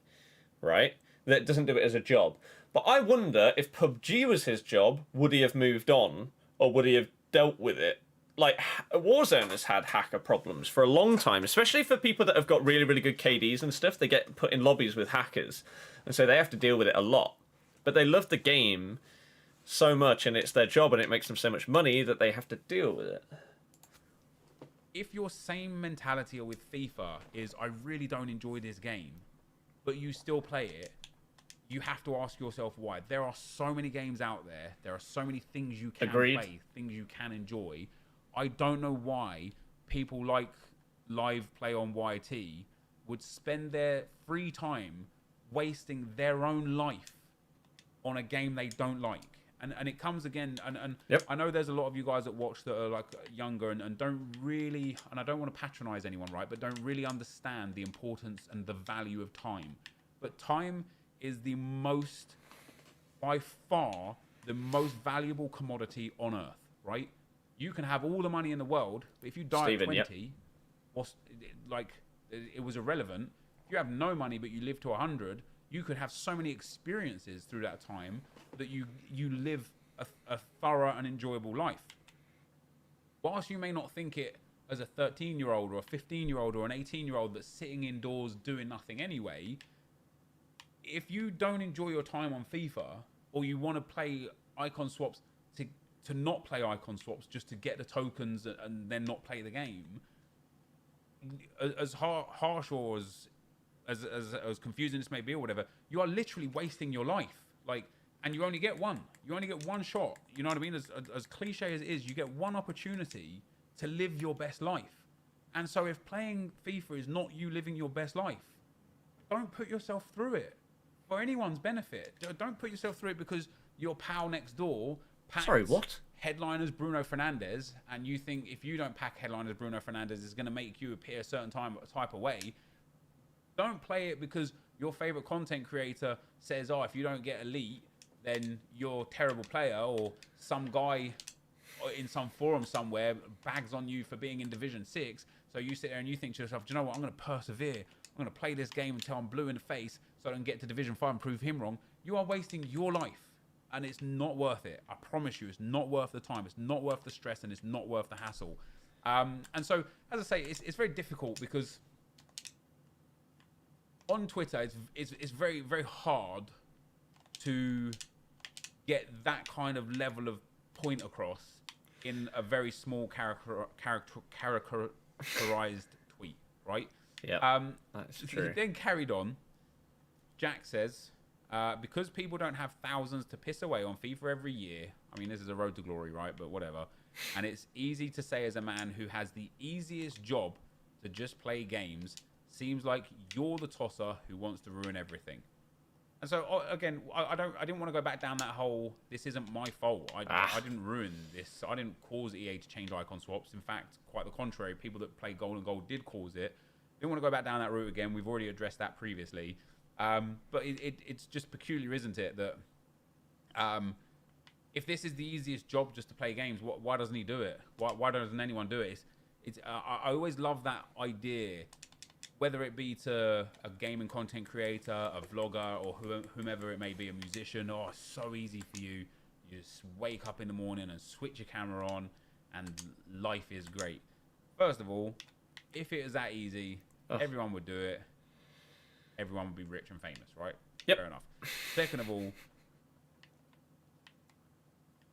right? That doesn't do it as a job. But I wonder if PUBG was his job, would he have moved on or would he have dealt with it? Like, Warzone has had hacker problems for a long time, especially for people that have got really, really good KDs and stuff. They get put in lobbies with hackers, and so they have to deal with it a lot. But they love the game so much, and it's their job, and it makes them so much money that they have to deal with it. If your same mentality with FIFA is, I really don't enjoy this game, but you still play it, you have to ask yourself why. There are so many games out there. There are so many things you can play, things you can enjoy. I don't know why people like live play on YT would spend their free time wasting their own life on a game they don't like. And it comes again, and yep. I know there's a lot of you guys that watch that are like younger and don't really, and I don't want to patronize anyone, right, but don't really understand the importance and the value of time. But time is the most, by far, the most valuable commodity on earth, right? You can have all the money in the world, but if you die at 20, yep. It was irrelevant. If you have no money but you live to 100, you could have so many experiences through that time that you live a thorough and enjoyable life. Whilst you may not think it as a 13-year-old or a 15-year-old or an 18-year-old that's sitting indoors doing nothing anyway, if you don't enjoy your time on FIFA, or you want to play icon swaps to not play icon swaps just to get the tokens and then not play the game, as harsh or as confusing this may be or whatever, you are literally wasting your life. Like, and you only get one. You only get one shot. You know what I mean? As cliche as it is, you get one opportunity to live your best life. And so if playing FIFA is not you living your best life, don't put yourself through it for anyone's benefit. Don't put yourself through it because your pal next door packed headliners Bruno Fernandes, and you think if you don't pack headliners Bruno Fernandes, it's going to make you appear a certain type of way. Don't play it because your favorite content creator says, oh, if you don't get elite, then you're a terrible player, or some guy in some forum somewhere bags on you for being in Division 6. So you sit there and you think to yourself, do you know what? I'm going to persevere. I'm going to play this game until I'm blue in the face so I can get to Division 5 and prove him wrong. You are wasting your life, and it's not worth it. I promise you, it's not worth the time. It's not worth the stress, and it's not worth the hassle. And so, as I say, it's very difficult because on Twitter, it's very, very hard to get that kind of level of point across in a very small characterized tweet, right? Yeah, that's true. He then carried on. Jack says, because people don't have thousands to piss away on FIFA every year, I mean, this is a road to glory, right? But whatever. And it's easy to say as a man who has the easiest job to just play games, seems like you're the tosser who wants to ruin everything. And so, again, I didn't want to go back down that whole, this isn't my fault. I didn't ruin this. I didn't cause EA to change icon swaps. In fact, quite the contrary. People that play Gold and Gold did cause it. Didn't want to go back down that route again. We've already addressed that previously. But it's just peculiar, isn't it, that if this is the easiest job just to play games, why doesn't he do it? Why doesn't anyone do it? I always love that idea, whether it be to a gaming content creator, a vlogger, or whomever it may be, a musician. Oh, it's so easy for you. You just wake up in the morning and switch your camera on, and life is great. First of all, if it was that easy, everyone would do it. Everyone would be rich and famous, right? Yep. Fair enough. Second of all,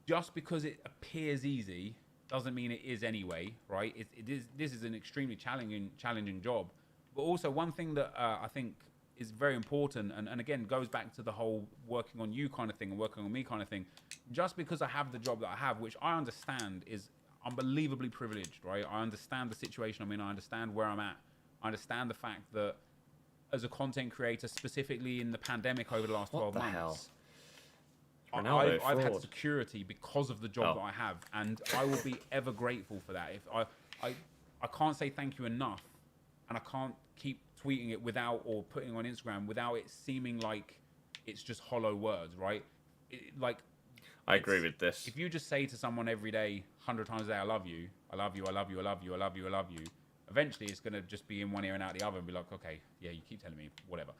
just because it appears easy doesn't mean it is anyway, right? This is an extremely challenging job. But also one thing that I think is very important, and again, goes back to the whole working on you kind of thing and working on me kind of thing. Just because I have the job that I have, which I understand is unbelievably privileged, right? I understand the situation I'm in. I understand where I'm at. I understand the fact that as a content creator, specifically in the pandemic over the last 12 months, I've had security because of the job that I have, and I will be ever grateful for that. If I can't say thank you enough, and I can't keep tweeting it without, or putting it on Instagram without it seeming like it's just hollow words, right? I agree with this. If you just say to someone every day, 100 times a day, I love you, I love you, I love you, I love you, I love you, I love you, eventually it's going to just be in one ear and out the other and be like, okay, yeah, you keep telling me, whatever.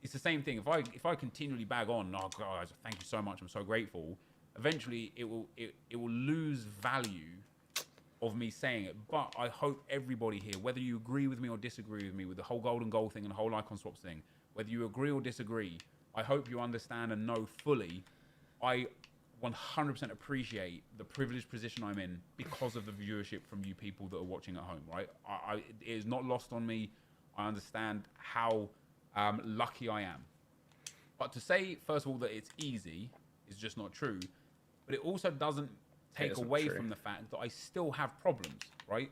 It's the same thing. If I continually bag on, oh guys, thank you so much, I'm so grateful, eventually it will lose value of me saying it. But I hope everybody here, whether you agree with me or disagree with me with the whole golden goal thing and the whole icon swaps thing, whether you agree or disagree, I hope you understand and know fully, I 100% appreciate the privileged position I'm in because of the viewership from you people that are watching at home, right? It is not lost on me. I understand how lucky I am. But to say, first of all, that it's easy is just not true. But it also doesn't take away from the fact that I still have problems, right?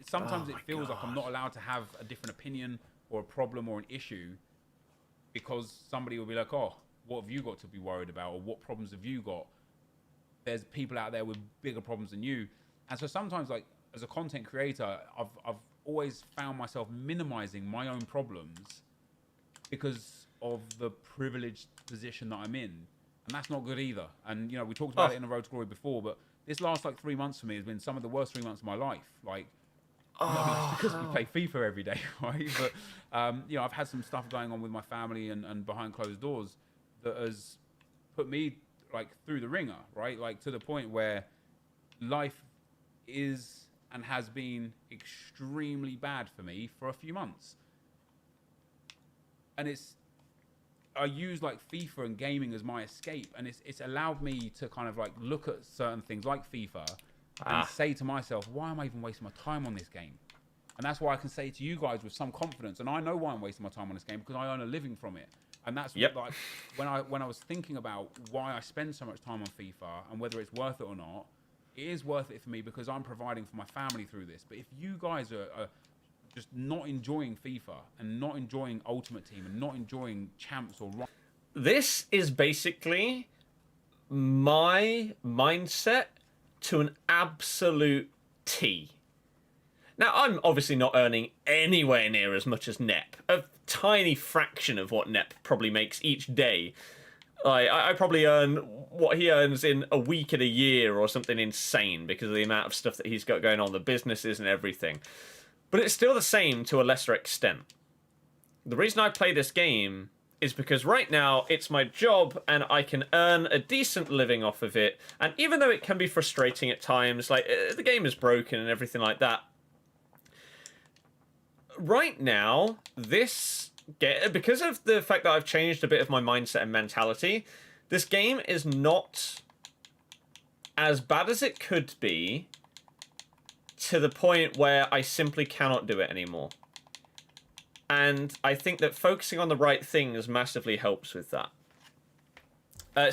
Sometimes it feels like I'm not allowed to have a different opinion or a problem or an issue because somebody will be like, oh, what have you got to be worried about? Or what problems have you got? There's people out there with bigger problems than you. And so sometimes, like, as a content creator, I've always found myself minimizing my own problems because of the privileged position that I'm in. And that's not good either. And, you know, we talked about it in the Road to Glory before, but this last, like, 3 months for me has been some of the worst 3 months of my life. Like, not because we play FIFA every day, right? But, you know, I've had some stuff going on with my family and behind closed doors that has put me, like, through the ringer, right? Like, to the point where life is and has been extremely bad for me for a few months. And I use, like, FIFA and gaming as my escape, and it's allowed me to kind of, like, look at certain things like FIFA and say to myself, why am I even wasting my time on this game? And that's why I can say to you guys with some confidence, and I know why I'm wasting my time on this game, because I earn a living from it. And that's like when I was thinking about why I spend so much time on FIFA and whether it's worth it or not, it is worth it for me because I'm providing for my family through this. But if you guys are just not enjoying FIFA and not enjoying Ultimate Team and not enjoying Champs or This is basically my mindset to an absolute T. Now, I'm obviously not earning anywhere near as much as Nep. A tiny fraction of what Nep probably makes each day. I probably earn what he earns in a week in a year or something insane because of the amount of stuff that he's got going on, the businesses and everything. But it's still the same to a lesser extent. The reason I play this game is because right now it's my job and I can earn a decent living off of it. And even though it can be frustrating at times, like the game is broken and everything like that, right now, because of the fact that I've changed a bit of my mindset and mentality, this game is not as bad as it could be to the point where I simply cannot do it anymore. And I think that focusing on the right things massively helps with that.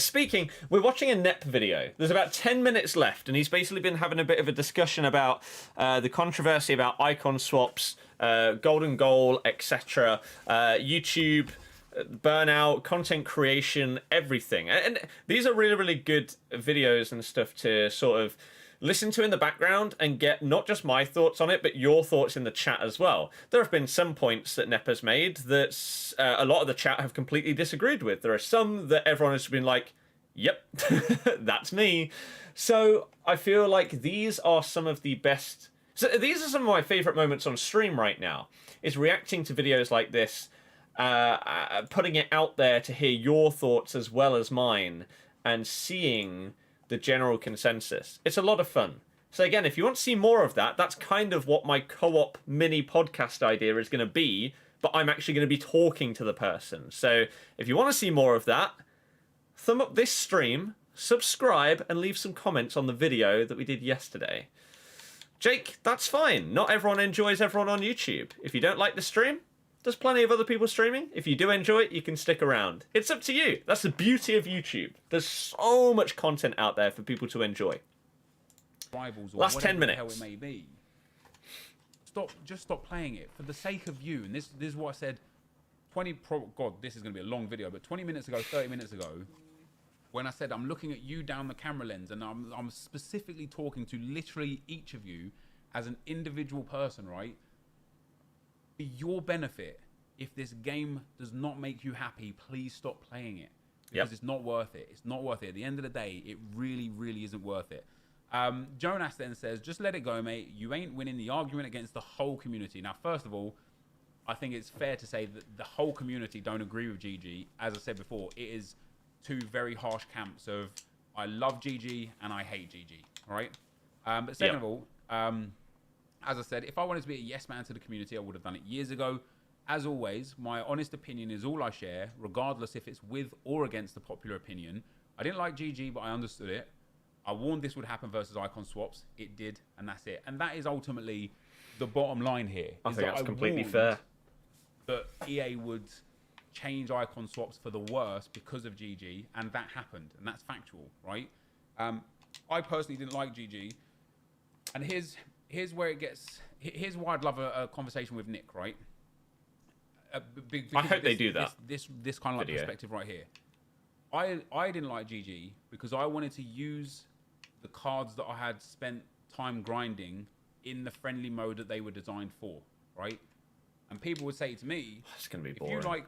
Speaking, we're watching a Nep video. There's about 10 minutes left, and he's basically been having a bit of a discussion about the controversy about icon swaps, golden goal, etc., YouTube, burnout, content creation, everything. And these are really, really good videos and stuff to sort of listen to in the background and get not just my thoughts on it, but your thoughts in the chat as well. There have been some points that Nep has made that a lot of the chat have completely disagreed with. There are some that everyone has been like, yep, that's me. So I feel like these are some of the best... So these are some of my favourite moments on stream right now, is reacting to videos like this, putting it out there to hear your thoughts as well as mine, and seeing the general consensus. It's a lot of fun. So again, if you want to see more of that, that's kind of what my co-op mini podcast idea is going to be, but I'm actually going to be talking to the person. So if you want to see more of that, thumb up this stream, subscribe, and leave some comments on the video that we did yesterday. Jake, that's fine. Not everyone enjoys everyone on YouTube. If you don't like the stream, there's plenty of other people streaming. If you do enjoy it, you can stick around. It's up to you. That's the beauty of YouTube. There's so much content out there for people to enjoy. Rivals or Last 10 whatever the hell minutes. it may be. Just stop playing it for the sake of you. And this is what I said. God, this is going to be a long video, but 20 minutes ago, 30 minutes ago, when I said I'm looking at you down the camera lens, and I'm specifically talking to literally each of you as an individual person, right? For your benefit, if this game does not make you happy, please stop playing it, because it's not worth it. It's not worth it. At the end of the day, it really, really isn't worth it. Jonas then says, just let it go, mate. You ain't winning the argument against the whole community. Now, first of all, I think it's fair to say that the whole community don't agree with GG. As I said before, it is two very harsh camps of I love GG and I hate GG, all right? But second of all, as I said, if I wanted to be a yes man to the community, I would have done it years ago. As always, my honest opinion is all I share, regardless if it's with or against the popular opinion. I didn't like GG, but I understood it. I warned this would happen versus icon swaps. It did, and that's it. And that is ultimately the bottom line here. I think that's completely warned fair. that EA would change icon swaps for the worse because of GG, and that happened, and that's factual, right? I personally didn't like GG, and here's where it gets. Here's why I'd love a conversation with Nick, right? I hope they do that. This kind of like perspective right here. I didn't like GG because I wanted to use the cards that I had spent time grinding in the friendly mode that they were designed for, right? And people would say to me, It's gonna be if boring. you like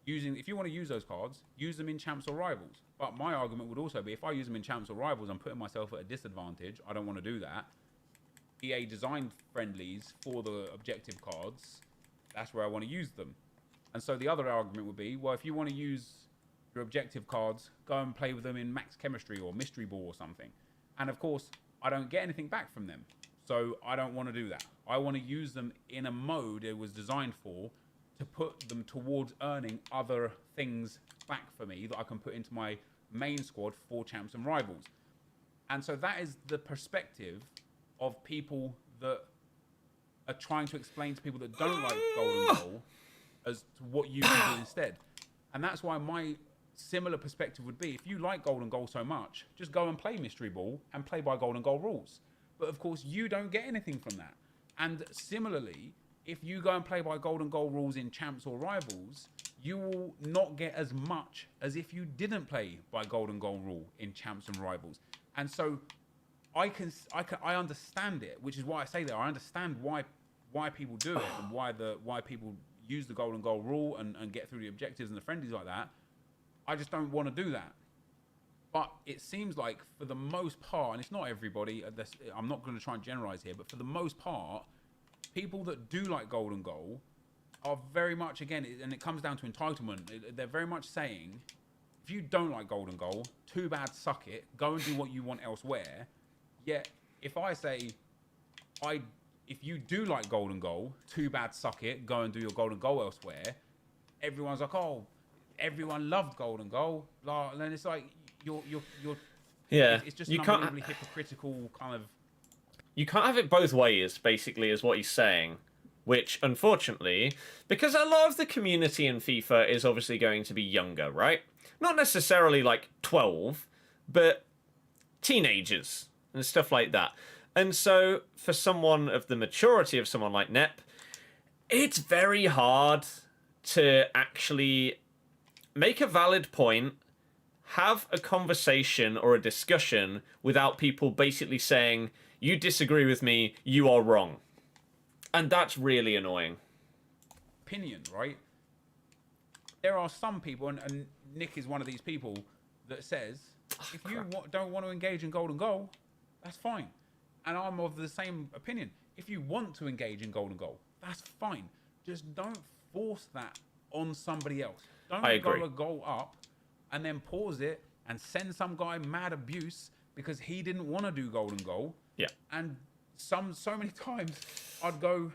if you want to use those cards, use them in champs or rivals. But my argument would also be, if I use them in champs or rivals, I'm putting myself at a disadvantage. I don't want to do that. EA designed friendlies for the objective cards. That's where I want to use them. And so the other argument would be, well, if you want to use your objective cards, go and play with them in max chemistry or mystery ball or something. And of course, I don't get anything back from them. So I don't want to do that. I want to use them in a mode it was designed for, to put them towards earning other things back for me that I can put into my main squad for champs and rivals. And so that is the perspective of people that are trying to explain to people that don't like golden goal as to what you can do instead. And that's why my similar perspective would be, if you like golden goal so much, just go and play mystery ball and play by golden goal rules. But of course, you don't get anything from that. And similarly, if you go and play by golden goal rules in champs or rivals, you will not get as much as if you didn't play by golden goal rule in champs and rivals. And so I understand it, which is why I say that. I understand why people do it and why people use the golden goal rule and get through the objectives and the friendlies like that. I just don't want to do that. But it seems like for the most part, and it's not everybody, I'm not going to try and generalize here, but for the most part, people that do like golden goal are very much, again, and it comes down to entitlement, they're very much saying, if you don't like golden goal, too bad, suck it, go and do what you want elsewhere. Yet, if I say, if you do like golden goal, too bad, suck it, go and do your golden goal elsewhere, everyone's like, oh, everyone loved golden goal, blah, and then it's like, you're it's just an unbelievably hypocritical kind of... You can't have it both ways, basically, is what he's saying. Which, unfortunately, because a lot of the community in FIFA is obviously going to be younger, right? Not necessarily like 12, but teenagers and stuff like that. And so, for someone of the maturity of someone like Nep, it's very hard to actually make a valid point, have a conversation or a discussion without people basically saying, you disagree with me, you are wrong. And that's really annoying. Opinion, right? There are some people, and Nick is one of these people that says, if you don't want to engage in golden goal, that's fine. And I'm of the same opinion. If you want to engage in golden goal, that's fine. Just don't force that on somebody else. Don't go a goal up and then pause it and send some guy mad abuse because he didn't want to do golden goal. Yeah. And so many times I'd go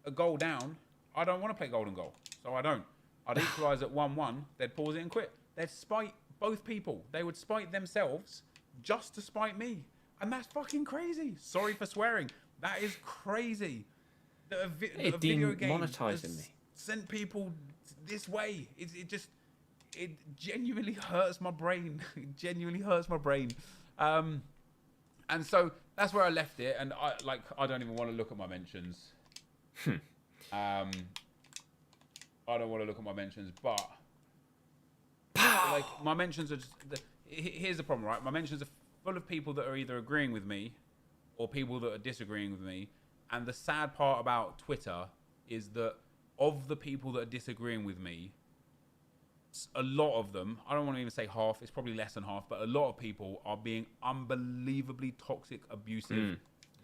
a goal down. I don't want to play golden goal, so I don't. I'd equalise at 1-1. They'd pause it and quit. They'd spite both people. They would spite themselves just to spite me. And that's fucking crazy. Sorry for swearing. That is crazy. That a video game has sent people this way. It genuinely hurts my brain. It genuinely hurts my brain. And so that's where I left it. And I don't even want to look at my mentions. I don't want to look at my mentions, but like my mentions are just. Here's the problem, right? My mentions are full of people that are either agreeing with me or people that are disagreeing with me. And the sad part about Twitter is that of the people that are disagreeing with me, a lot of them, I don't want to even say half, it's probably less than half, but a lot of people are being unbelievably toxic, abusive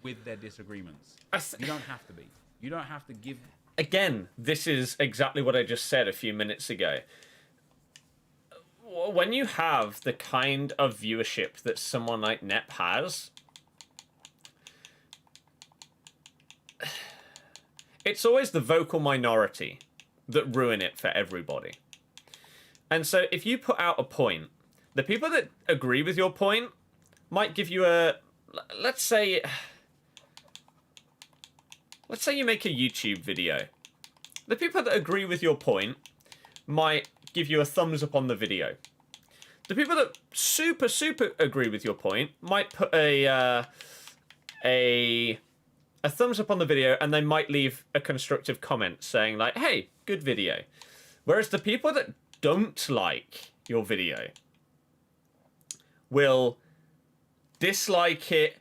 with their disagreements. You don't have to be. You don't have to give... Again, this is exactly what I just said a few minutes ago. When you have the kind of viewership that someone like Nep has, it's always the vocal minority that ruin it for everybody. And so if you put out a point, the people that agree with your point might give you a... Let's say you make a YouTube video. The people that agree with your point might give you a thumbs up on the video. The people that super agree with your point might put a thumbs up on the video, and they might leave a constructive comment saying like, hey, good video. Whereas the people that don't like your video will dislike it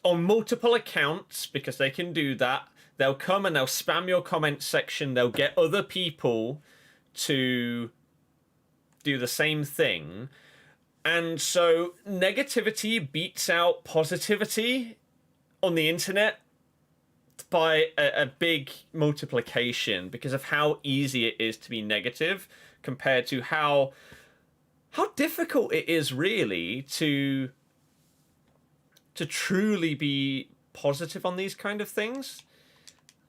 on multiple accounts, because they can do that. They'll come and they'll spam your comment section. They'll get other people to do the same thing. And so negativity beats out positivity on the internet by a big multiplication, because of how easy it is to be negative compared to how difficult it is really to truly be positive on these kind of things,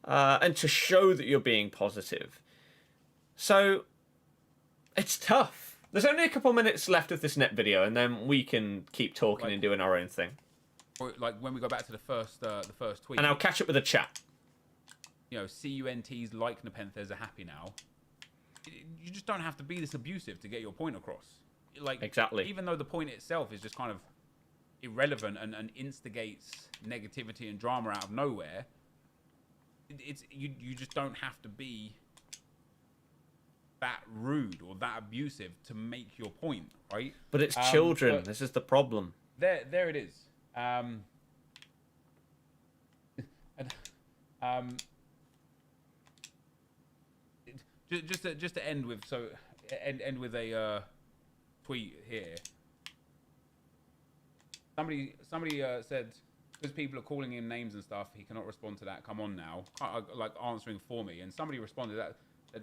and to show that you're being positive. So it's tough. There's only a couple minutes left of this net video, and then we can keep talking and doing our own thing. Or like when we go back to the first tweet. And I'll catch up with the chat. You know, CUNTs like Nepenthes are happy now. You just don't have to be this abusive to get your point across. Like, exactly. Even though the point itself is just kind of irrelevant and instigates negativity and drama out of nowhere, you just don't have to be that rude or that abusive to make your point, right? But it's children. This is the problem. There it is. Just to end with end with a tweet here. Somebody said, because people are calling him names and stuff, he cannot respond to that. Come on now, like answering for me. And somebody responded that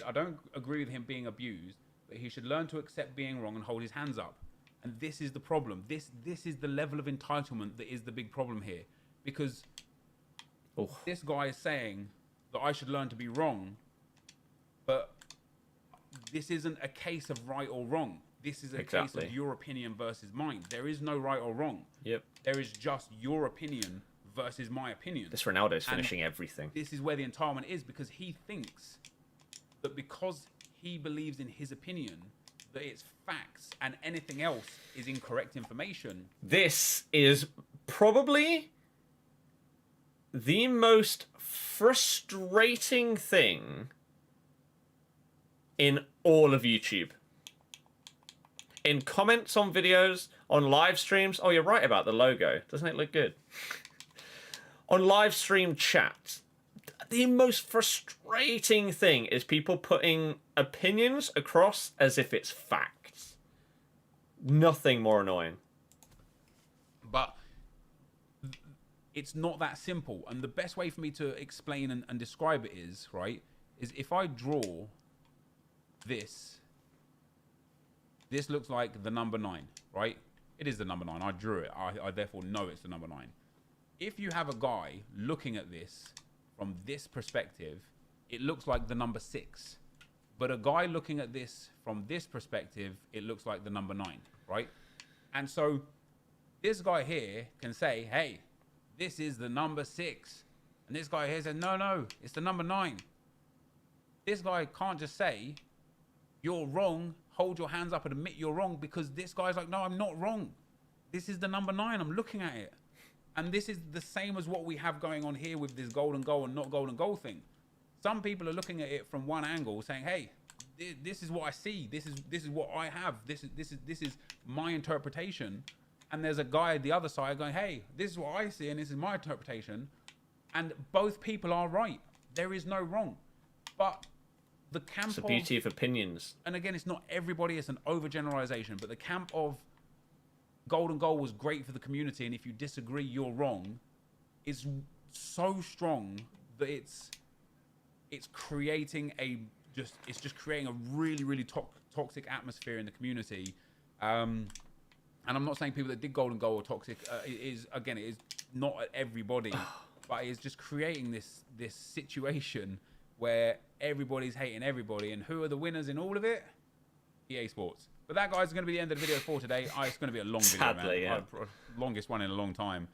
I don't agree with him being abused, but he should learn to accept being wrong and hold his hands up. And this is the problem. This is the level of entitlement that is the big problem here, because this guy is saying that I should learn to be wrong, but this isn't a case of right or wrong. This is a case of your opinion versus mine. There is no right or wrong. Yep. There is just your opinion versus my opinion. This Ronaldo's finishing everything. This is where the entitlement is, because he thinks that because he believes in his opinion, that it's facts and anything else is incorrect information. This is probably the most frustrating thing in all of YouTube. in comments on videos, on live streams. Oh, you're right about the logo. Doesn't it look good? On live stream chat, the most frustrating thing is people putting opinions across as if it's facts. Nothing more annoying. But it's not that simple. And the best way for me to explain and describe it is, right, is if I draw this looks like the number 9, right? It is the number 9. I drew it. I therefore know it's the number 9. If you have a guy looking at this from this perspective, it looks like the number 6. But a guy looking at this from this perspective, it looks like the number 9, right? And so this guy here can say, hey, this is the number 6. And this guy here says, no, it's the number 9. This guy can't just say, you're wrong, hold your hands up and admit you're wrong, because this guy's like, no, I'm not wrong. This is the number 9. I'm looking at it. And this is the same as what we have going on here with this golden goal and not golden goal thing. Some people are looking at it from one angle saying, hey, this is what I see. This is what I have. This is my interpretation. And there's a guy at the other side going, hey, this is what I see and this is my interpretation. And both people are right. There is no wrong. But the camp It's the beauty of opinions. and again, it's not everybody, it's an overgeneralization, but the camp of golden goal was great for the community, and if you disagree, you're wrong, is so strong that it's creating it's just creating a really, really toxic atmosphere in the community. And I'm not saying people that did golden goal are toxic. It is not at everybody, but it's just creating this situation where everybody's hating everybody. And who are the winners in all of it? EA Sports. But that, guys, is going to be the end of the video for today. It's going to be a long Sadly, video, man. yeah. Longest one in a long time.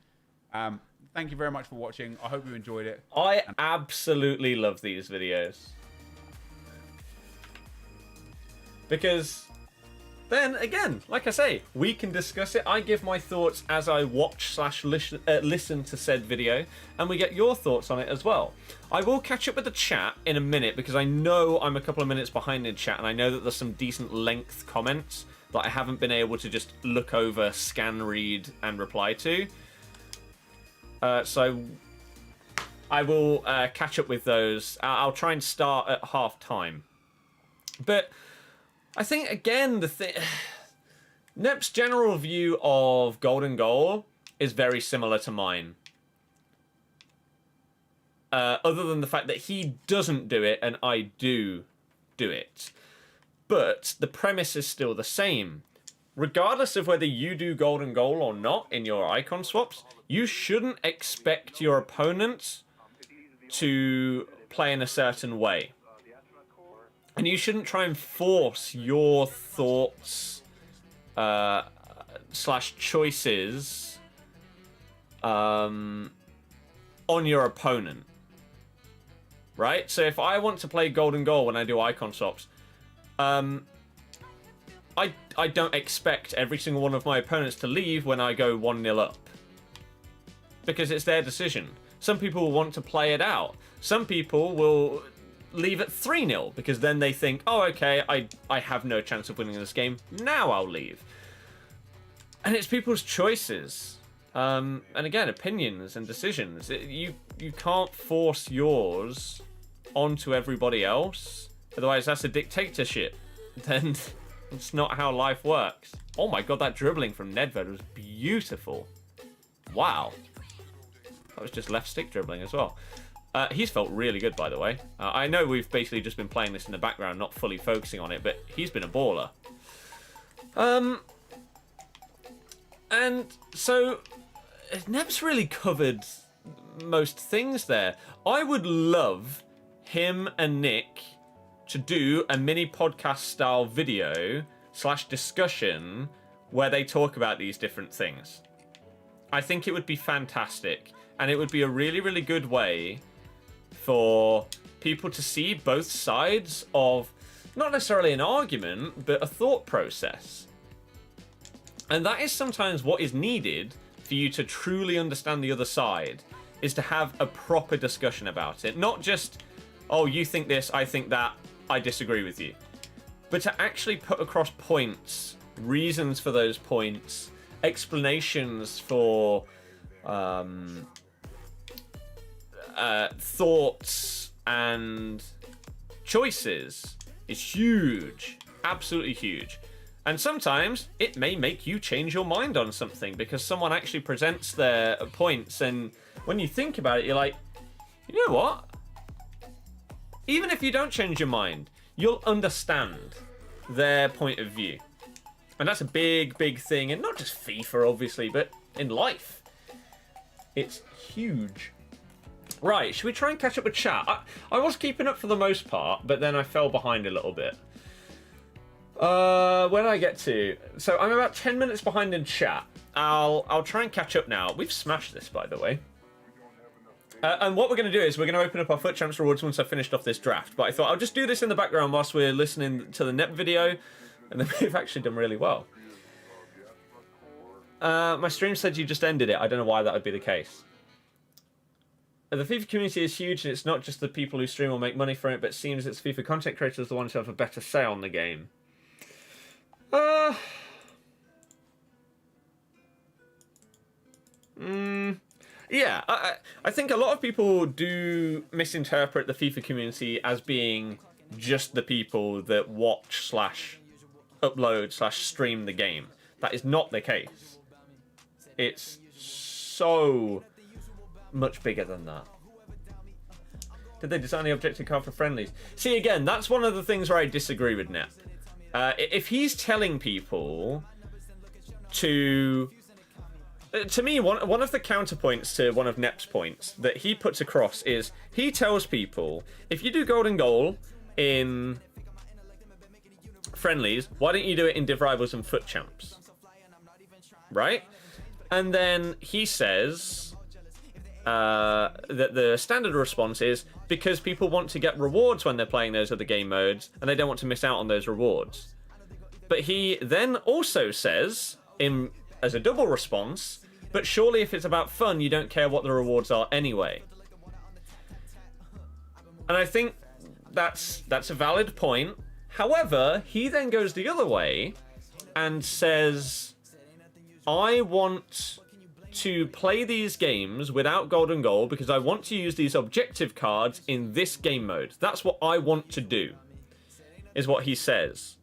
Thank you very much for watching. I hope you enjoyed it. I absolutely love these videos. Because then, again, like I say, we can discuss it. I give my thoughts as I watch/listen to said video, and we get your thoughts on it as well. I will catch up with the chat in a minute, because I know I'm a couple of minutes behind in chat, and I know that there's some decent length comments that I haven't been able to just look over, scan, read, and reply to. So I will catch up with those. I'll try and start at half time. But I think, again, Nep's general view of golden goal is very similar to mine. Other than the fact that he doesn't do it and I do it. But the premise is still the same. Regardless of whether you do golden goal or not in your icon swaps, you shouldn't expect your opponent to play in a certain way. And you shouldn't try and force your thoughts / choices on your opponent. Right? So if I want to play golden goal when I do icon swaps, I don't expect every single one of my opponents to leave when I go 1-0 up. Because it's their decision. Some people will want to play it out. Some people will leave at 3-0 because then they think, oh, okay, I have no chance of winning this game. Now I'll leave. And it's people's choices. And again, opinions and decisions. You can't force yours onto everybody else. Otherwise, that's a dictatorship. Then it's not how life works. Oh my god, that dribbling from Nedved was beautiful. Wow. That was just left stick dribbling as well. He's felt really good, by the way. I know we've basically just been playing this in the background, not fully focusing on it, but he's been a baller. And so, Neb's really covered most things there. I would love him and Nick to do a mini podcast style video / discussion where they talk about these different things. I think it would be fantastic, and it would be a really, really good way for people to see both sides of not necessarily an argument, but a thought process. And that is sometimes what is needed for you to truly understand the other side, is to have a proper discussion about it. Not just, oh, you think this, I think that, I disagree with you. But to actually put across points reasons for those points, explanations for thoughts and choices is huge. Absolutely huge. And sometimes it may make you change your mind on something because someone actually presents their points, and when you think about it, you're like, you know what? Even if you don't change your mind, you'll understand their point of view. And that's a big, big thing, and not just FIFA, obviously, but in life. It's huge. Right, should we try and catch up with chat? I was keeping up for the most part, but then I fell behind a little bit. Where did I get to? So I'm about 10 minutes behind in chat. I'll try and catch up now. We've smashed this, by the way. And what we're going to do is we're going to open up our FUT Champs rewards once I've finished off this draft. But I thought I'll just do this in the background whilst we're listening to the NEP video. And then we've actually done really well. My stream said you just ended it. I don't know why that would be the case. The FIFA community is huge, and it's not just the people who stream or make money from it, but it seems it's FIFA content creators the ones who have a better say on the game. Yeah, I think a lot of people do misinterpret the FIFA community as being just the people that watch / upload / stream the game. That is not the case. It's so much bigger than that. Did they design the objective card for friendlies? See, again, that's one of the things where I disagree with Nep. If he's telling people to me, one of the counterpoints to one of Nep's points that he puts across is he tells people, if you do golden goal in friendlies, why don't you do it in Div Rivals and FUT Champs? Right? And then he says that the standard response is because people want to get rewards when they're playing those other game modes, and they don't want to miss out on those rewards. But he then also says, as a double response, but surely if it's about fun, you don't care what the rewards are anyway. And I think that's a valid point. However, he then goes the other way and says, I want to play these games without golden goal because I want to use these objective cards in this game mode. That's what I want to do, is what he says.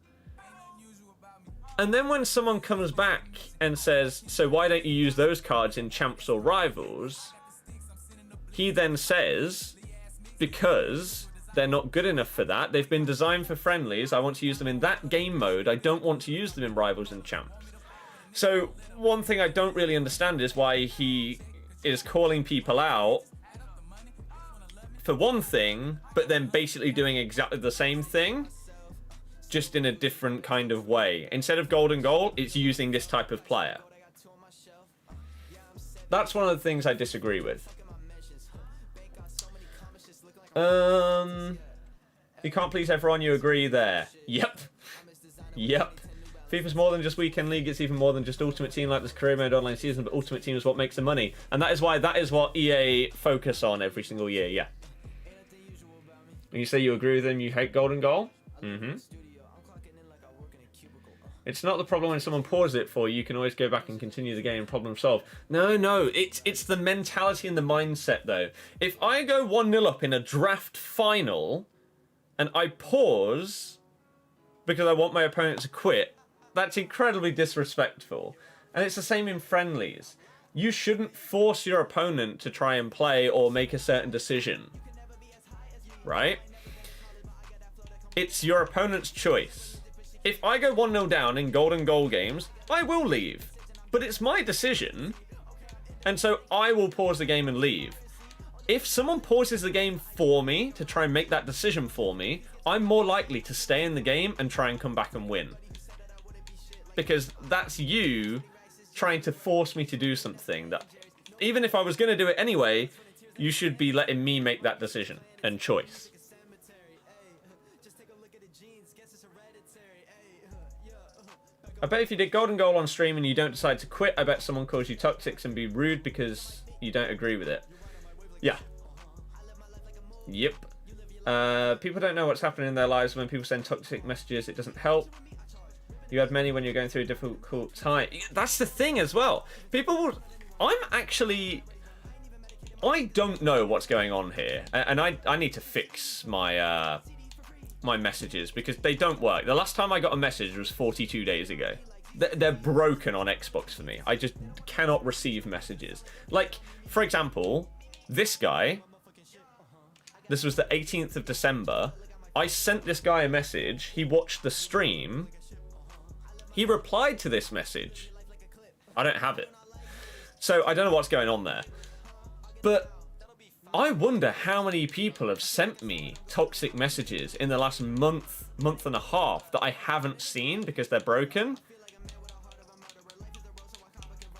And then when someone comes back and says, so why don't you use those cards in Champs or Rivals? He then says, because they're not good enough for that. They've been designed for friendlies. I want to use them in that game mode. I don't want to use them in Rivals and Champs. So one thing I don't really understand is why he is calling people out for one thing, but then basically doing exactly the same thing, just in a different kind of way. Instead of golden goal, it's using this type of player. That's one of the things I disagree with. You can't please everyone, you agree there. Yep. Yep. FIFA's more than just Weekend League, it's even more than just Ultimate Team like this career mode online season, but Ultimate Team is what makes the money. And that is why that is what EA focus on every single year, yeah. When you say you agree with them, you hate golden goal? Mm-hmm. It's not the problem when someone pauses it for you. You can always go back and continue the game and problem solve. No, it's the mentality and the mindset, though. If I go 1-0 up in a draft final and I pause because I want my opponent to quit, that's incredibly disrespectful. And it's the same in friendlies. You shouldn't force your opponent to try and play or make a certain decision. Right? It's your opponent's choice. If I go 1-0 down in golden goal games, I will leave. But it's my decision. And so I will pause the game and leave. If someone pauses the game for me to try and make that decision for me, I'm more likely to stay in the game and try and come back and win. Because that's you trying to force me to do something that, even if I was going to do it anyway, you should be letting me make that decision and choice. I bet if you did golden goal on stream and you don't decide to quit, I bet someone calls you toxic and be rude because you don't agree with it. Yeah. Yep. People don't know what's happening in their lives when people send toxic messages. It doesn't help. You had many when you're going through a difficult time. That's the thing as well. People will... I don't know what's going on here. And I need to fix my my messages because they don't work. The last time I got a message was 42 days ago. They're broken on Xbox for me. I just cannot receive messages. Like, for example, this guy... This was the 18th of December. I sent this guy a message. He watched the stream. He replied to this message. I don't have it. So I don't know what's going on there. But I wonder how many people have sent me toxic messages in the last month and a half that I haven't seen because they're broken.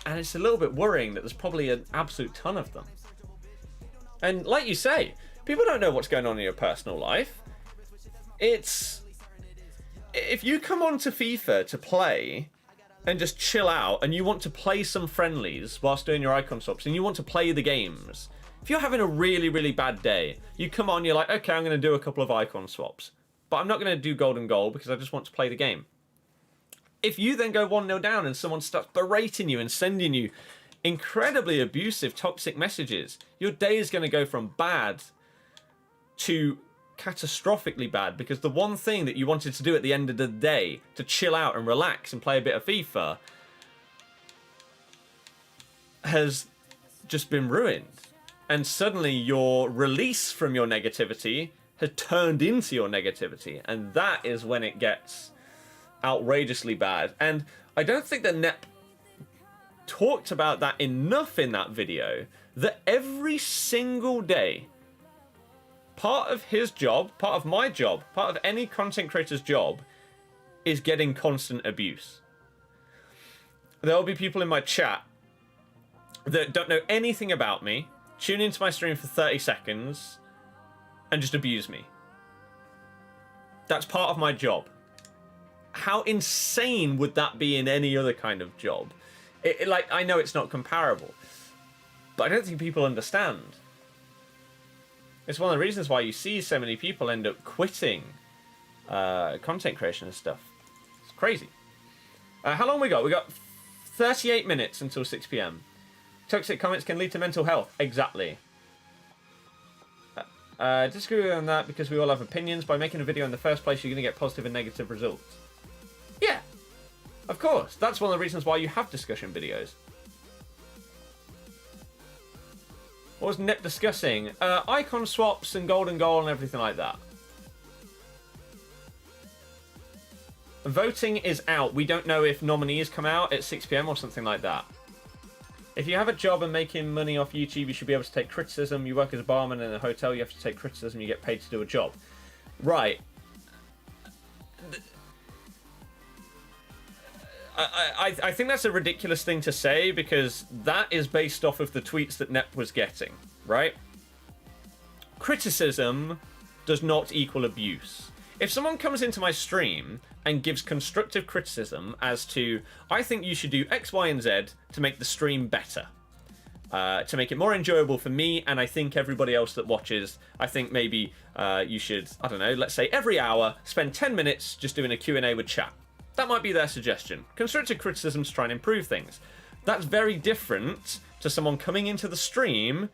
And it's a little bit worrying that there's probably an absolute ton of them. And like you say, people don't know what's going on in your personal life. It's... If you come onto FIFA to play and just chill out and you want to play some friendlies whilst doing your icon swaps and you want to play the games, if you're having a really, really bad day, you come on, you're like, okay, I'm going to do a couple of icon swaps, but I'm not going to do golden goal because I just want to play the game. If you then go 1-0 down and someone starts berating you and sending you incredibly abusive, toxic messages, your day is going to go from bad to catastrophically bad because the one thing that you wanted to do at the end of the day to chill out and relax and play a bit of FIFA has just been ruined. And suddenly your release from your negativity has turned into your negativity. And that is when it gets outrageously bad. And I don't think that Nep talked about that enough in that video, that every single day, part of his job, part of my job, part of any content creator's job is getting constant abuse. There'll be people in my chat that don't know anything about me, tune into my stream for 30 seconds and just abuse me. That's part of my job. How insane would that be in any other kind of job? Like, I know it's not comparable, but I don't think people understand. It's one of the reasons why you see so many people end up quitting content creation and stuff. It's crazy. How long we got? We got 38 minutes until 6 PM. Toxic comments can lead to mental health. Exactly. Disagree on that because we all have opinions. By making a video in the first place, you're going to get positive and negative results. Yeah, of course. That's one of the reasons why you have discussion videos. What was Nep discussing? Icon swaps and golden goal and everything like that. Voting is out. We don't know if nominees come out at 6 PM or something like that. If you have a job and making money off YouTube, you should be able to take criticism. You work as a barman in a hotel, you have to take criticism, you get paid to do a job. Right. I think that's a ridiculous thing to say because that is based off of the tweets that Nep was getting, right? Criticism does not equal abuse. If someone comes into my stream and gives constructive criticism as to, I think you should do X, Y, and Z to make the stream better, to make it more enjoyable for me and I think everybody else that watches, I think maybe you should, I don't know, let's say every hour, spend 10 minutes just doing a Q&A with chat. That might be their suggestion. Constructive criticism to try and improve things. That's very different to someone coming into the stream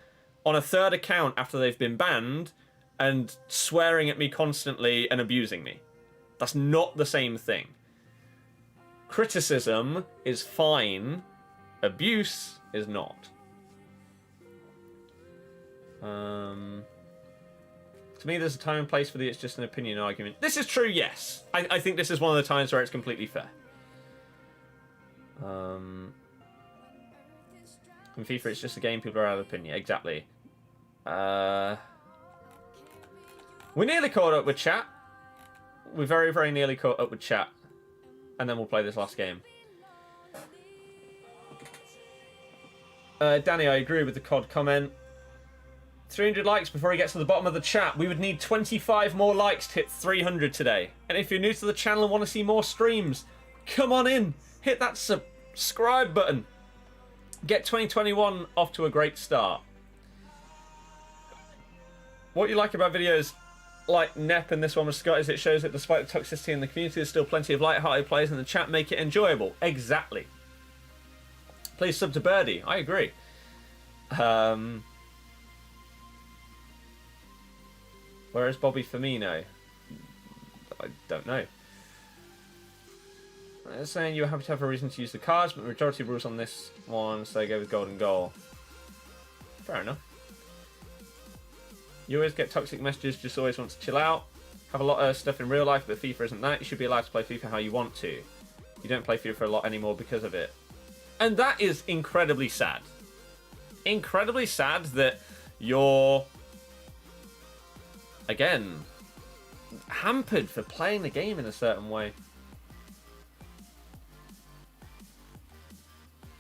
on a third account after they've been banned and swearing at me constantly and abusing me. That's not the same thing. Criticism is fine. Abuse is not. To me, there's a time and place for the it's just an opinion argument. This is true, yes. I think this is one of the times where it's completely fair. In FIFA, it's just a game. People are out of opinion. Exactly. We nearly caught up with chat. We very, very nearly caught up with chat. And then we'll play this last game. Danny, I agree with the COD comment. 300 likes before he gets to the bottom of the chat. We would need 25 more likes to hit 300 today. And if you're new to the channel and want to see more streams, come on in. Hit that subscribe button. Get 2021 off to a great start. What you like about videos like Nep in this one with Scott is it shows that despite the toxicity in the community, there's still plenty of light-hearted players in the chat, make it enjoyable. Exactly. Please sub to Birdie. I agree. Where is Bobby Firmino? I don't know. They're saying you're happy to have a reason to use the cards, but the majority of rules on this one say go with golden goal. Fair enough. You always get toxic messages, just always want to chill out. Have a lot of stuff in real life, but FIFA isn't that. You should be allowed to play FIFA how you want to. You don't play FIFA a lot anymore because of it. And that is incredibly sad. Incredibly sad that you're, again, hampered for playing the game in a certain way.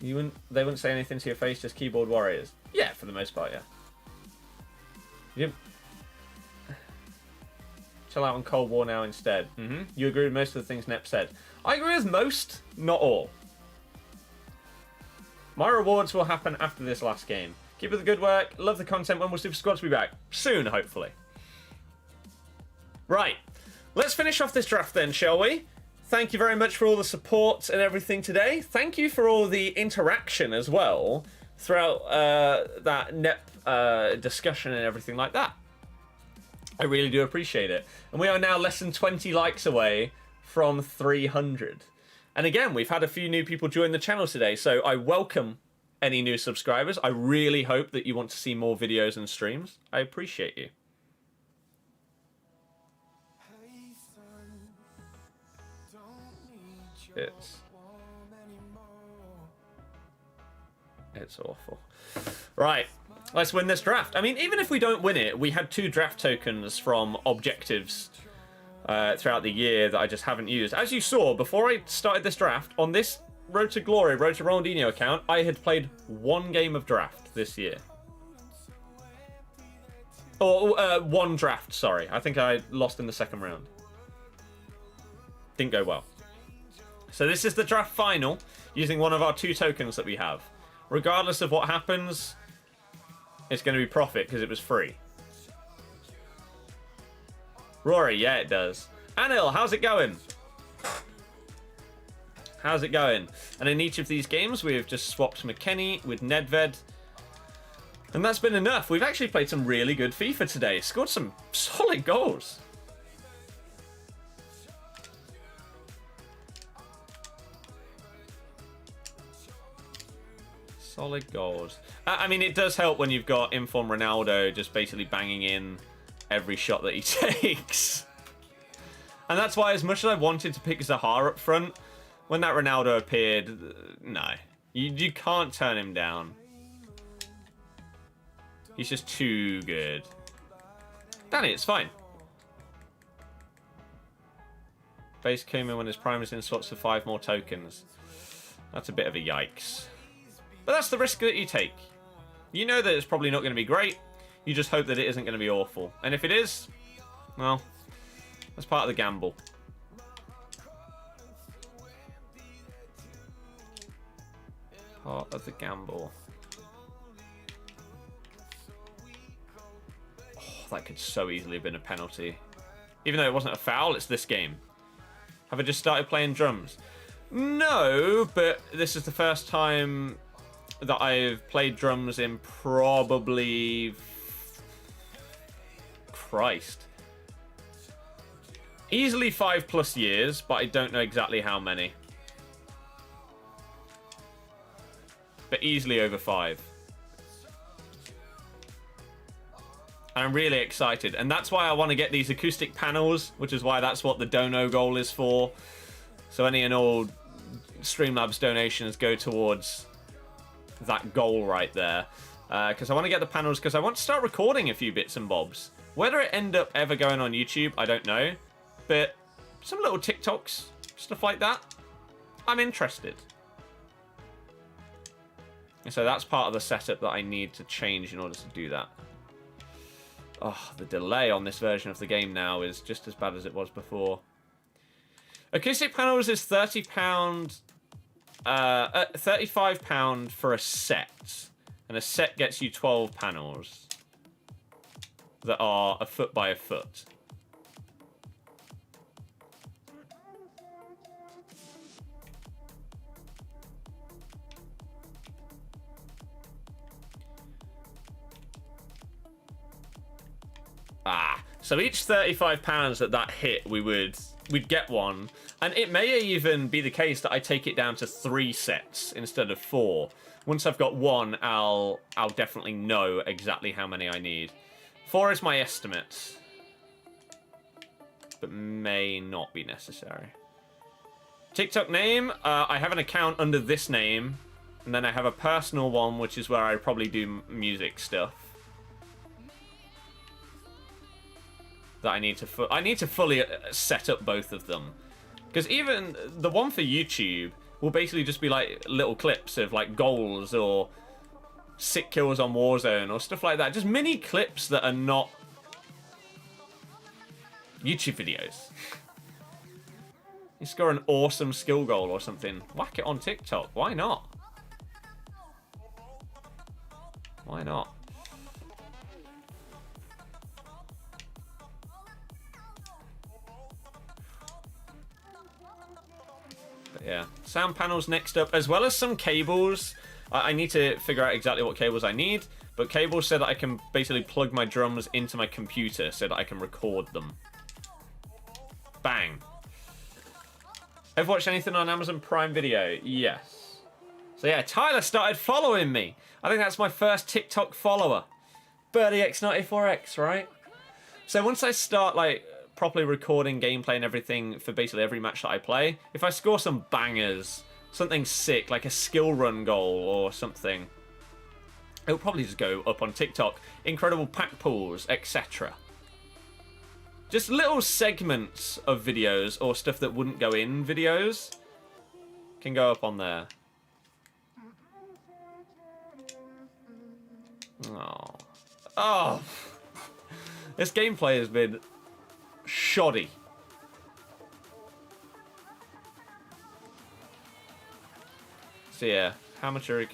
They wouldn't say anything to your face, just keyboard warriors. Yeah, for the most part, yeah. You chill out on Cold War now instead. You agree with most of the things Nep said. I agree with most, not all. My rewards will happen after this last game. Keep up the good work. Love the content. When will Super Squads be back? Soon, hopefully. Right. Let's finish off this draft then, shall we? Thank you very much for all the support and everything today. Thank you for all the interaction as well throughout that Nep discussion and everything like that. I really do appreciate it. And we are now less than 20 likes away from 300. And again, we've had a few new people join the channel today, so I welcome any new subscribers. I really hope that you want to see more videos and streams. I appreciate you. It's awful. Right, let's win this draft. I mean, even if we don't win it, we had 2 draft tokens from objectives throughout the year that I just haven't used. As you saw, before I started this draft, on this Road to Glory, Road to Ronaldinho account, I had played 1 game of draft this year. Or 1 draft, sorry. I think I lost in the second round. Didn't go well. So this is the draft final, using one of our 2 tokens that we have. Regardless of what happens, it's going to be profit because it was free. Rory, yeah, it does. Anil, how's it going? How's it going? And in each of these games, we have just swapped McKennie with Nedved. And that's been enough. We've actually played some really good FIFA today. Scored some solid goals. Solid goals. I mean, it does help when you've got Inform Ronaldo just basically banging in every shot that he takes. And that's why, as much as I wanted to pick Zaha up front, when that Ronaldo appeared, no. You can't turn him down. He's just too good. Danny, it's fine. Base Kuma when his prime is in swaps for 5 more tokens. That's a bit of a yikes. But that's the risk that you take. You know that it's probably not going to be great. You just hope that it isn't going to be awful. And if it is, well, that's part of the gamble. Part of the gamble. Oh, that could so easily have been a penalty. Even though it wasn't a foul, it's this game. Have I just started playing drums? No, but this is the first time that I've played drums in probably... Christ. Easily 5+ years, but I don't know exactly how many. But easily over 5. And I'm really excited. And that's why I want to get these acoustic panels, which is why that's what the dono goal is for. So any and all Streamlabs donations go towards that goal right there. Because I want to get the panels, because I want to start recording a few bits and bobs. Whether it end up ever going on YouTube, I don't know. But some little TikToks, stuff like that, I'm interested. And so that's part of the setup that I need to change in order to do that. Oh, the delay on this version of the game now is just as bad as it was before. Acoustic panels is £30, £35 for a set. And a set gets you 12 panels that are a foot by a foot. So each £35 that hit, we'd get one. And it may even be the case that I take it down to 3 sets instead of 4. Once I've got one, I'll definitely know exactly how many I need. 4 is my estimate, but may not be necessary. TikTok name, I have an account under this name, and then I have a personal one, which is where I probably do music stuff. That I need to fully set up both of them, because even the one for YouTube will basically just be like little clips of like goals or sick kills on Warzone or stuff like that, just mini clips that are not YouTube videos. You score an awesome skill goal or something, whack it on TikTok. Why not? Why not? Yeah, sound panels next up, as well as some cables. I need to figure out exactly what cables I need, but cables so that I can basically plug my drums into my computer so that I can record them. Bang. Ever watched anything on Amazon Prime Video? Yes. So yeah, Tyler started following me. I think that's my first TikTok follower. Birdie X94X, right? So once I start like properly recording gameplay and everything for basically every match that I play, if I score some bangers, something sick like a skill run goal or something, it'll probably just go up on TikTok. Incredible pack pulls, etc. Just little segments of videos or stuff that wouldn't go in videos can go up on there. Oh, this gameplay has been shoddy. So yeah, how much are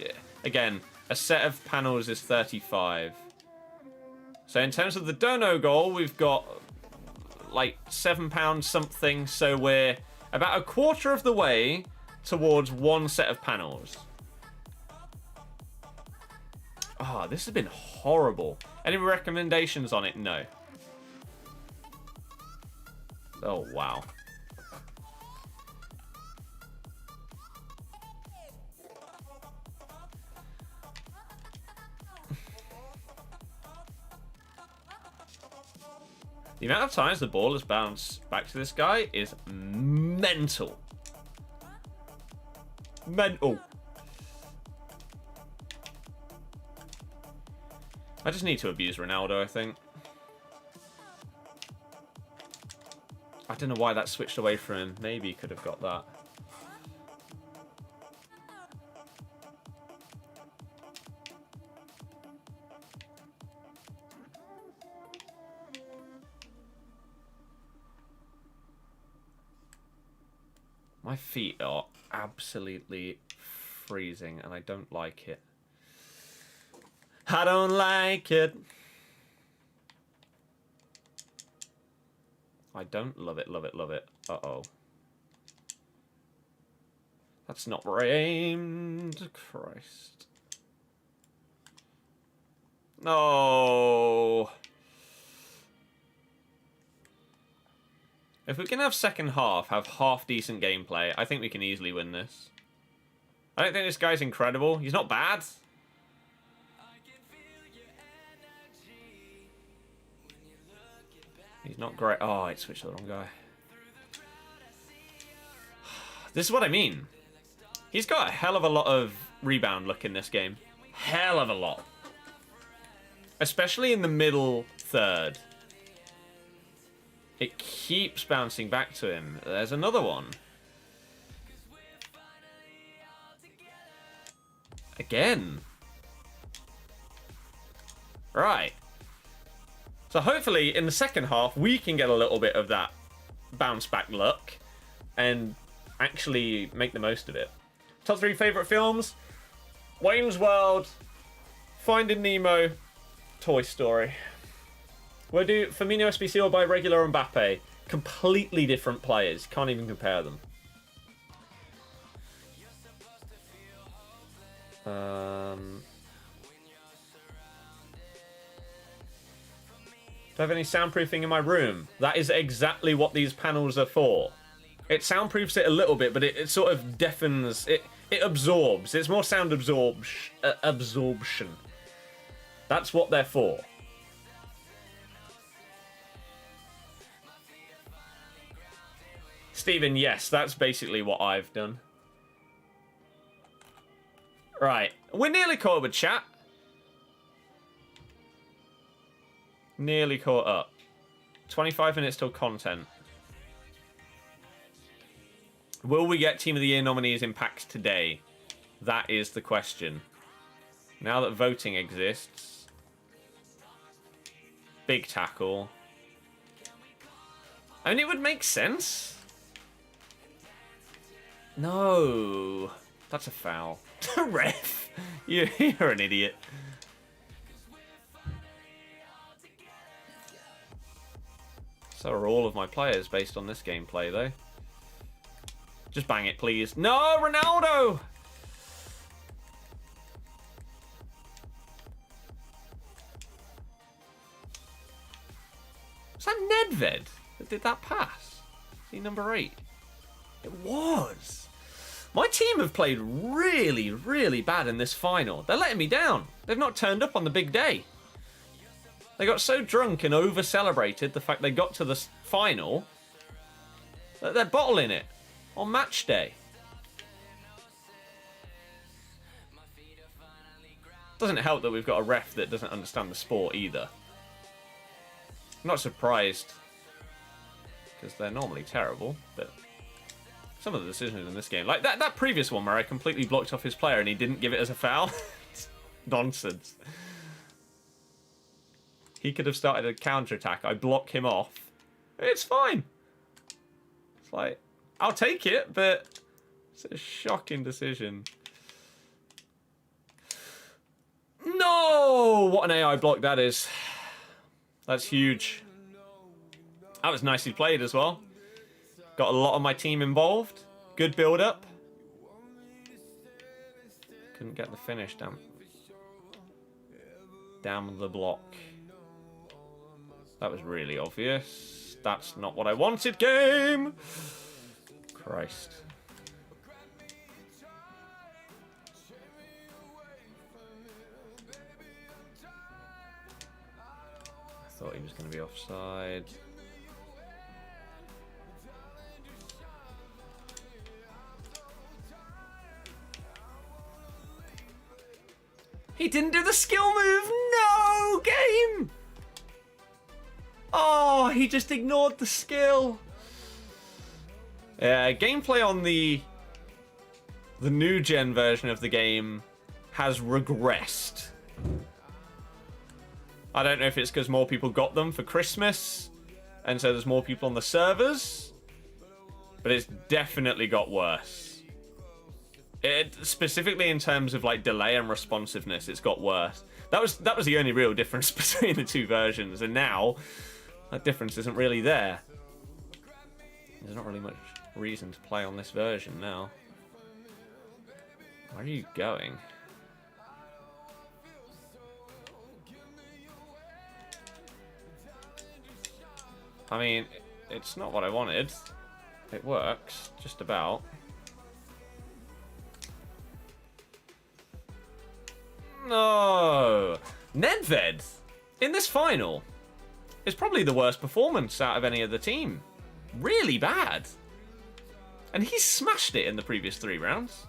again? A set of panels is 35. So in terms of the dono goal, we've got like £7 something. So we're about a quarter of the way towards one set of panels. Ah, this has been horrible. Any recommendations on it? No. Oh, wow. The amount of times the ball has bounced back to this guy is mental. Mental. I just need to abuse Ronaldo, I think. I don't know why that switched away from him. Maybe he could have got that. My feet are absolutely freezing and I don't like it. I don't like it. I don't love it, love it, love it. Uh-oh. That's not aimed. Christ. No. If we can have second half, have half decent gameplay, I think we can easily win this. I don't think this guy's incredible. He's not bad. He's not great. Oh, I switched to the wrong guy. This is what I mean. He's got a hell of a lot of rebound luck in this game. Hell of a lot. Especially in the middle third. It keeps bouncing back to him. There's another one. Again. Right. So hopefully in the second half we can get a little bit of that bounce back luck and actually make the most of it. Top 3 favourite films: Wayne's World, Finding Nemo, Toy Story. We'll do Firmino, SBC, or by regular Mbappe. Completely different players. Can't even compare them. I have any soundproofing in my room? That is exactly what these panels are for. It soundproofs it a little bit, but it sort of deafens. It absorbs. It's more sound absorption. That's what they're for. Stephen, yes, that's basically what I've done. Right, we're nearly caught up with chat. Nearly caught up. 25 minutes till content. Will we get Team of the Year nominees in packs today? That is the question. Now that voting exists. Big tackle. I mean, it would make sense. No. That's a foul. Ref. You're an idiot. So are all of my players based on this gameplay, though. Just bang it, please. No, Ronaldo! Was that Nedved that did that pass? Is he number 8? It was. My team have played really, really bad in this final. They're letting me down. They've not turned up on the big day. They got so drunk and over-celebrated the fact they got to the final that they're bottling it on match day. Doesn't help that we've got a ref that doesn't understand the sport either. I'm not surprised, because they're normally terrible, but some of the decisions in this game, like that previous one where I completely blocked off his player and he didn't give it as a foul. It's nonsense. He could have started a counter-attack. I block him off. It's fine. It's like, I'll take it, but it's a shocking decision. No! What an AI block that is. That's huge. That was nicely played as well. Got a lot of my team involved. Good build-up. Couldn't get the finish, damn. Damn the block. That was really obvious. That's not what I wanted, game! Christ. I thought he was going to be offside. He didn't do the skill move! No! Game! Oh, he just ignored the skill. Gameplay on the new gen version of the game has regressed. I don't know if it's because more people got them for Christmas, and so there's more people on the servers, but it's definitely got worse. Specifically in terms of like delay and responsiveness, it's got worse. That was the only real difference between the two versions, and now that difference isn't really there. There's not really much reason to play on this version now. Where are you going? I mean, it's not what I wanted. It works, just about. No! Nedved, in this final, is probably the worst performance out of any of the team. Really bad. And he smashed it in the previous 3 rounds.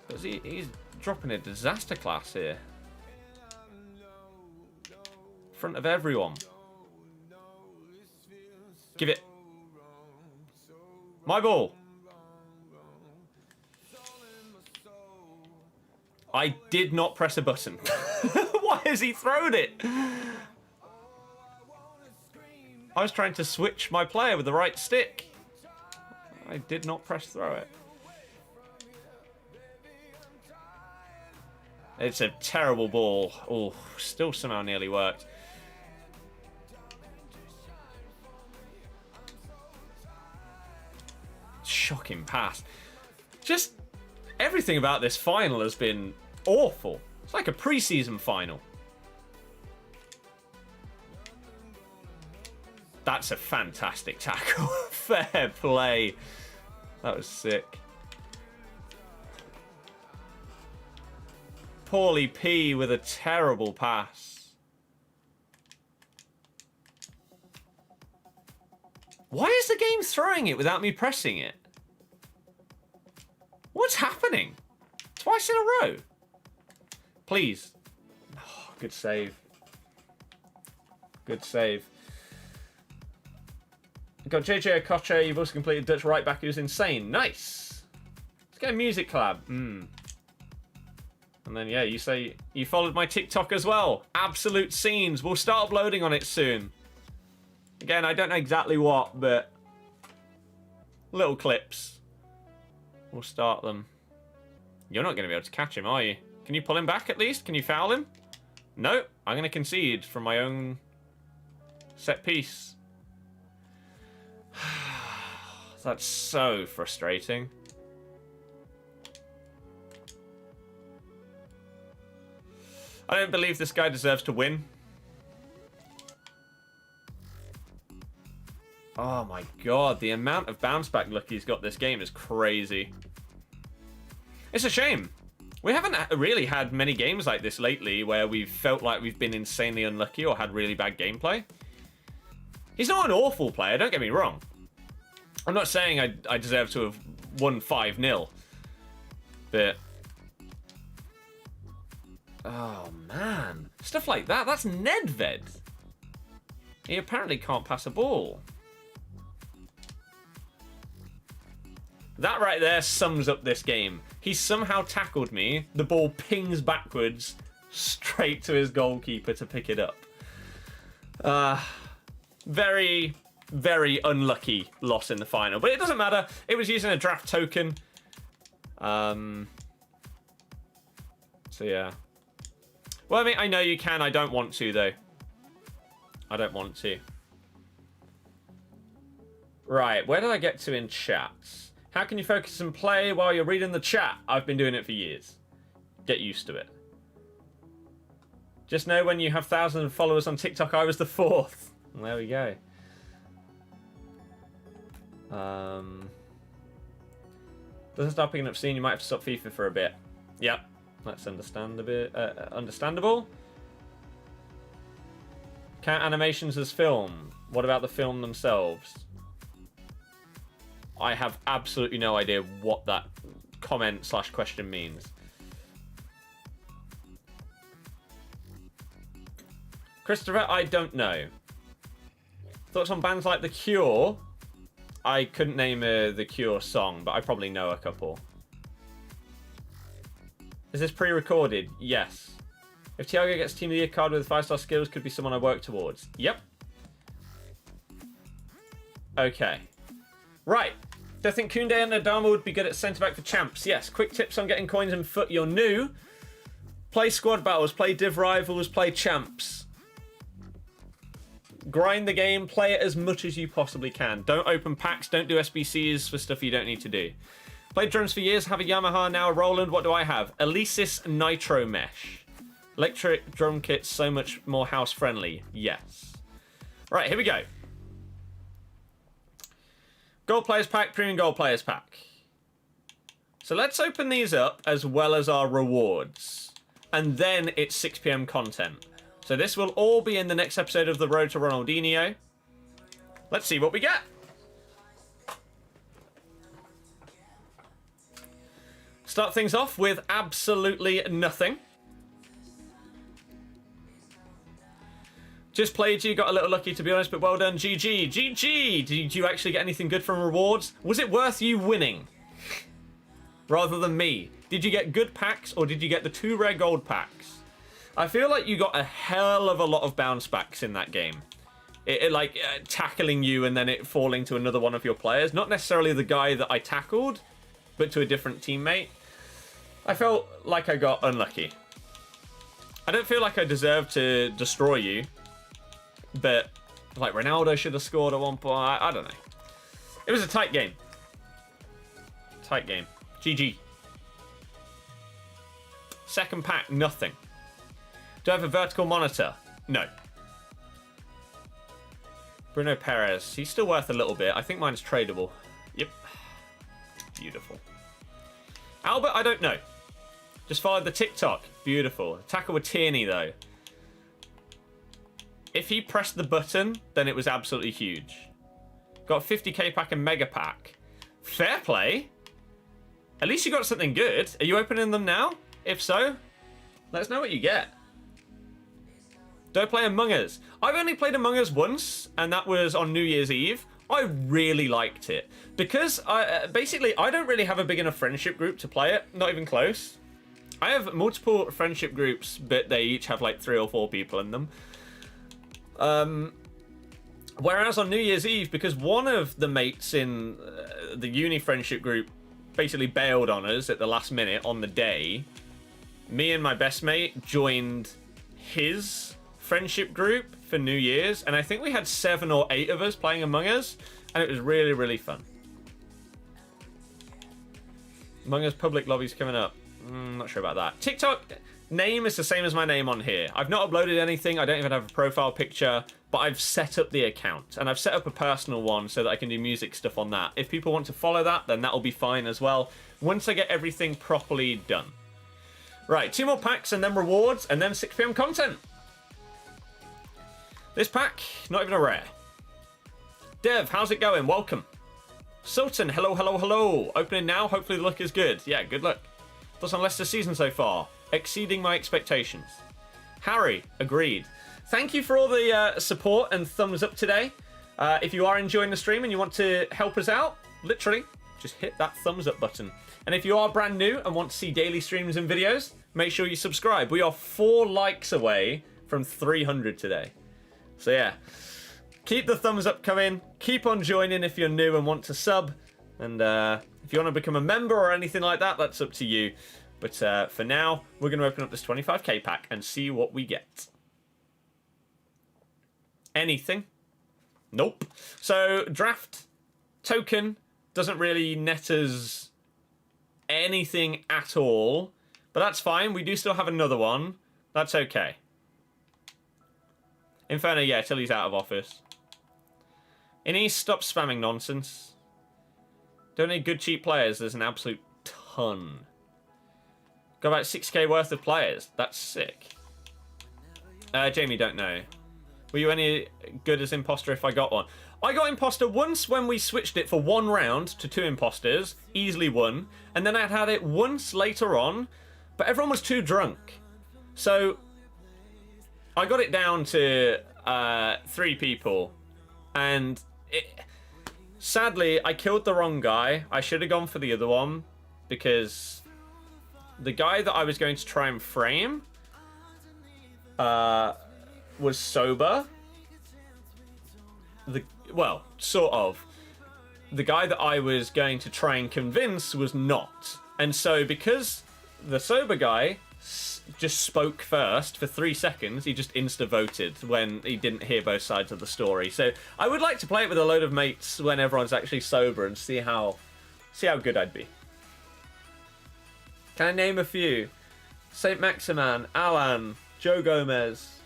Because he's dropping a disaster class here. In front of everyone. Give it. My ball. I did not press a button. Why has he thrown it? I was trying to switch my player with the right stick. I did not press throw it. It's a terrible ball. Oh, still somehow nearly worked. Shocking pass. Just everything about this final has been awful. It's like a pre-season final. That's a fantastic tackle. Fair play. That was sick. Paulie P with a terrible pass. Why is the game throwing it without me pressing it? What's happening? Twice in a row. Please. Oh, good save. Good save. Got JJ Okocha. You've also completed Dutch right back, who's insane. Nice. Let's get a music collab. And then, yeah, you say you followed my TikTok as well. Absolute Scenes. We'll start uploading on it soon. Again, I don't know exactly what, but little clips. We'll start them. You're not going to be able to catch him, are you? Can you pull him back at least? Can you foul him? No. I'm going to concede from my own set piece. That's so frustrating. I don't believe this guy deserves to win. Oh my god, the amount of bounce back luck he's got this game is crazy. It's a shame. We haven't really had many games like this lately where we've felt like we've been insanely unlucky or had really bad gameplay. He's not an awful player, don't get me wrong. I'm not saying I deserve to have won 5-0. But... oh, man. Stuff like that. That's Nedved. He apparently can't pass a ball. That right there sums up this game. He somehow tackled me. The ball pings backwards straight to his goalkeeper to pick it up. Very, very unlucky loss in the final. But it doesn't matter. It was using a draft token. So, yeah. Well, I mean, I know you can. I don't want to, though. I don't want to. Right, where did I get to in chats? How can you focus and play while you're reading the chat? I've been doing it for years. Get used to it. Just know when you have thousands of followers on TikTok, I was the 4th. And there we go. Doesn't start picking up steam, you might have to stop FIFA for a bit. Yep, that's understandable. Count animations as film. What about the film themselves? I have absolutely no idea what that comment/question means. Christopher, I don't know. Thoughts on bands like The Cure? I couldn't name The Cure song, but I probably know a couple. Is this pre-recorded? Yes. If Thiago gets Team of the Year card with 5-star skills, could be someone I work towards. Yep. Okay. Right. Do I think Koundé and Adama would be good at centre-back for champs? Yes. Quick tips on getting coins in FUT. You're new. Play squad battles. Play div rivals. Play champs. Grind the game. Play it as much as you possibly can. Don't open packs. Don't do SBCs for stuff you don't need to do. Played drums for years. Have a Yamaha, now a Roland. What do I have? Elysis Nitro Mesh. Electric drum kit, so much more house friendly. Yes. Right, here we go. Gold Players Pack, Premium Gold Players Pack. So let's open these up as well as our rewards. And then it's 6 PM content. So this will all be in the next episode of The Road to Ronaldinho. Let's see what we get. Start things off with absolutely nothing. Just played you, got a little lucky to be honest, but well done, GG. GG! Did you actually get anything good from rewards? Was it worth you winning? Rather than me? Did you get good packs or did you get the 2 rare gold packs? I feel like you got a hell of a lot of bounce backs in that game. It like tackling you and then it falling to another one of your players. Not necessarily the guy that I tackled, but to a different teammate. I felt like I got unlucky. I don't feel like I deserve to destroy you. But, like, Ronaldo should have scored at one point. I don't know. It was a tight game. Tight game. GG. Second pack, nothing. Do I have a vertical monitor? No. Bruno Perez. He's still worth a little bit. I think mine's tradable. Yep. Beautiful. Albert, I don't know. Just followed the TikTok. Beautiful. Attacker with Tierney, though. If he pressed the button, then it was absolutely huge. Got a 50k pack and mega pack. Fair play. At least you got something good. Are you opening them now? If so, let us know what you get. Don't play Among Us. I've only played Among Us once, and that was on New Year's Eve. I really liked it. Because, basically, I don't really have a big enough friendship group to play it. Not even close. I have multiple friendship groups, but they each have like 3 or 4 people in them. Whereas on New Year's Eve, because one of the mates in the uni friendship group basically bailed on us at the last minute on the day, me and my best mate joined his friendship group for New Year's, and I think we had 7 or 8 of us playing Among Us, and it was really, really fun. Among Us public lobbies coming up. Not sure about that. TikTok name is the same as my name on here. I've not uploaded anything. I don't even have a profile picture, but I've set up the account, and I've set up a personal one so that I can do music stuff on that. If people want to follow that, then that'll be fine as well once I get everything properly done. Right, 2 more packs and then rewards and then 6 PM content. This pack, not even a rare. Dev, how's it going? Welcome. Sultan, hello, hello, hello. Opening now. Hopefully the luck is good. Yeah, good luck. Thoughts on Leicester season so far? Exceeding my expectations. Harry, agreed. Thank you for all the support and thumbs up today. If you are enjoying the stream and you want to help us out, literally, just hit that thumbs up button. And if you are brand new and want to see daily streams and videos, make sure you subscribe. We are 4 likes away from 300 today. So yeah, keep the thumbs up coming. Keep on joining if you're new and want to sub. And if you want to become a member or anything like that, that's up to you. But for now, we're going to open up this 25k pack and see what we get. Anything? Nope. So draft token doesn't really net us anything at all. But that's fine. We do still have another one. That's okay. Inferno, yeah, till he's out of office. Innie, stop spamming nonsense. Don't need good cheap players. There's an absolute ton. Got about 6k worth of players. That's sick. Jamie, don't know. Were you any good as imposter if I got one? I got imposter once when we switched it for 1 round to 2 imposters. Easily won. And then I had it once later on. But everyone was too drunk. So I got it down to 3 people. And sadly, I killed the wrong guy. I should have gone for the other one. Because the guy that I was going to try and frame was sober. Well, sort of. The guy that I was going to try and convince was not. And so because the sober guy just spoke first for 3 seconds, he just insta-voted when he didn't hear both sides of the story. So I would like to play it with a load of mates when everyone's actually sober and see how good I'd be. Can I name a few? Saint Maximan, Alan, Joe Gomez.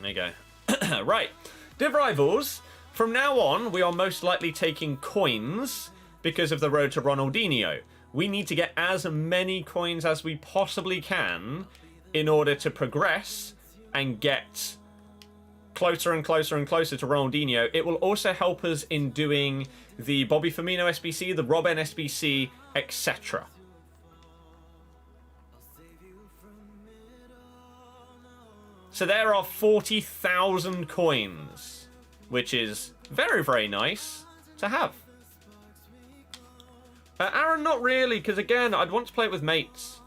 There you go. Right. Div Rivals. From now on, we are most likely taking coins because of the road to Ronaldinho. We need to get as many coins as we possibly can in order to progress and get closer and closer and closer to Ronaldinho. It will also help us in doing the Bobby Firmino SBC, the Robben SBC, etc. So there are 40,000 coins, which is very, very nice to have. Aaron, not really, because again, I'd want to play it with mates.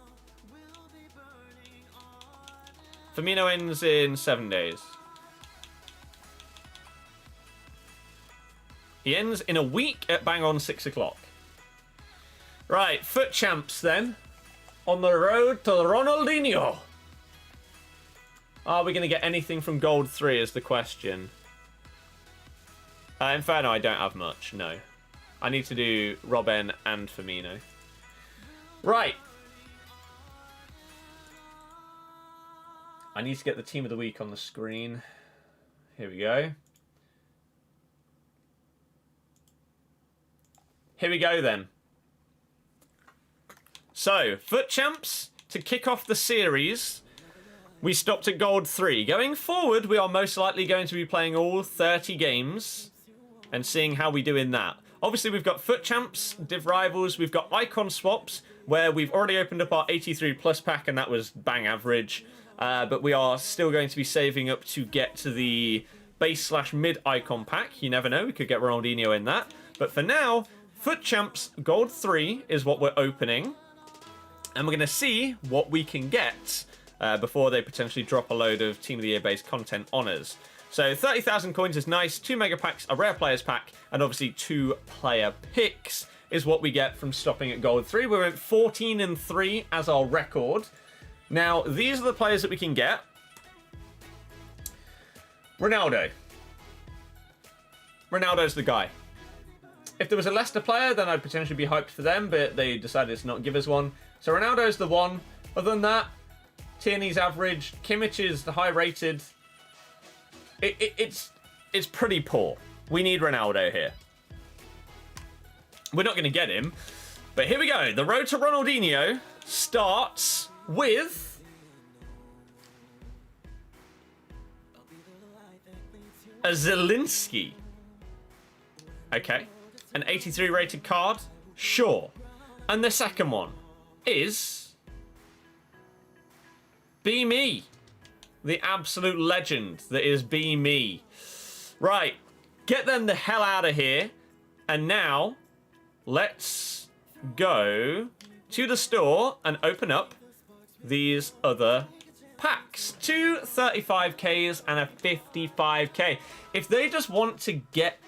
Firmino ends in 7 days. He ends in a week at bang on 6 o'clock. Right, FUT Champs then. On the road to Ronaldinho. Are we going to get anything from Gold 3 is the question. Inferno, I don't have much, no. I need to do Robben and Firmino. Right. I need to get the team of the week on the screen. Here we go. here we go then. So, FUT Champs, to kick off the series, we stopped at Gold 3. Going forward, we are most likely going to be playing all 30 games and seeing how we do in that. Obviously, we've got FUT Champs, Div Rivals, we've got Icon Swaps, where we've already opened up our 83 plus pack, and that was bang average. But we are still going to be saving up to get to the base/mid icon pack. You never know, we could get Ronaldinho in that. But for now, FUT Champs Gold 3 is what we're opening. And we're going to see what we can get before they potentially drop a load of Team of the Year based content on us. So 30,000 coins is nice, 2 mega packs, a rare players pack, and obviously 2 player picks is what we get from stopping at Gold 3. We're at 14-3 as our record. Now, these are the players that we can get. Ronaldo. Ronaldo's the guy. If there was a Leicester player, then I'd potentially be hyped for them, but they decided to not give us one. So Ronaldo's the one. Other than that, Tierney's average. Kimmich is the high rated. It's pretty poor. We need Ronaldo here. We're not going to get him. But here we go. The road to Ronaldinho starts with a Zielinski. Okay. An 83 rated card? Sure. And the second one is Be Me. The absolute legend that is Be Me. Right. Get them the hell out of here. And now, let's go to the store and open up these other packs. 2 35Ks and a 55K. If they just want to get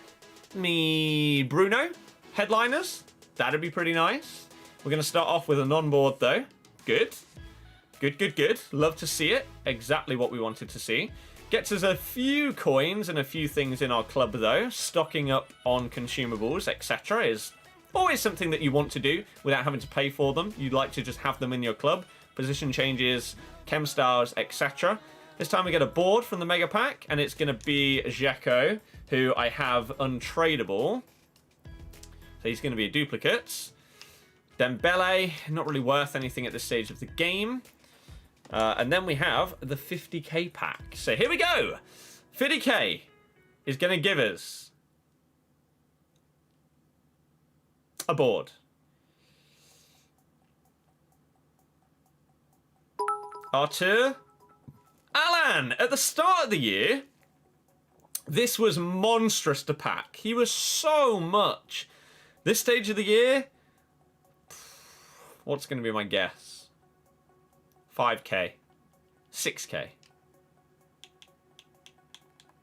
me Bruno headliners, that'd be pretty nice. We're going to start off with a non-board though. Good. Good. Love to see it. Exactly what we wanted to see. Gets us a few coins and a few things in our club though. Stocking up on consumables, etc. is always something that you want to do without having to pay for them. You'd like to just have them in your club. Position changes, chem styles, etc. This time we get a board from the mega pack, and it's going to be Dzeko, who I have untradeable. So he's going to be a duplicate. Dembele, not really worth anything at this stage of the game. And then we have the 50k pack. So here we go. 50k is going to give us a board. Artur. Alan, at the start of the year, this was monstrous to pack. He was so much. This stage of the year, what's going to be my guess? 5k. 6k.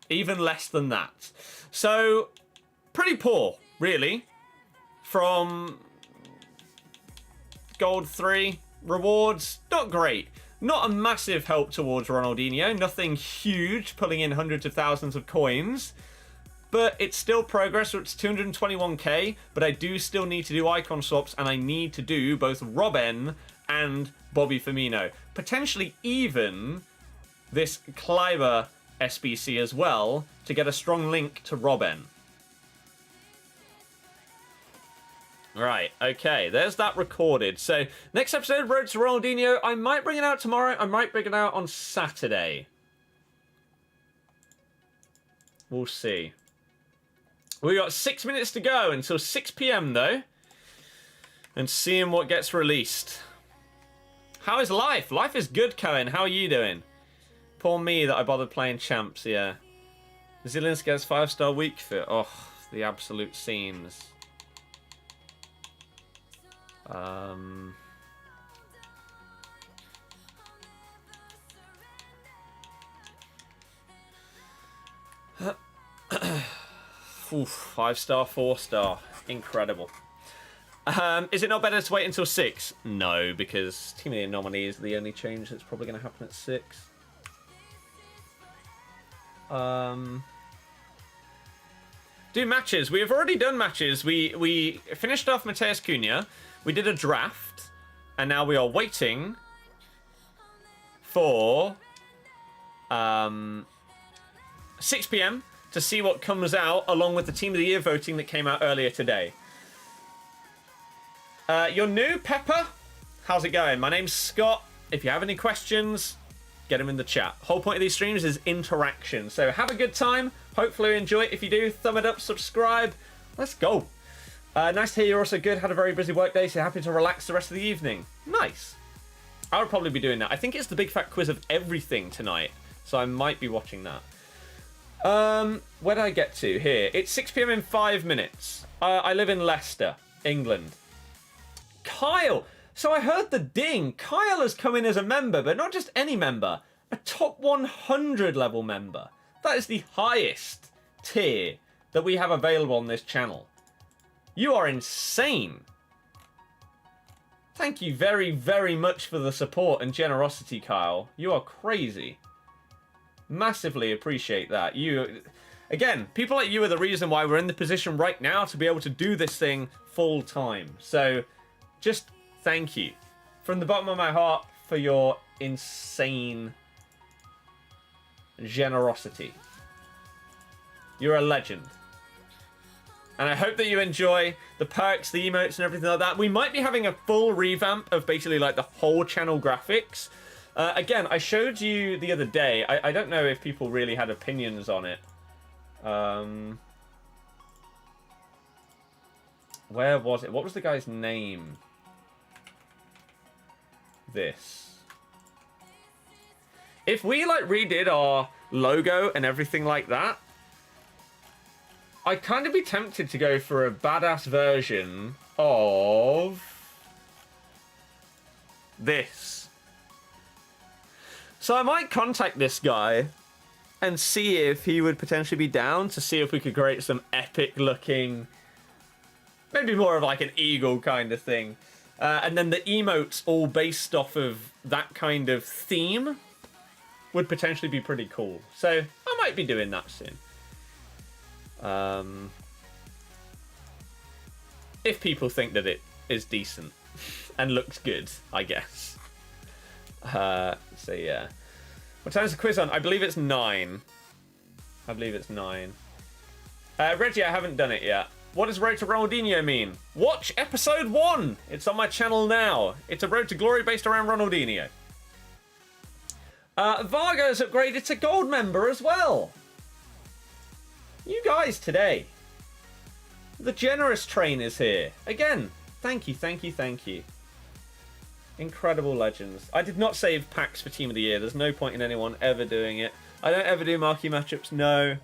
Even less than that. So, pretty poor, really. From Gold 3. Rewards, not great. Not a massive help towards Ronaldinho. Nothing huge, pulling in hundreds of thousands of coins. But it's still progress, so it's 221k. But I do still need to do icon swaps, and I need to do both Robben and Bobby Firmino. Potentially even this Kleiber SBC as well, to get a strong link to Robben. Right, okay, there's that recorded. So, next episode, Road to Ronaldinho. I might bring it out tomorrow. I might bring it out on Saturday. We'll see. We got 6 minutes to go until 6 p.m. though. And seeing what gets released. How is life? Life is good, Cohen. How are you doing? Poor me that I bothered playing champs, yeah. Zielinski has 5-star weak fit. Oh, the absolute scenes. Oof, 5-star, 4-star. Incredible. Is it not better to wait until 6? No, because Team of the Year nominee is the only change that's probably going to happen at 6. Do matches. We have already done matches. We finished off Mateus Cunha. We did a draft, and now we are waiting for 6 p.m. to see what comes out, along with the Team of the Year voting that came out earlier today. You're new, Pepper? How's it going? My name's Scott. If you have any questions, get them in the chat. Whole point of these streams is interaction. So have a good time. Hopefully you enjoy it. If you do, thumb it up, subscribe. Let's go. Nice to hear you're also good. Had a very busy work day, so happy to relax the rest of the evening. Nice. I would probably be doing that. I think it's the big fat quiz of everything tonight, so I might be watching that. Where did I get to? Here. It's 6 PM in 5 minutes. I live in Leicester, England. Kyle. So I heard the ding. Kyle has come in as a member, but not just any member. A top 100 level member. That is the highest tier that we have available on this channel. You are insane. Thank you very, very much for the support and generosity, Kyle. You are crazy. Massively appreciate that. Again, people like you are the reason why we're in the position right now to be able to do this thing full time. So, just thank you from the bottom of my heart for your insane generosity. You're a legend. And I hope that you enjoy the perks, the emotes, and everything like that. We might be having a full revamp of basically like the whole channel graphics. Again, I showed you the other day. I don't know if people really had opinions on it. Where was it? What was the guy's name? This. If we like redid our logo and everything like that, I'd kind of be tempted to go for a badass version of this. So I might contact this guy and see if he would potentially be down to see if we could create some epic looking, maybe more of like an eagle kind of thing. And then the emotes all based off of that kind of theme would potentially be pretty cool. So I might be doing that soon. If people think that it is decent and looks good, I guess. So yeah. What time is the quiz on? I believe it's 9. I believe it's 9. Reggie, I haven't done it yet. What does Road to Ronaldinho mean? Watch episode 1! It's on my channel now. It's a Road to Glory based around Ronaldinho. Vargo's upgraded to gold member as well. You guys today. The generous train is here. Again, thank you, thank you, thank you. Incredible legends. I did not save packs for Team of the Year. There's no point in anyone ever doing it. I don't ever do marquee matchups, no.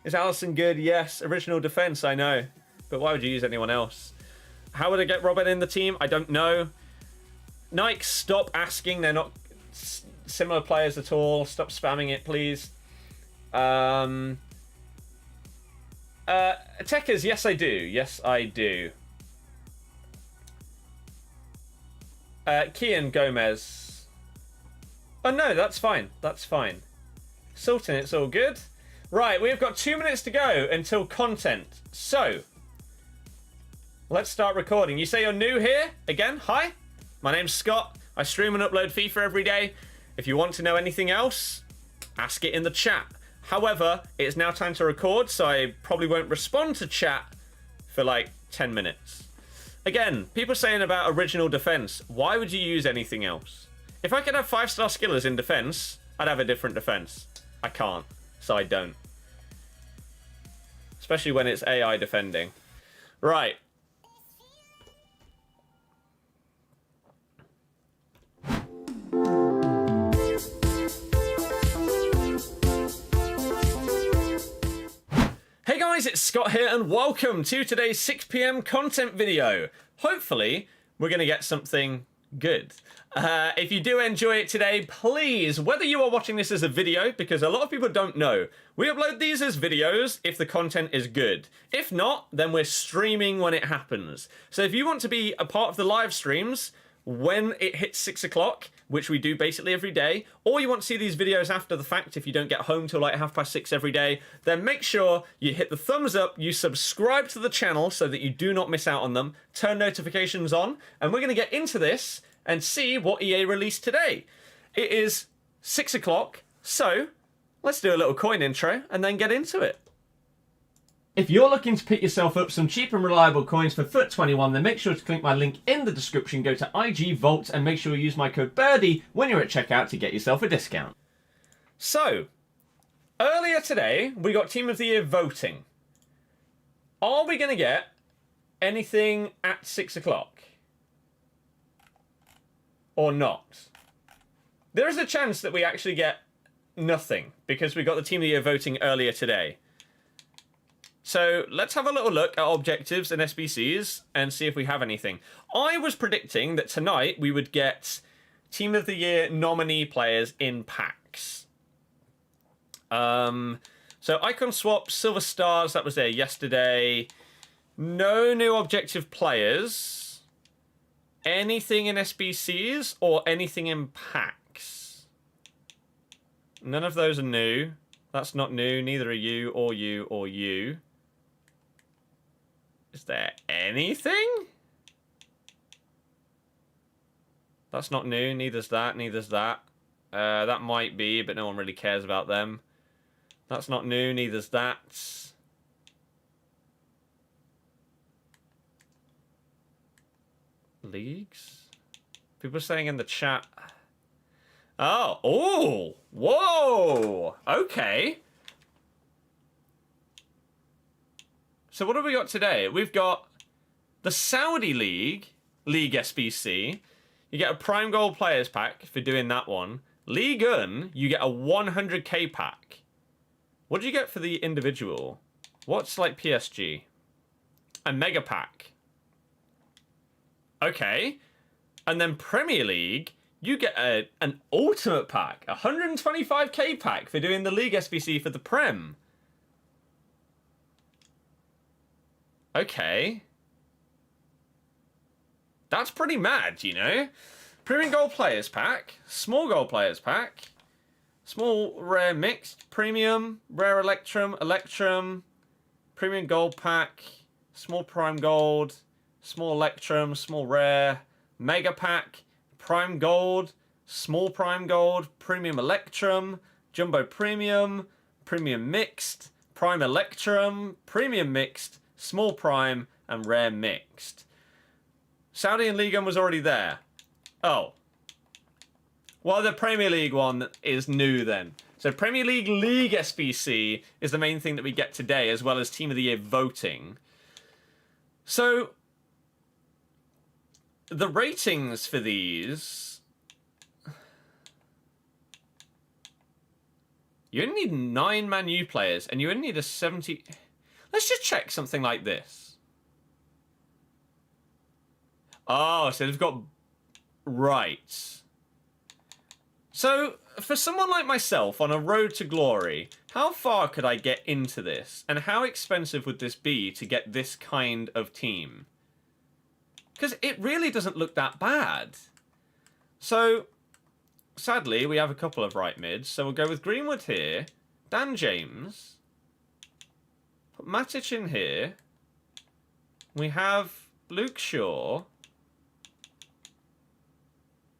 Is Allison good? Yes. Original defense, I know. But why would you use anyone else? How would I get Robin in the team? I don't know. Nike, stop asking. They're not similar players at all. Stop spamming it, please. Techers, yes I do. Yes I do. Kian Gomez. Oh no, that's fine. That's fine. Sultan, it's all good. Right, we've got 2 minutes to go until content. So, let's start recording. You say you're new here? Again, hi. My name's Scott. I stream and upload FIFA every day. If you want to know anything else, ask it in the chat. However, it's now time to record, so I probably won't respond to chat for like 10 minutes. Again, people saying about original defense. Why would you use anything else? If I could have 5-star skillers in defense, I'd have a different defense. I can't, so I don't. Especially when it's AI defending. Right. Hey guys, it's Scott here and welcome to today's 6 PM content video. Hopefully, we're going to get something good. If you do enjoy it today, please, whether you are watching this as a video, because a lot of people don't know, we upload these as videos if the content is good. If not, then we're streaming when it happens. So if you want to be a part of the live streams when it hits 6 o'clock, which we do basically every day, or you want to see these videos after the fact if you don't get home till like 6:30 every day, then make sure you hit the thumbs up, you subscribe to the channel so that you do not miss out on them, turn notifications on, and we're going to get into this and see what EA released today. It is 6 o'clock, so let's do a little coin intro and then get into it. If you're looking to pick yourself up some cheap and reliable coins for FUT 21, then make sure to click my link in the description, go to IG Vault, and make sure you use my code Birdie when you're at checkout to get yourself a discount. So, earlier today, we got Team of the Year voting. Are we going to get anything at 6 o'clock? Or not? There is a chance that we actually get nothing, because we got the Team of the Year voting earlier today. So let's have a little look at objectives and SBCs and see if we have anything. I was predicting that tonight we would get Team of the Year nominee players in packs. So icon swap, silver stars, that was there yesterday. No new objective players. Anything in SBCs or anything in packs? None of those are new. That's not new. Neither are you or you or you. Is there anything? That's not new. Neither's that. Neither's that. That might be, but no one really cares about them. That's not new. Neither's that. Leagues? People are saying in the chat. Oh, whoa, okay. So what have we got today? We've got the Saudi League SBC. You get a Prime Gold Players Pack for doing that one. League Un, you get a 100k pack. What do you get for the individual? What's like PSG? A Mega Pack. Okay. And then Premier League, you get an Ultimate Pack. A 125k pack for doing the League SBC for the Prem. Okay. That's pretty mad, you know? Premium Gold Players Pack. Small Gold Players Pack. Small Rare Mixed. Premium. Rare Electrum. Electrum. Premium Gold Pack. Small Prime Gold. Small Electrum. Small Rare. Mega Pack. Prime Gold. Small Prime Gold. Premium Electrum. Jumbo Premium. Premium Mixed. Prime Electrum. Premium Mixed. Small Prime, and Rare Mixed. Saudi and League One was already there. Oh. Well, the Premier League one is new then. So Premier League SBC is the main thing that we get today, as well as Team of the Year voting. So, the ratings for these... You only need 9 Man U players, and you only need a 70... Let's just check something like this. Oh, so they've got... Right. So, for someone like myself on a road to glory, how far could I get into this? And how expensive would this be to get this kind of team? Because it really doesn't look that bad. So, sadly, we have a couple of right mids. So we'll go with Greenwood here. Dan James... Put Matic in here. We have Luke Shaw.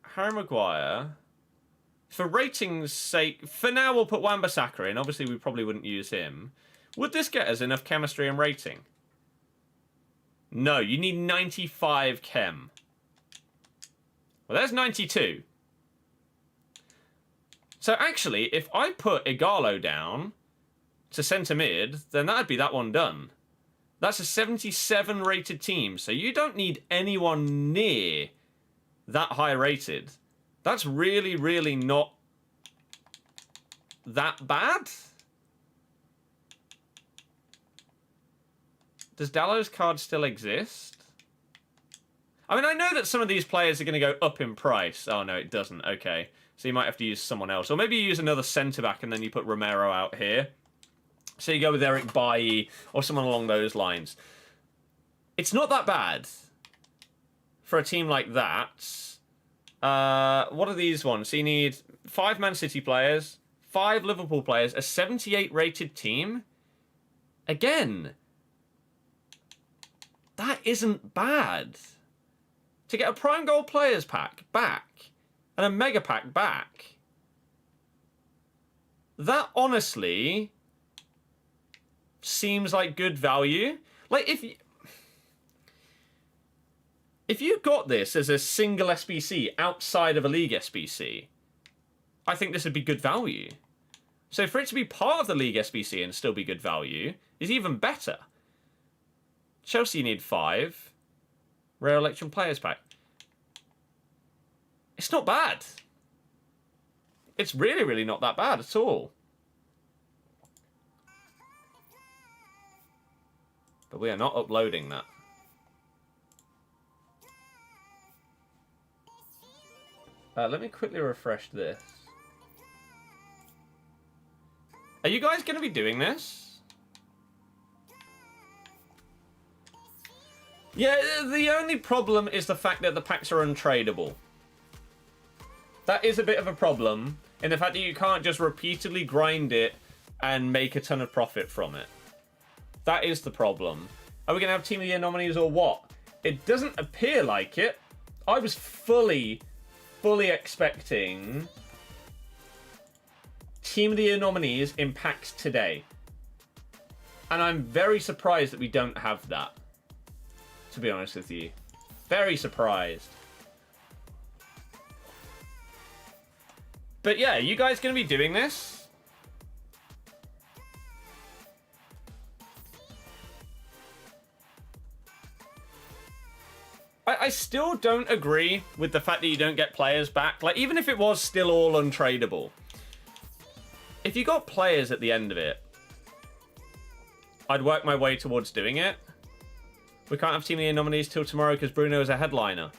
Harry Maguire. For ratings' sake, for now we'll put Wan-Bissaka in. Obviously we probably wouldn't use him. Would this get us enough chemistry and rating? No, you need 95 chem. Well, there's 92. So actually, if I put Igalo down... to centre mid, then that'd be that one done. That's a 77 rated team, so you don't need anyone near that high rated. That's really, really not that bad. Does Dallow's card still exist? I mean, I know that some of these players are going to go up in price. Oh, no, it doesn't. Okay. So you might have to use someone else. Or maybe you use another centre-back and then you put Romero out here. So you go with Eric Bailly or someone along those lines. It's not that bad for a team like that. What are these ones? So you need 5 Man City players, 5 Liverpool players, a 78 rated team. Again, that isn't bad. To get a Prime Gold Players Pack back and a Mega Pack back, that honestly seems like good value. Like, if you got this as a single SBC outside of a league SBC, I think this would be good value. So for it to be part of the league SBC and still be good value is even better. Chelsea need 5. Rare Election Players Pack. It's not bad. It's really, really not that bad at all. But we are not uploading that. Let me quickly refresh this. Are you guys going to be doing this? Yeah, the only problem is the fact that the packs are untradeable. That is a bit of a problem, in the fact that you can't just repeatedly grind it and make a ton of profit from it. That is the problem. Are we going to have Team of the Year nominees or what? It doesn't appear like it. I was fully expecting Team of the Year nominees in packs today. And I'm very surprised that we don't have that, to be honest with you. Very surprised. But yeah, you guys going to be doing this? I still don't agree with the fact that you don't get players back. Like, even if it was still all untradeable, if you got players at the end of it, I'd work my way towards doing it. We can't have Team of the Year nominees till tomorrow because Bruno is a headliner.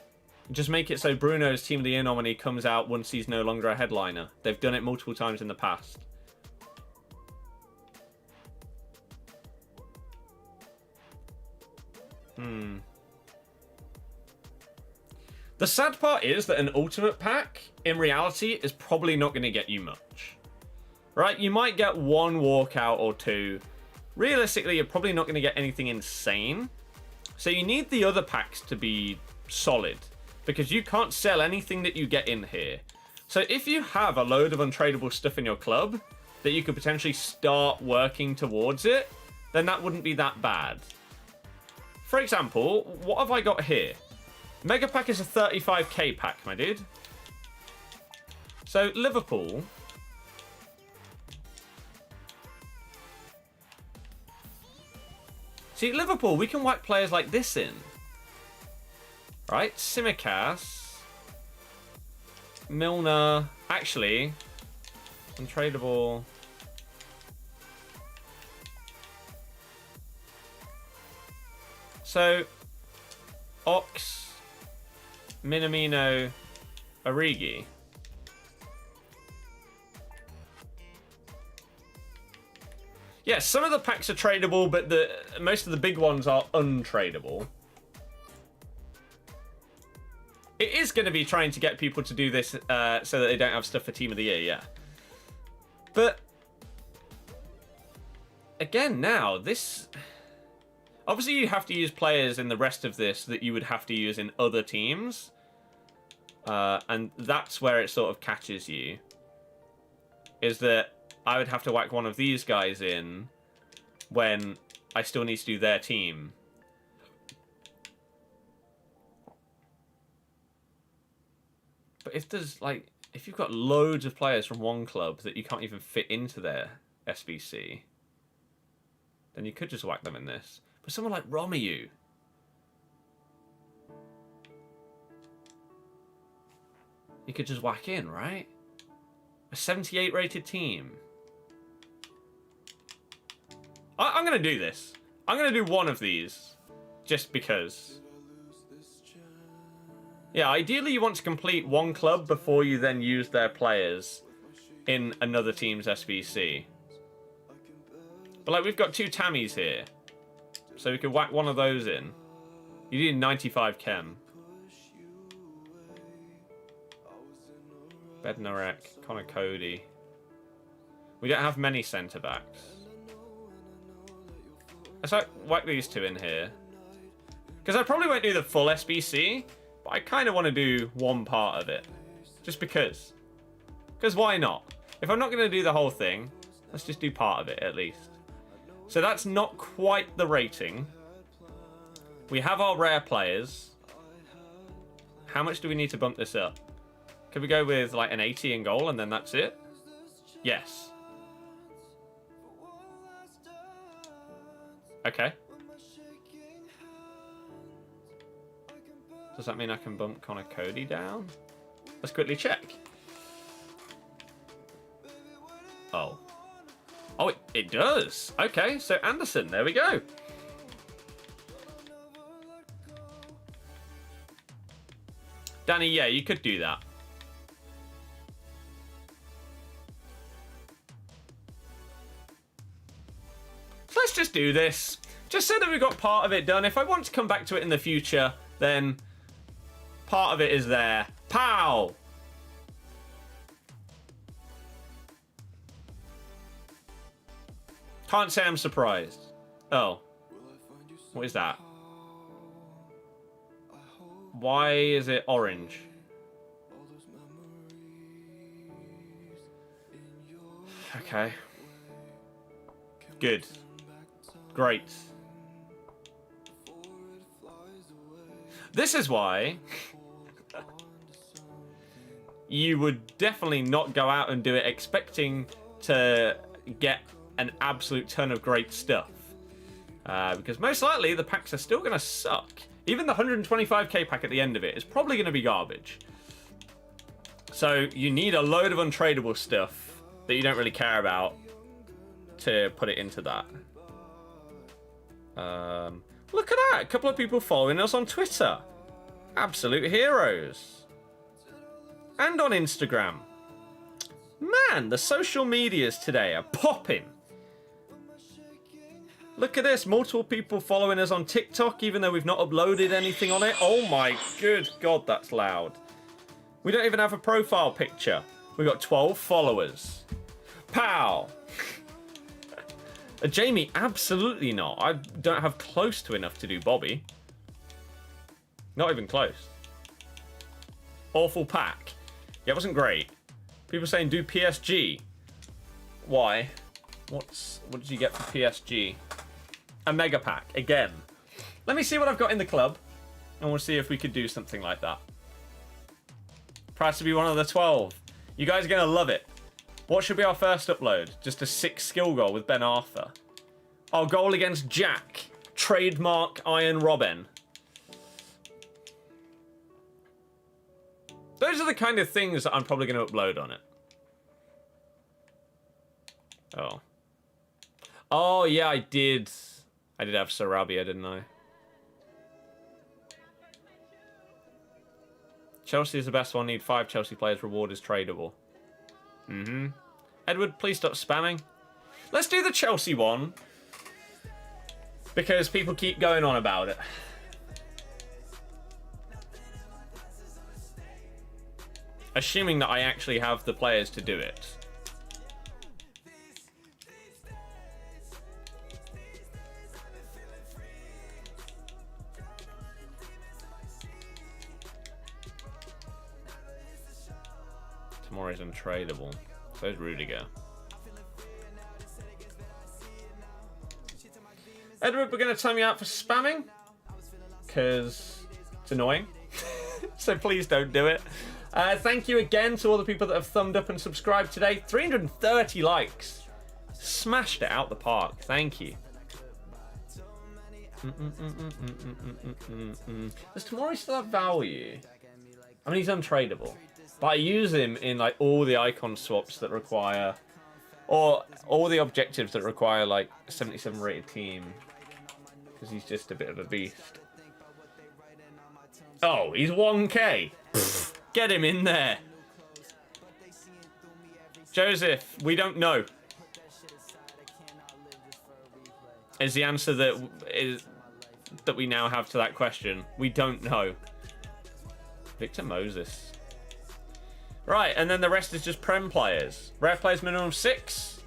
Just make it so Bruno's Team of the Year nominee comes out once he's no longer a headliner. They've done it multiple times in the past. The sad part is that an ultimate pack, in reality, is probably not going to get you much. Right? You might get one walkout or two. Realistically, you're probably not going to get anything insane. So you need the other packs to be solid, because you can't sell anything that you get in here. So if you have a load of untradeable stuff in your club that you could potentially start working towards it, then that wouldn't be that bad. For example, what have I got here? Mega Pack is a 35k pack, my dude. So, Liverpool. See, Liverpool, we can whack players like this in. Right? Simicast. Milner. Actually, untradeable. So, Ox. Minamino, Origi. Yeah, some of the packs are tradable, but most of the big ones are untradeable. It is going to be trying to get people to do this so that they don't have stuff for Team of the Year, yeah. But again, now this. Obviously, you have to use players in the rest of this that you would have to use in other teams. And that's where it sort of catches you. Is that I would have to whack one of these guys in when I still need to do their team. But if there's, like, if you've got loads of players from one club that you can't even fit into their SBC, then you could just whack them in this. But someone like Romelu, you could just whack in, right? A 78 rated team. I'm going to do this. I'm going to do one of these. Just because. Yeah, ideally you want to complete one club before you then use their players in another team's SBC. But like, we've got 2 Tammys here. So we could whack one of those in. You need 95 chem. Bednarek, Connor Cody. We don't have many centre backs. Let's whack these 2 in here. Because I probably won't do the full SBC, but I kind of want to do one part of it. Just because. Because why not? If I'm not going to do the whole thing, let's just do part of it at least. So that's not quite the rating. We have our rare players. How much do we need to bump this up? Could we go with like an 80 in goal and then that's it? Yes. Okay. Does that mean I can bump Connor Cody down? Let's quickly check. Oh. Oh, it does. Okay, so Anderson, there we go. Danny, yeah, you could do that. So let's just do this. Just so that we've got part of it done. If I want to come back to it in the future, then part of it is there. Pow! Can't say I'm surprised. Oh. What is that? Why is it orange? Okay. Good. Great. This is why you would definitely not go out and do it expecting to get an absolute ton of great stuff. Because most likely the packs are still going to suck. Even the 125k pack at the end of it is probably going to be garbage. So you need a load of untradeable stuff that you don't really care about to put it into that. Look at that! A couple of people following us on Twitter. Absolute heroes. And on Instagram. Man, the social medias today are popping. Look at this, multiple people following us on TikTok, even though we've not uploaded anything on it. Oh my good God, that's loud. We don't even have a profile picture. We've got 12 followers. Pow! Jamie, absolutely not. I don't have close to enough to do Bobby. Not even close. Awful pack. Yeah, it wasn't great. People saying do PSG. Why? What did you get for PSG? A mega pack again. Let me see what I've got in the club, and we'll see if we could do something like that. Price to be one of the 12. You guys are gonna love it. What should be our first upload? Just a 6 skill goal with Ben Arthur. Our goal against Jack. Trademark Iron Robin. Those are the kind of things that I'm probably going to upload on it. Oh. Oh, yeah, I did. I did have Sarabia, didn't I? Chelsea is the best one. Need 5 Chelsea players. Reward is tradable. Mm-hmm. Edward, please stop spamming. Let's do the Chelsea one. Because people keep going on about it. Assuming that I actually have the players to do it. Tomorrow's untradeable. So is Rudiger. Edward, we're going to time you out for spamming. Because it's annoying. So please don't do it. Thank you again to all the people that have thumbed up and subscribed today. 330 likes. Smashed it out the park. Thank you. Does Tomori still have value? I mean, he's untradeable. But I use him in like all the icon swaps that require, or all the objectives that require like a 77 rated team. Because he's just a bit of a beast. Oh, he's 1k. Pfft, get him in there. Joseph, we don't know. Is the answer that we now have to that question. We don't know. Victor Moses. Right, and then the rest is just Prem players. Rare players minimum 6.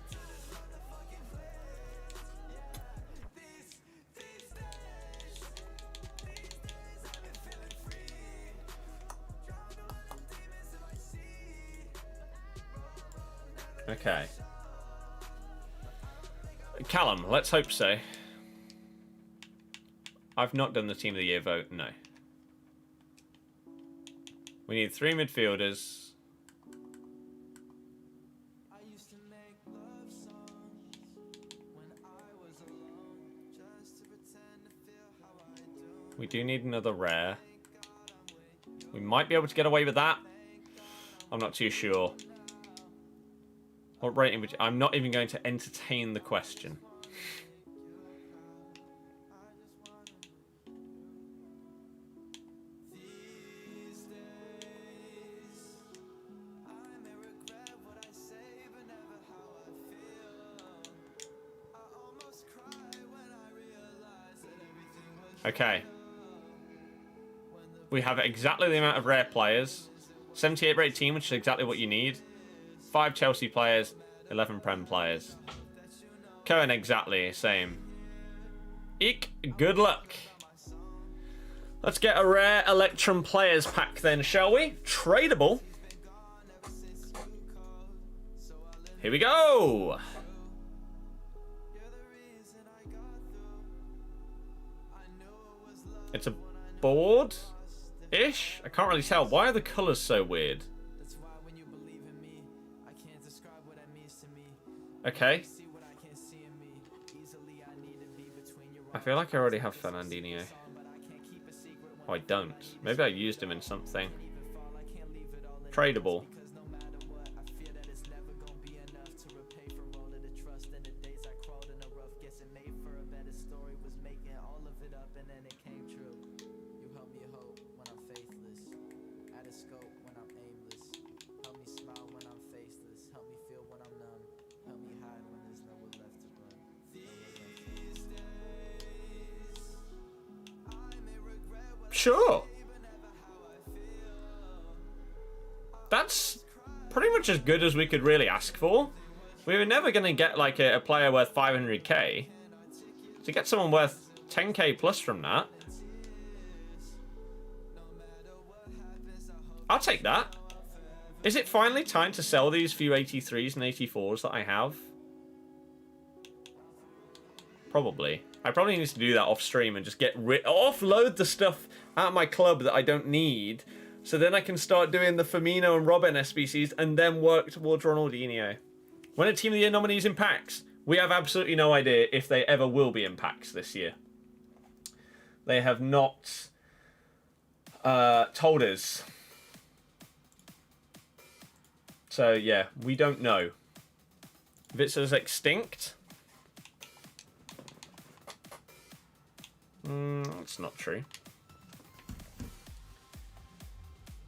Okay. Callum, let's hope so. I've not done the Team of the Year vote, no. We need 3 midfielders. We do need another rare. We might be able to get away with that. I'm not too sure. What rating would you... I'm not even going to entertain the question. Okay. We have exactly the amount of rare players. 78 rated team, which is exactly what you need. 5 Chelsea players, 11 Prem players. Cohen exactly same. Eek, good luck. Let's get a rare Electrum players pack then, shall we? Tradable. Here we go. It's a board-ish? I can't really tell. Why are the colours so weird? Okay. I feel like I already have Fernandinho. Oh, I don't. Maybe I used him in something. Tradable. Sure. That's pretty much as good as we could really ask for. We were never going to get like a player worth 500k. To get someone worth 10k plus from that, I'll take that. Is it finally time to sell these few 83s and 84s that I have? Probably. I probably need to do that off stream and just offload the stuff out of my club that I don't need, so then I can start doing the Firmino and Robin SBCs and then work towards Ronaldinho. When a Team of the Year nominee is in packs, we have absolutely no idea if they ever will be in packs this year. They have not told us. So yeah, we don't know. If it says extinct, that's not true.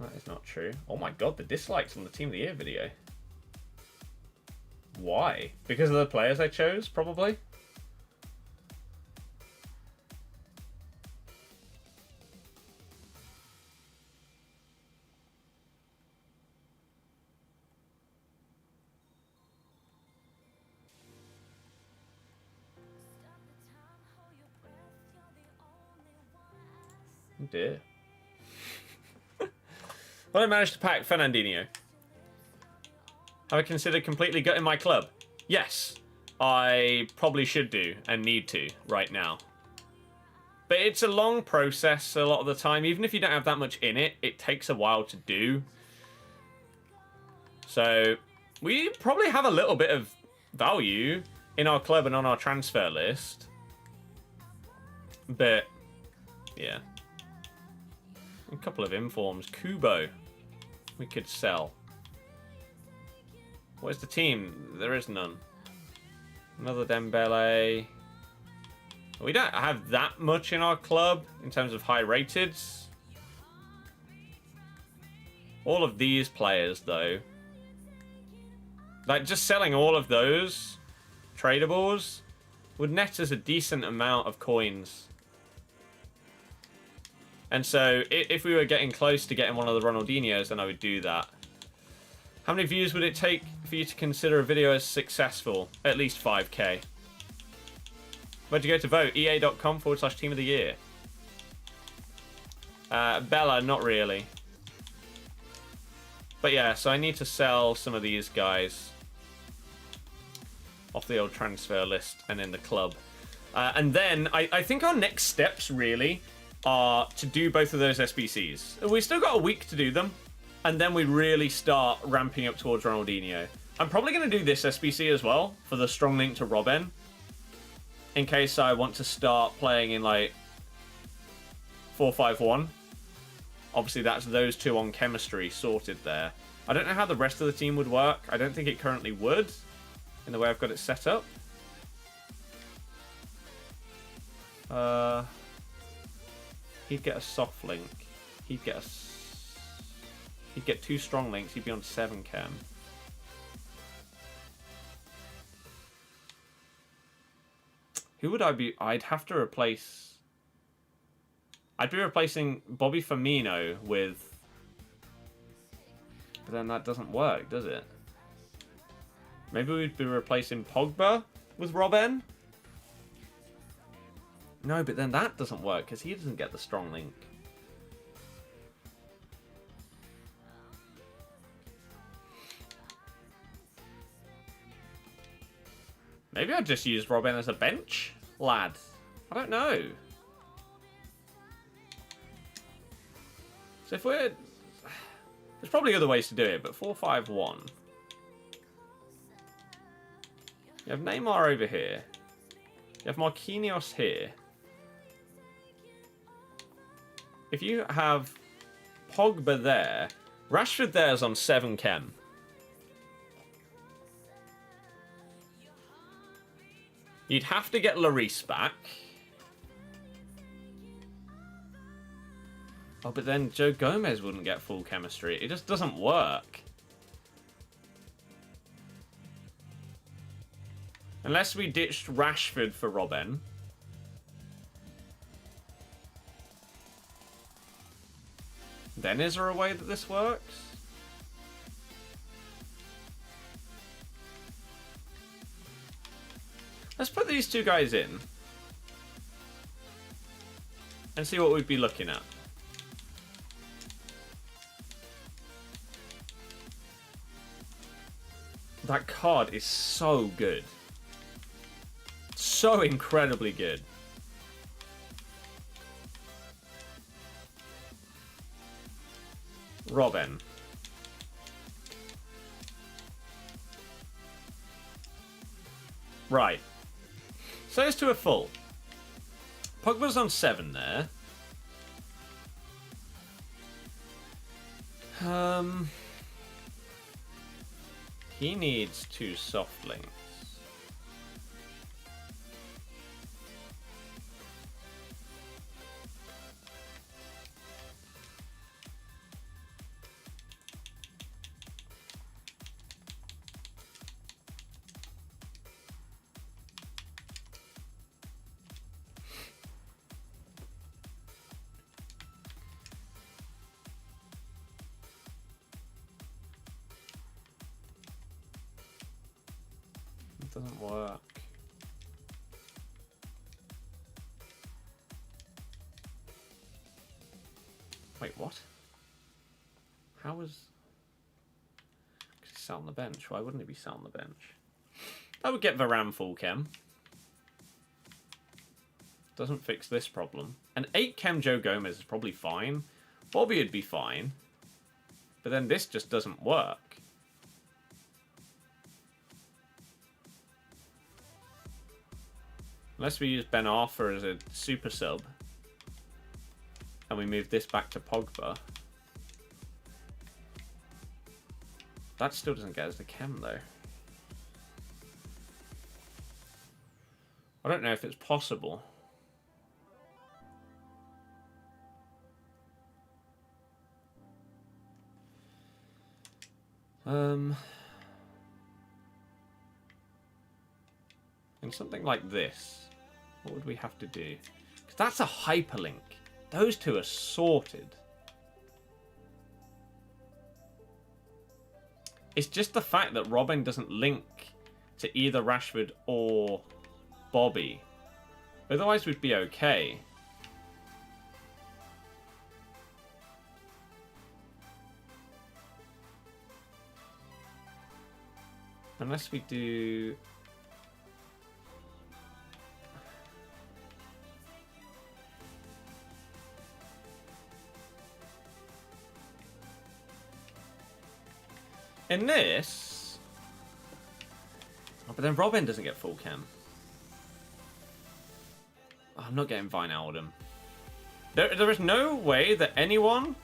That is not true. Oh my god, the dislikes on the Team of the Year video. Why? Because of the players I chose, probably? Oh dear. Well, I managed to pack Fernandinho. Have I considered completely gutting my club? Yes, I probably should do and need to right now. But it's a long process a lot of the time. Even if you don't have that much in it, it takes a while to do. So we probably have a little bit of value in our club and on our transfer list. But yeah. A couple of informs. Kubo we could sell. What is the team? There is none. Another Dembele. We don't have that much in our club in terms of high rateds. All of these players, though. Like, just selling all of those tradables would net us a decent amount of coins. And so, if we were getting close to getting one of the Ronaldinhos, then I would do that. How many views would it take for you to consider a video as successful? At least 5k. Where'd you go to vote? EA.com/Team of the Year. Bella, not really. But yeah, so I need to sell some of these guys. off the old transfer list and in the club. And then I think our next steps really are to do both of those SBCs. We've still got a week to do them, and then we really start ramping up towards Ronaldinho. I'm probably going to do this SBC as well for the strong link to Robben, in case I want to start playing in like 4-5-1. Obviously, that's those two on chemistry sorted there. I don't know how the rest of the team would work. I don't think it currently would, in the way I've got it set up. He'd get a soft link. He'd get two strong links. He'd be on 7 chem. Who would I be? I'd have to replace... I'd be replacing Bobby Firmino with... But then that doesn't work, does it? Maybe we'd be replacing Pogba with Robben? No, but then that doesn't work because he doesn't get the strong link. Maybe I'd just use Robben as a bench lad. I don't know. So if we're... There's probably other ways to do it, but 4-5-1. You have Neymar over here. You have Marquinhos here. If you have Pogba there, Rashford there's on 7 chem. You'd have to get Lloris back. Oh, but then Joe Gomez wouldn't get full chemistry. It just doesn't work. Unless we ditched Rashford for Robben. Then is there a way that this works? Let's put these two guys in. And see what we'd be looking at. That card is so good. So incredibly good. Robben. Right. So it's to a full. Pogba's on 7 there. He needs 2 soft links. Doesn't work. Wait, what? How was... Because he's sat on the bench. Why wouldn't he be sat on the bench? That would get Varane full chem. Doesn't fix this problem. An 8 chem Joe Gomez is probably fine. Bobby would be fine. But then this just doesn't work. Unless we use Ben Arthur as a super sub. And we move this back to Pogba. That still doesn't get us the chem though. I don't know if it's possible. In something like this. What would we have to do? Because that's a hyperlink. Those two are sorted. It's just the fact that Robben doesn't link to either Rashford or Bobby. Otherwise we'd be okay. Unless we do... In this... Oh, but then Robin doesn't get full chem. Oh, I'm not getting Wijnaldum. There is no way that anyone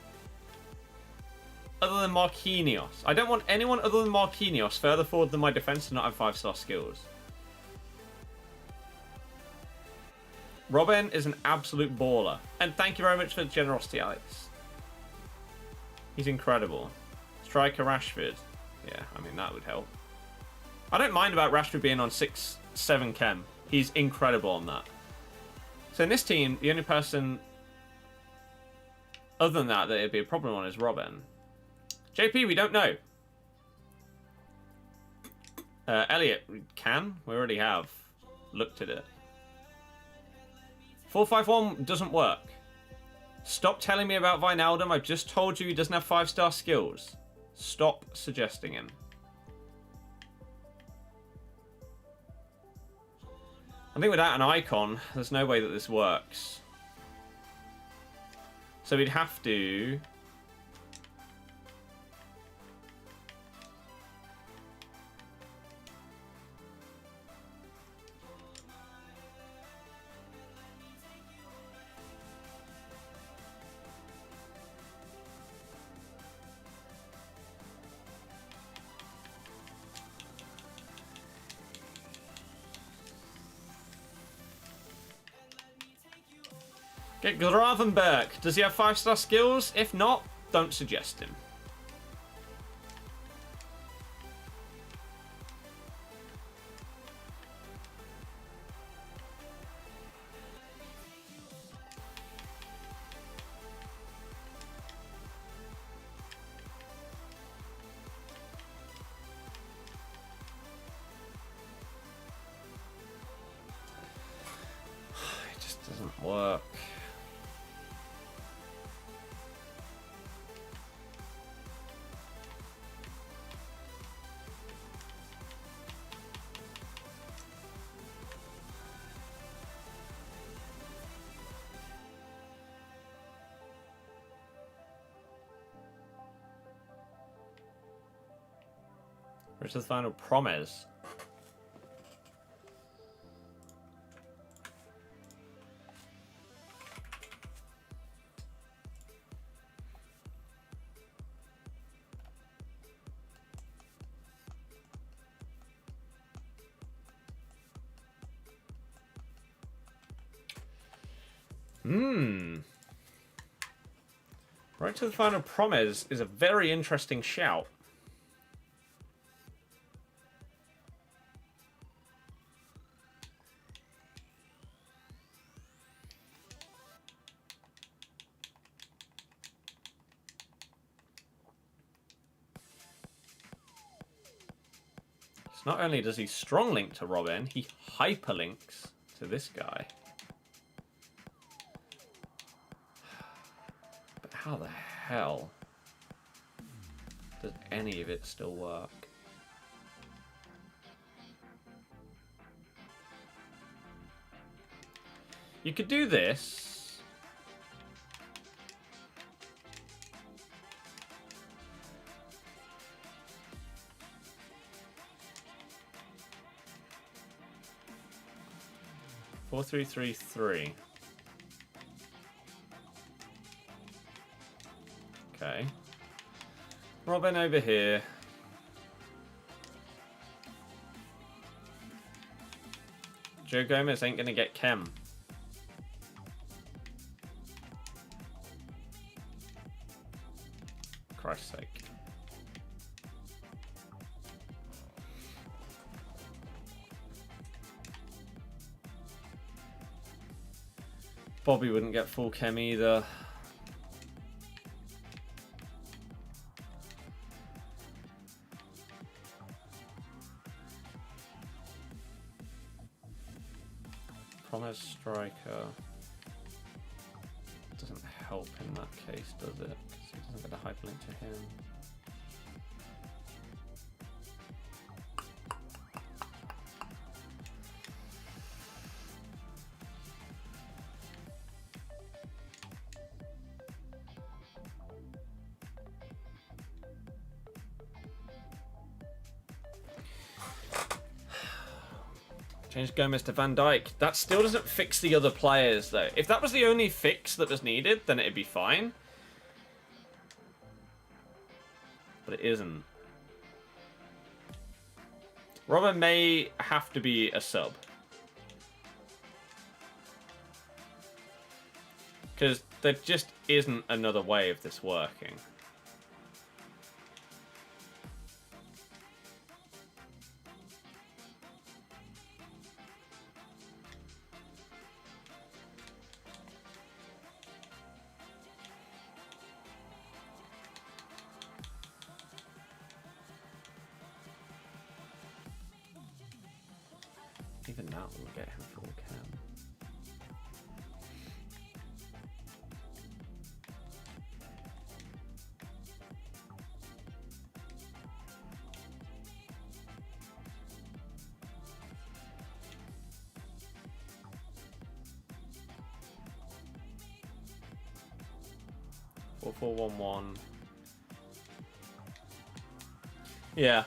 other than Marquinhos... I don't want anyone other than Marquinhos further forward than my defense to not have 5-star skills. Robin is an absolute baller. And thank you very much for the generosity, Alex. He's incredible. Striker Rashford. Yeah, I mean, that would help. I don't mind about Rashford being on 6-7 chem. He's incredible on that. So in this team, the only person other than that it'd be a problem on is Robin. JP, we don't know. Elliot, we can. We already have looked at it. 4-5-1 doesn't work. Stop telling me about Wijnaldum. I've just told you he doesn't have 5-star skills. Stop suggesting him. I think without an icon, there's no way that this works. So we'd have to... Get Gravenberg. Does he have 5-star skills? If not, don't suggest him. It just doesn't work. Which is the final promise. Right to the final promise is a very interesting shout. Not only does he strong link to Robin, he hyperlinks to this guy. But how the hell does any of it still work? You could do this. Four, 3, 3, 3. Okay. Robin over here. Joe Gomez ain't gonna get chem. Christ's sake. Bobby wouldn't get full chem either. Promise striker doesn't help in that case, does it? Because he doesn't get a hyperlink to him. Change Gomez to Van Dijk. That still doesn't fix the other players, though. If that was the only fix that was needed, then it'd be fine. But it isn't. Robin may have to be a sub. Because there just isn't another way of this working. Even now, we'll get him full cam. Four, 4-1-1. Yeah.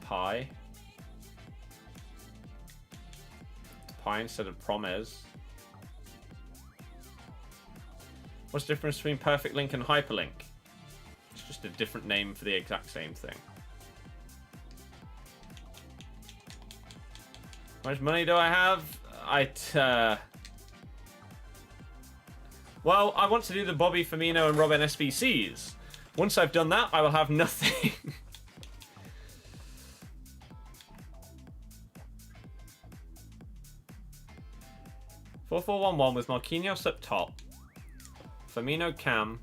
Pie. Pie instead of Promes. What's the difference between Perfect Link and Hyperlink? It's just a different name for the exact same thing. How much money do I have? Well, I want to do the Bobby Firmino and Robin SBCs. Once I've done that, I will have nothing. 4-4-1-1 with Marquinhos up top. Firmino cam.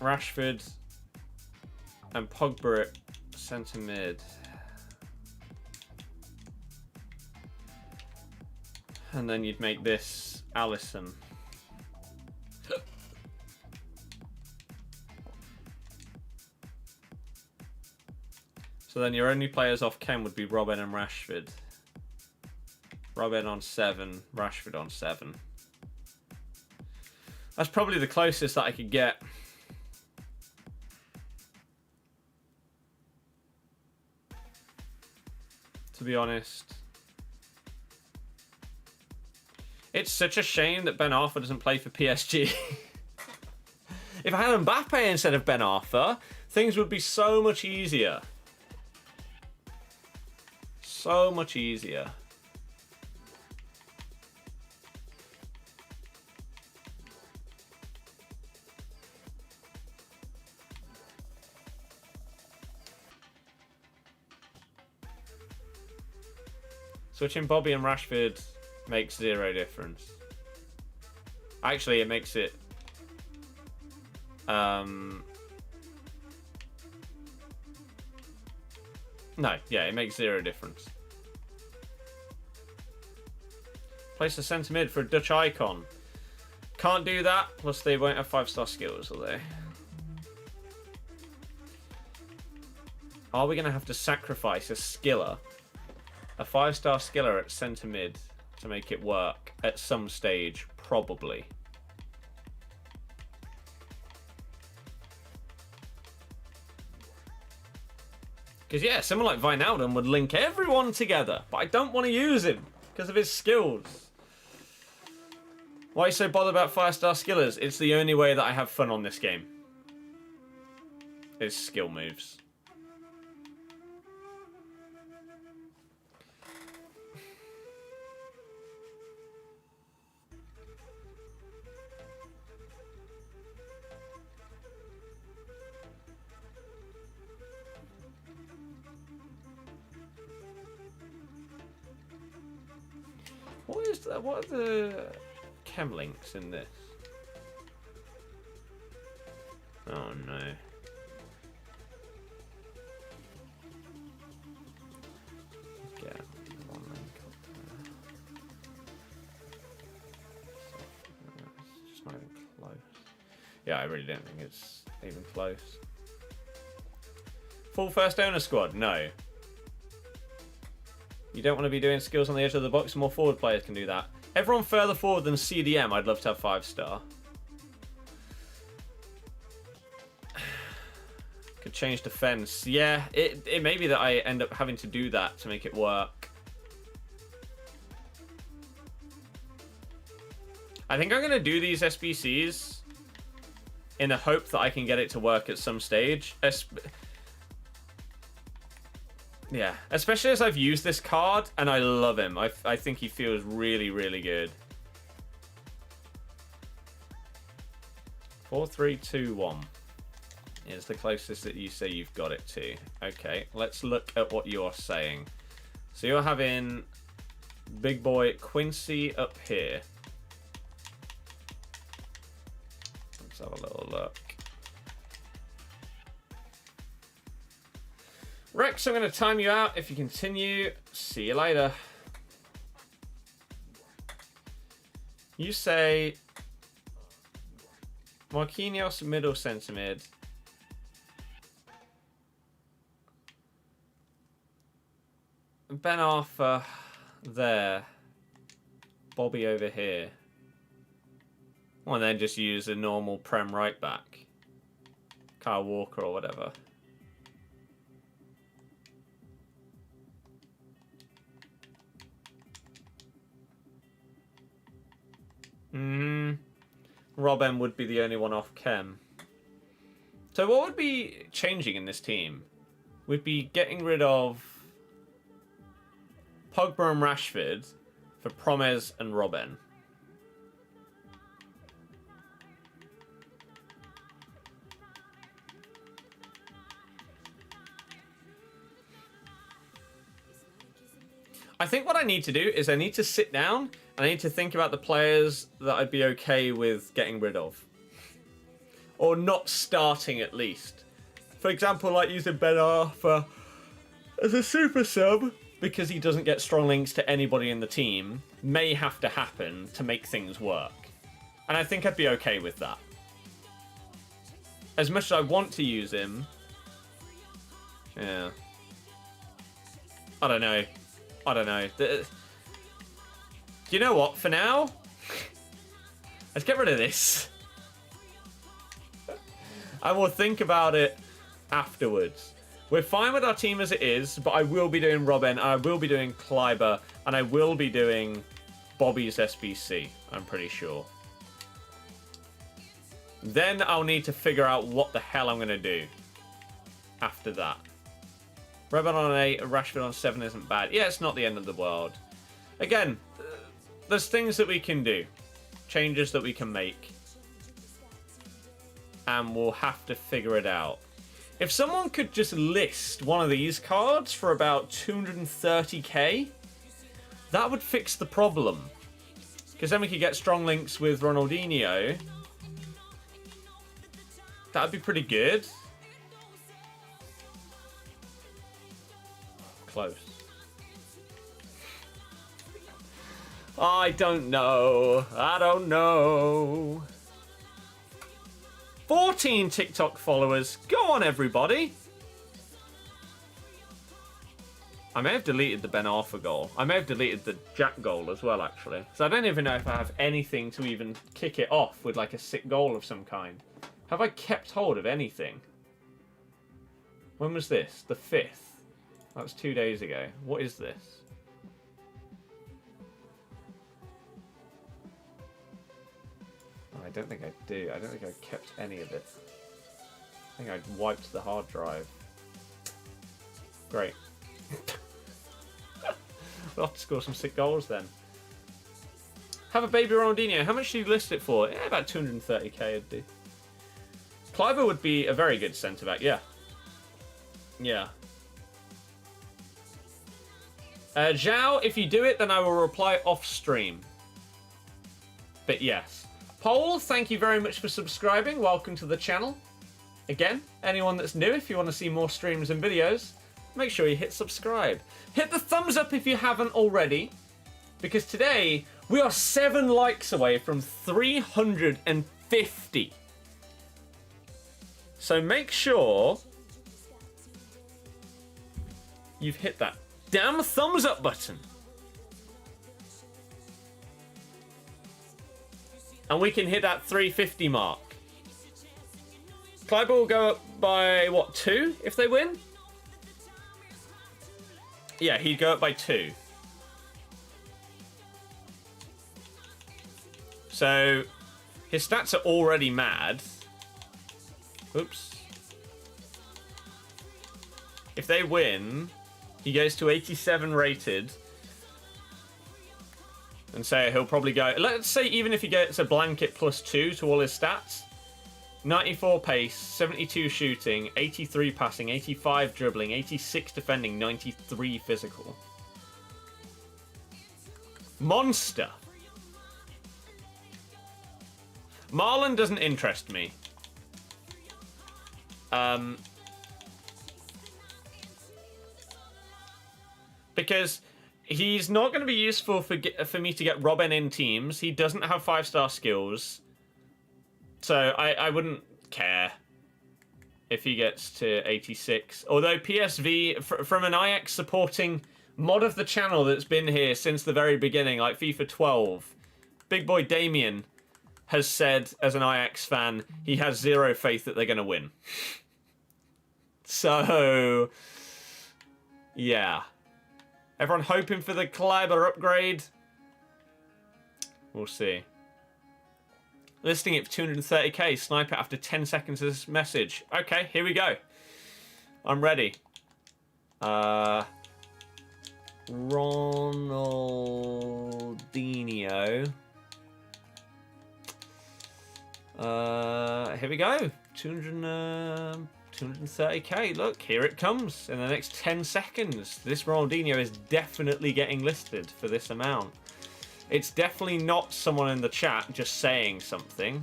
Rashford and Pogba at centre mid. And then you'd make this Alisson. So then your only players off Ken would be Robin and Rashford. Robin on 7, Rashford on 7. That's probably the closest that I could get. To be honest. It's such a shame that Ben Arthur doesn't play for PSG. If I had Mbappe instead of Ben Arthur, things would be so much easier. So much easier. Switching Bobby and Rashford makes 0 difference. Actually, it makes it... No, yeah, it makes 0 difference. Place a centre mid for a Dutch icon. Can't do that, plus they won't have 5-star skills, will they? Are we going to have to sacrifice a skiller? A 5-star skiller at centre mid to make it work at some stage, probably. Because, yeah, someone like Wijnaldum would link everyone together, but I don't want to use him because of his skills. Why are you so bothered about 5-star skillers? It's the only way that I have fun on this game. Is skill moves. What is that? What are the chem links in this? Oh no. Get one link up there. It's just not even close. Yeah, I really don't think it's even close. Full first owner squad? No. You don't want to be doing skills on the edge of the box. More forward players can do that. Everyone further forward than CDM, I'd love to have 5-star. Could change defense. Yeah, it may be that I end up having to do that to make it work. I think I'm going to do these SBCs in the hope that I can get it to work at some stage. Yeah, especially as I've used this card and I love him. I think he feels really, really good. 4, 3, 2, 1 is the closest that you say you've got it to. Okay, let's look at what you're saying. So you're having big boy Quincy up here. Let's have a little look. Rex, I'm going to time you out. If you continue, see you later. You say Marquinhos middle centre mid. Ben Arthur there. Bobby over here. Well, then just use a normal Prem right back. Kyle Walker or whatever. Robin would be the only one off Chem. So what would be changing in this team? We'd be getting rid of Pogba and Rashford for Promes and Robin. I think what I need to do is I need to sit down and I need to think about the players that I'd be okay with getting rid of. Or not starting at least. For example, like using Ben Arthur as a super sub because he doesn't get strong links to anybody in the team may have to happen to make things work. And I think I'd be okay with that. As much as I want to use him. Yeah. I don't know. You know what? For now, let's get rid of this. I will think about it afterwards. We're fine with our team as it is, but I will be doing Robin, I will be doing Kleiber, and I will be doing Bobby's SBC, I'm pretty sure. Then I'll need to figure out what the hell I'm going to do after that. Robin on 8, Rashford on 7 isn't bad. Yeah, it's not the end of the world. Again, there's things that we can do. Changes that we can make. And we'll have to figure it out. If someone could just list one of these cards for about 230k, that would fix the problem. Because then we could get strong links with Ronaldinho. That would be pretty good. Close. I don't know. 14 TikTok followers. Go on, everybody. I may have deleted the Ben Arthur goal. I may have deleted the Jack goal as well, actually. So I don't even know if I have anything to even kick it off with like a sick goal of some kind. Have I kept hold of anything? When was this? The 5th. That was 2 days ago. What is this? I don't think I do. I don't think I kept any of it. I think I wiped the hard drive. Great. We'll have to score some sick goals then. Have a baby Ronaldinho. How much do you list it for? Yeah, about 230k would do. Kleiber would be a very good centre-back, yeah. Yeah. Zhao, if you do it, then I will reply off stream. But yes. Paul, thank you very much for subscribing. Welcome to the channel. Again, anyone that's new, if you want to see more streams and videos, make sure you hit subscribe. Hit the thumbs up if you haven't already, because today we are 7 likes away from 350. So make sure you've hit that damn thumbs up button. And we can hit that 350 mark. Kleiber will go up by, what, 2 if they win? Yeah, he'd go up by 2. So, his stats are already mad. Oops. If they win, he goes to 87 rated. And so he'll probably go... Let's say even if he gets a blanket +2 to all his stats. 94 pace, 72 shooting, 83 passing, 85 dribbling, 86 defending, 93 physical. Monster. Marlon doesn't interest me. Because he's not going to be useful for me to get Robin in teams. He doesn't have 5-star skills. So I wouldn't care if he gets to 86. Although PSV, from an IX supporting mod of the channel that's been here since the very beginning, like FIFA 12, Big Boy Damien has said, as an IX fan, he has zero faith that they're going to win. So, yeah. Everyone hoping for the Kleiber upgrade? We'll see. Listing it for 230k. Snipe it after 10 seconds of this message. Okay, here we go. I'm ready. Ronaldinho. Here we go. 230k. Look, here it comes in the next 10 seconds. This Ronaldinho is definitely getting listed for this amount. It's definitely not someone in the chat just saying something.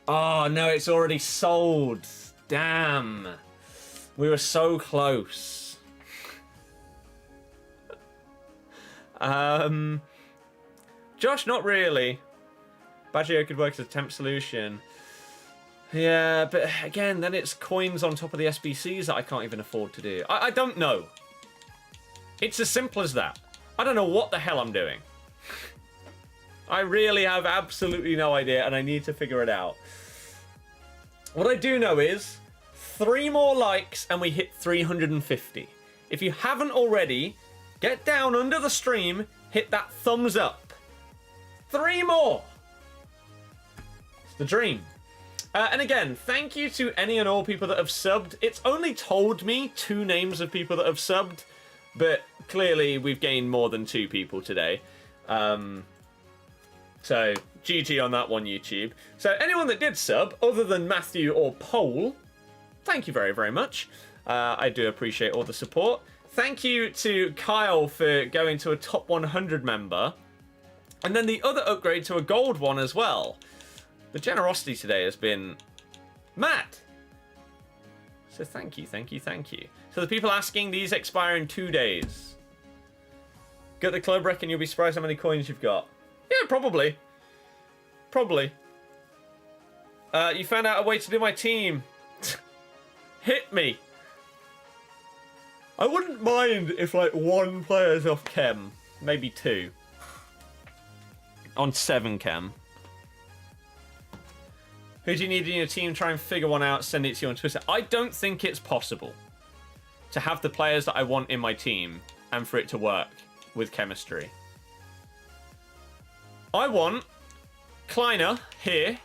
Oh, no, it's already sold. Damn. We were so close. Josh, not really. Baggio could work as a temp solution. Yeah, but again, then it's coins on top of the SBCs that I can't even afford to do. I don't know. It's as simple as that. I don't know what the hell I'm doing. I really have absolutely no idea, and I need to figure it out. What I do know is 3 more likes and we hit 350. If you haven't already, get down under the stream, hit that thumbs up. 3 more. It's the dream. And again, thank you to any and all people that have subbed. It's only told me 2 names of people that have subbed, but clearly we've gained more than 2 people today. So, GG on that one, YouTube. So, anyone that did sub, other than Matthew or Pole, thank you very, very much. I do appreciate all the support. Thank you to Kyle for going to a top 100 member. And then the other upgrade to a gold one as well. The generosity today has been mad. So thank you, thank you, thank you. So the people asking, these expire in 2 days. Get the club rec and you'll be surprised how many coins you've got. Yeah, probably. Probably. You found out a way to do my team. Hit me. I wouldn't mind if like 1 player's off chem. Maybe 2. On 7 chem. Who do you need in your team? Try and figure one out. Send it to you on Twitter. I don't think it's possible to have the players that I want in my team and for it to work with chemistry. I want Kleiner here,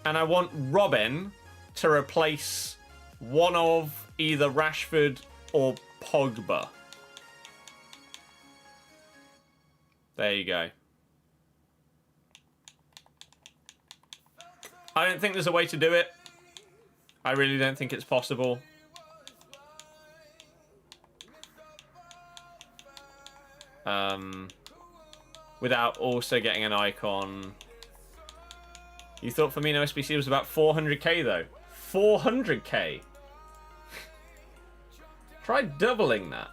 and I want Robin to replace one of either Rashford or Pogba. There you go. I don't think there's a way to do it. I really don't think it's possible. Without also getting an icon. You thought Firmino SBC was about 400k though. 400k? Try doubling that.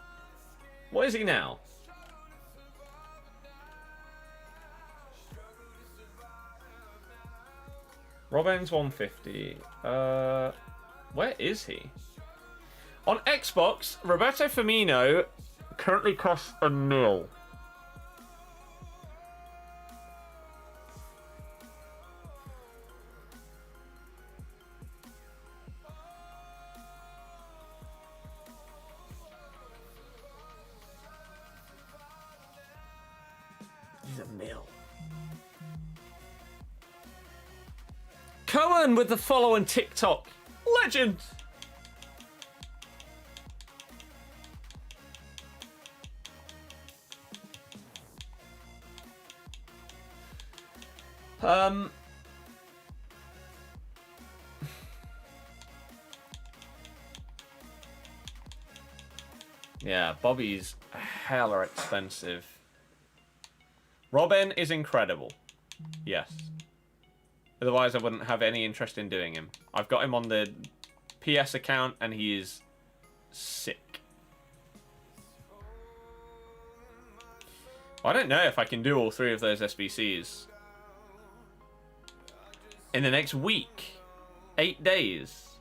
What is he now? Robin's 150. Where is he? On Xbox, Roberto Firmino currently costs £1 million. He's a mill. Cohen with the follow on TikTok. Legend. Yeah, Bobby's hella expensive. Robin is incredible. Yes. Otherwise, I wouldn't have any interest in doing him. I've got him on the PS account, and he is sick. I don't know if I can do all 3 of those SBCs in the next week. 8 days.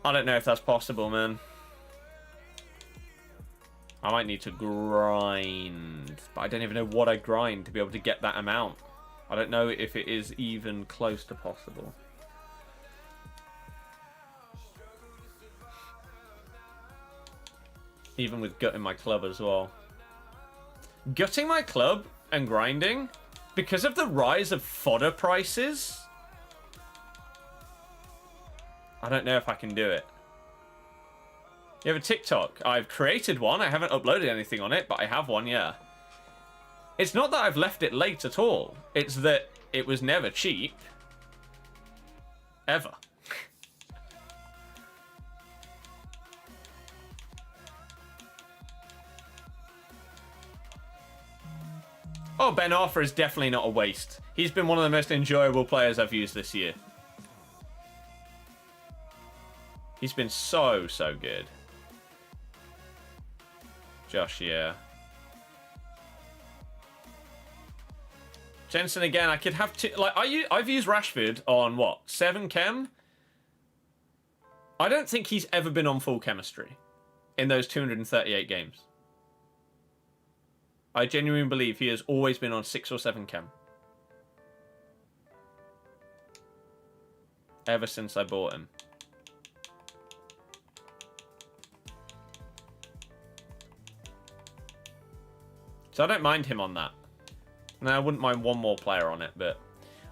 I don't know if that's possible, man. I might need to grind, but I don't even know what I grind to be able to get that amount. I don't know if it is even close to possible. Even with gutting my club as well. Gutting my club and grinding because of the rise of fodder prices. I don't know if I can do it. You have a TikTok? I've created one. I haven't uploaded anything on it, but I have one, yeah. It's not that I've left it late at all. It's that it was never cheap. Ever. Oh, Ben Arthur is definitely not a waste. He's been one of the most enjoyable players I've used this year. He's been so good. Josh, yeah. Jensen again, I could have two, like, I've used Rashford on what, 7 chem? I don't think he's ever been on full chemistry in those 238 games. I genuinely believe he has always been on 6 or 7 chem. Ever since I bought him. So I don't mind him on that. No, I wouldn't mind one more player on it, but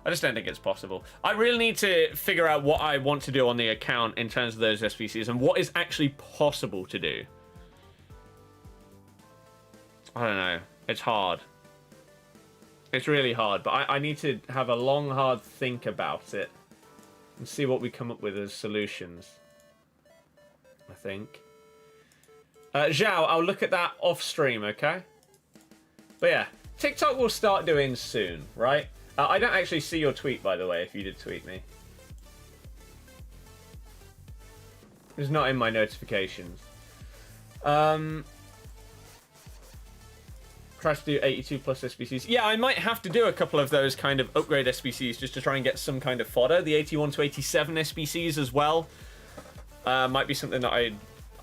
I just don't think it's possible. I really need to figure out what I want to do on the account in terms of those SBCs and what is actually possible to do. I don't know. It's hard. It's really hard, but I need to have a long, hard think about it and see what we come up with as solutions, I think. Zhao, I'll look at that off stream, okay? But yeah, TikTok will start doing soon, right? I don't actually see your tweet, by the way, if you did tweet me. It's not in my notifications. Try to do 82 plus SBCs. Yeah, I might have to do a couple of those kind of upgrade SBCs just to try and get some kind of fodder. The 81 to 87 SBCs as well. Might be something that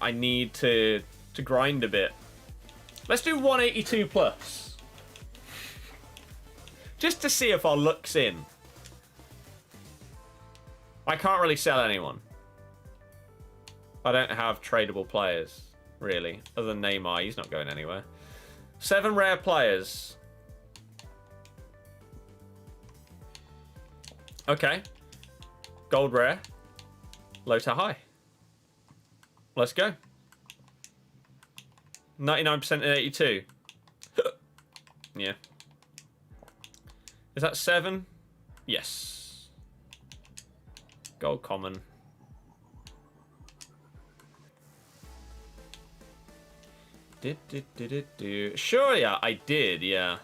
I need to grind a bit. Let's do 182 plus. Just to see if our luck's in. I can't really sell anyone. I don't have tradable players, really. Other than Neymar, he's not going anywhere. 7 rare players. Okay. Gold rare. Low to high. Let's go. 99% in 82. Yeah. Is that 7? Yes. Gold common. Sure, yeah, I did, yeah.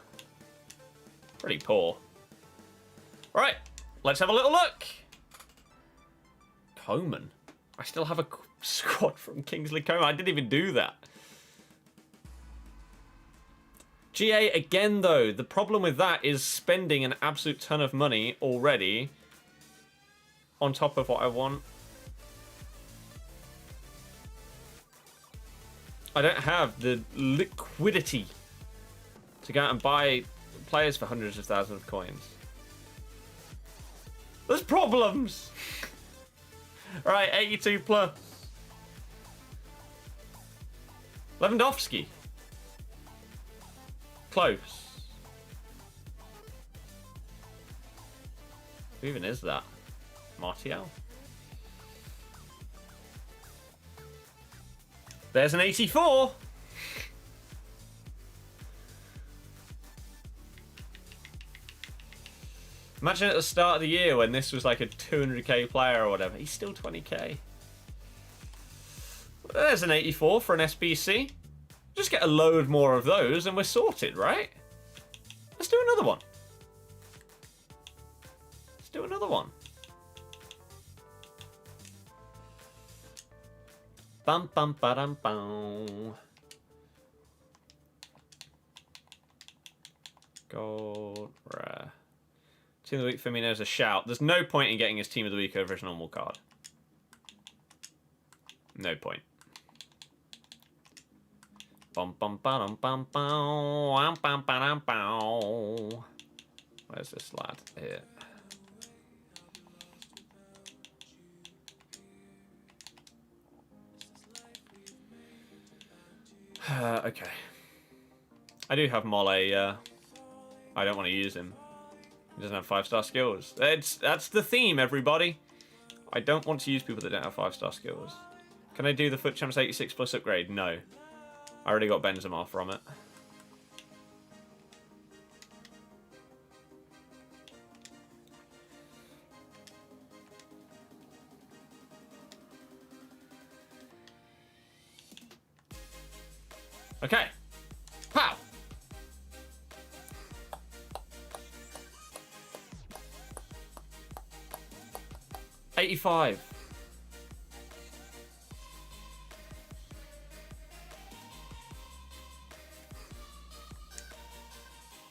Pretty poor. Right, let's have a little look. Coman. I still have a squad from Kingsley Coman. I didn't even do that. GA again, though. The problem with that is spending an absolute ton of money already on top of what I want. I don't have the liquidity to go out and buy players for hundreds of thousands of coins. There's problems! Right, 82 plus. Lewandowski. Close. Who even is that? Martial? There's an 84. Imagine at the start of the year when this was like a 200k player or whatever. He's still 20k. There's an 84 for an SBC. Just get a load more of those and we're sorted, right? Let's do another one. Let's do another one. Bum bum ba dum bum. Gold rare. Team of the week for me knows a shout. There's no point in getting his team of the week over his normal card. No point. Bum bum ba dum bum bum bum ba dum bum. Where's this lad? Here. Okay. I do have Mole. I don't want to use him. He doesn't have 5-star skills. That's the theme, everybody. I don't want to use people that don't have 5-star skills. Can I do the FUT Champs 86 plus upgrade? No. I already got Benzema from it. Okay. Pow! $85.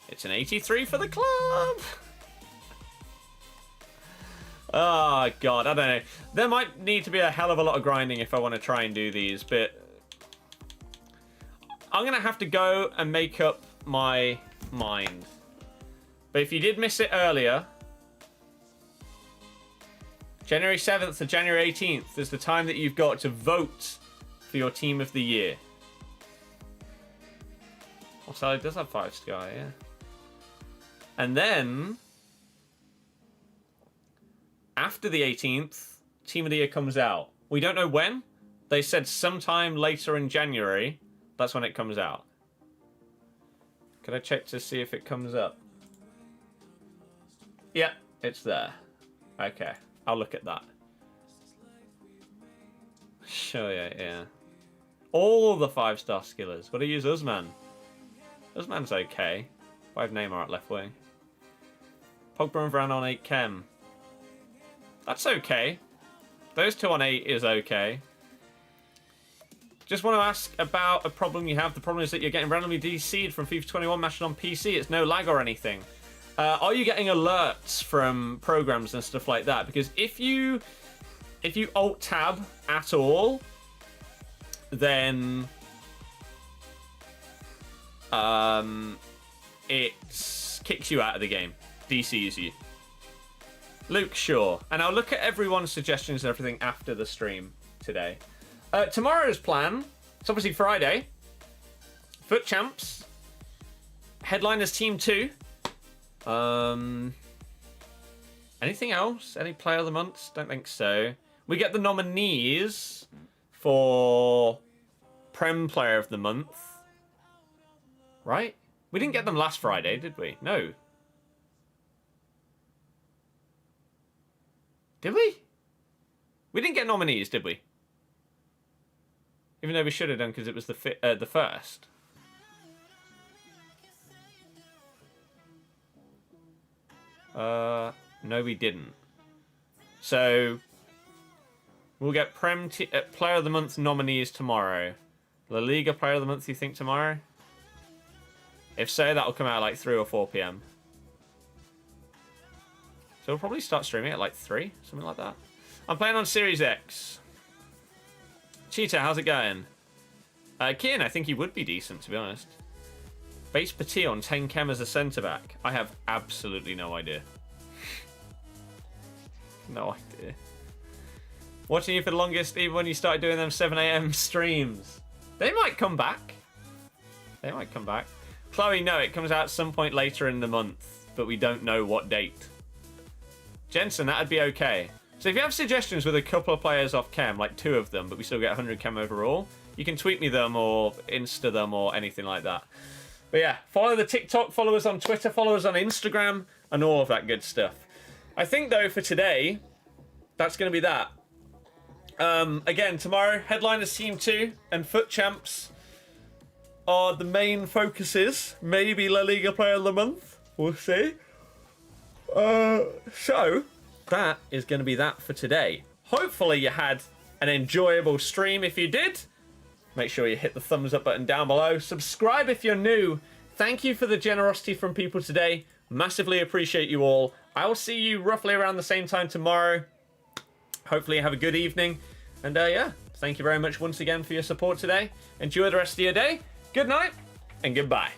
It's an 83 for the club. Oh, God. I don't know. There might need to be a hell of a lot of grinding if I want to try and do these, but I'm going to have to go and make up my mind. But if you did miss it earlier, January 7th to January 18th is the time that you've got to vote for your team of the year. Oh, Sally does have 5-star, yeah. And then, after the 18th, team of the year comes out. We don't know when. They said sometime later in January. That's when it comes out. Can I check to see if it comes up? Yeah, it's there. Okay, I'll look at that. Sure, yeah. All the 5-star skillers. What do you use Usman? Usman's okay. I have Neymar at left wing. Pogba and Varane on 8 chem. That's okay. Those two on 8 is okay. Just want to ask about a problem you have. The problem is that you're getting randomly DC'd from FIFA 21 matches on PC. It's no lag or anything. Are you getting alerts from programs and stuff like that? Because if you alt-tab at all, then it kicks you out of the game. DCs you. Luke, sure. And I'll look at everyone's suggestions and everything after the stream today. Tomorrow's plan, it's obviously Friday. FUT Champs. Headliners Team 2. Anything else? Any player of the month? Don't think so. We get the nominees for Prem Player of the Month. Right? We didn't get them last Friday, did we? No. Did we? We didn't get nominees, did we? Even though we should have done because it was the first. No, we didn't. So we'll get Player of the Month nominees tomorrow. La Liga Player of the Month, you think tomorrow? If so, that'll come out at like 3 or 4 p.m. So we'll probably start streaming at like 3, something like that. I'm playing on Series X. Cheetah, how's it going? Kian, I think he would be decent, to be honest. Base Petit on 10 chem as a centre-back. I have absolutely no idea. No idea. Watching you for the longest, even when you started doing them 7 a.m. streams. They might come back. They might come back. Chloe, no, it comes out some point later in the month, but we don't know what date. Jensen, that'd be okay. So if you have suggestions with a couple of players off chem, like 2 of them, but we still get 100 chem overall, you can tweet me them or Insta them or anything like that. But yeah, follow the TikTok, follow us on Twitter, follow us on Instagram, and all of that good stuff. I think, though, for today, that's going to be that. Again, tomorrow, Headliners Team 2 and FUT Champs are the main focuses. Maybe La Liga Player of the Month. We'll see. So, that is going to be that for today. Hopefully you had an enjoyable stream. If you did, make sure you hit the thumbs up button down below. Subscribe if you're new. Thank you for the generosity from people today. Massively appreciate you all. I will see you roughly around the same time tomorrow. Hopefully you have a good evening. And yeah, thank you very much once again for your support today. Enjoy the rest of your day. Good night and goodbye.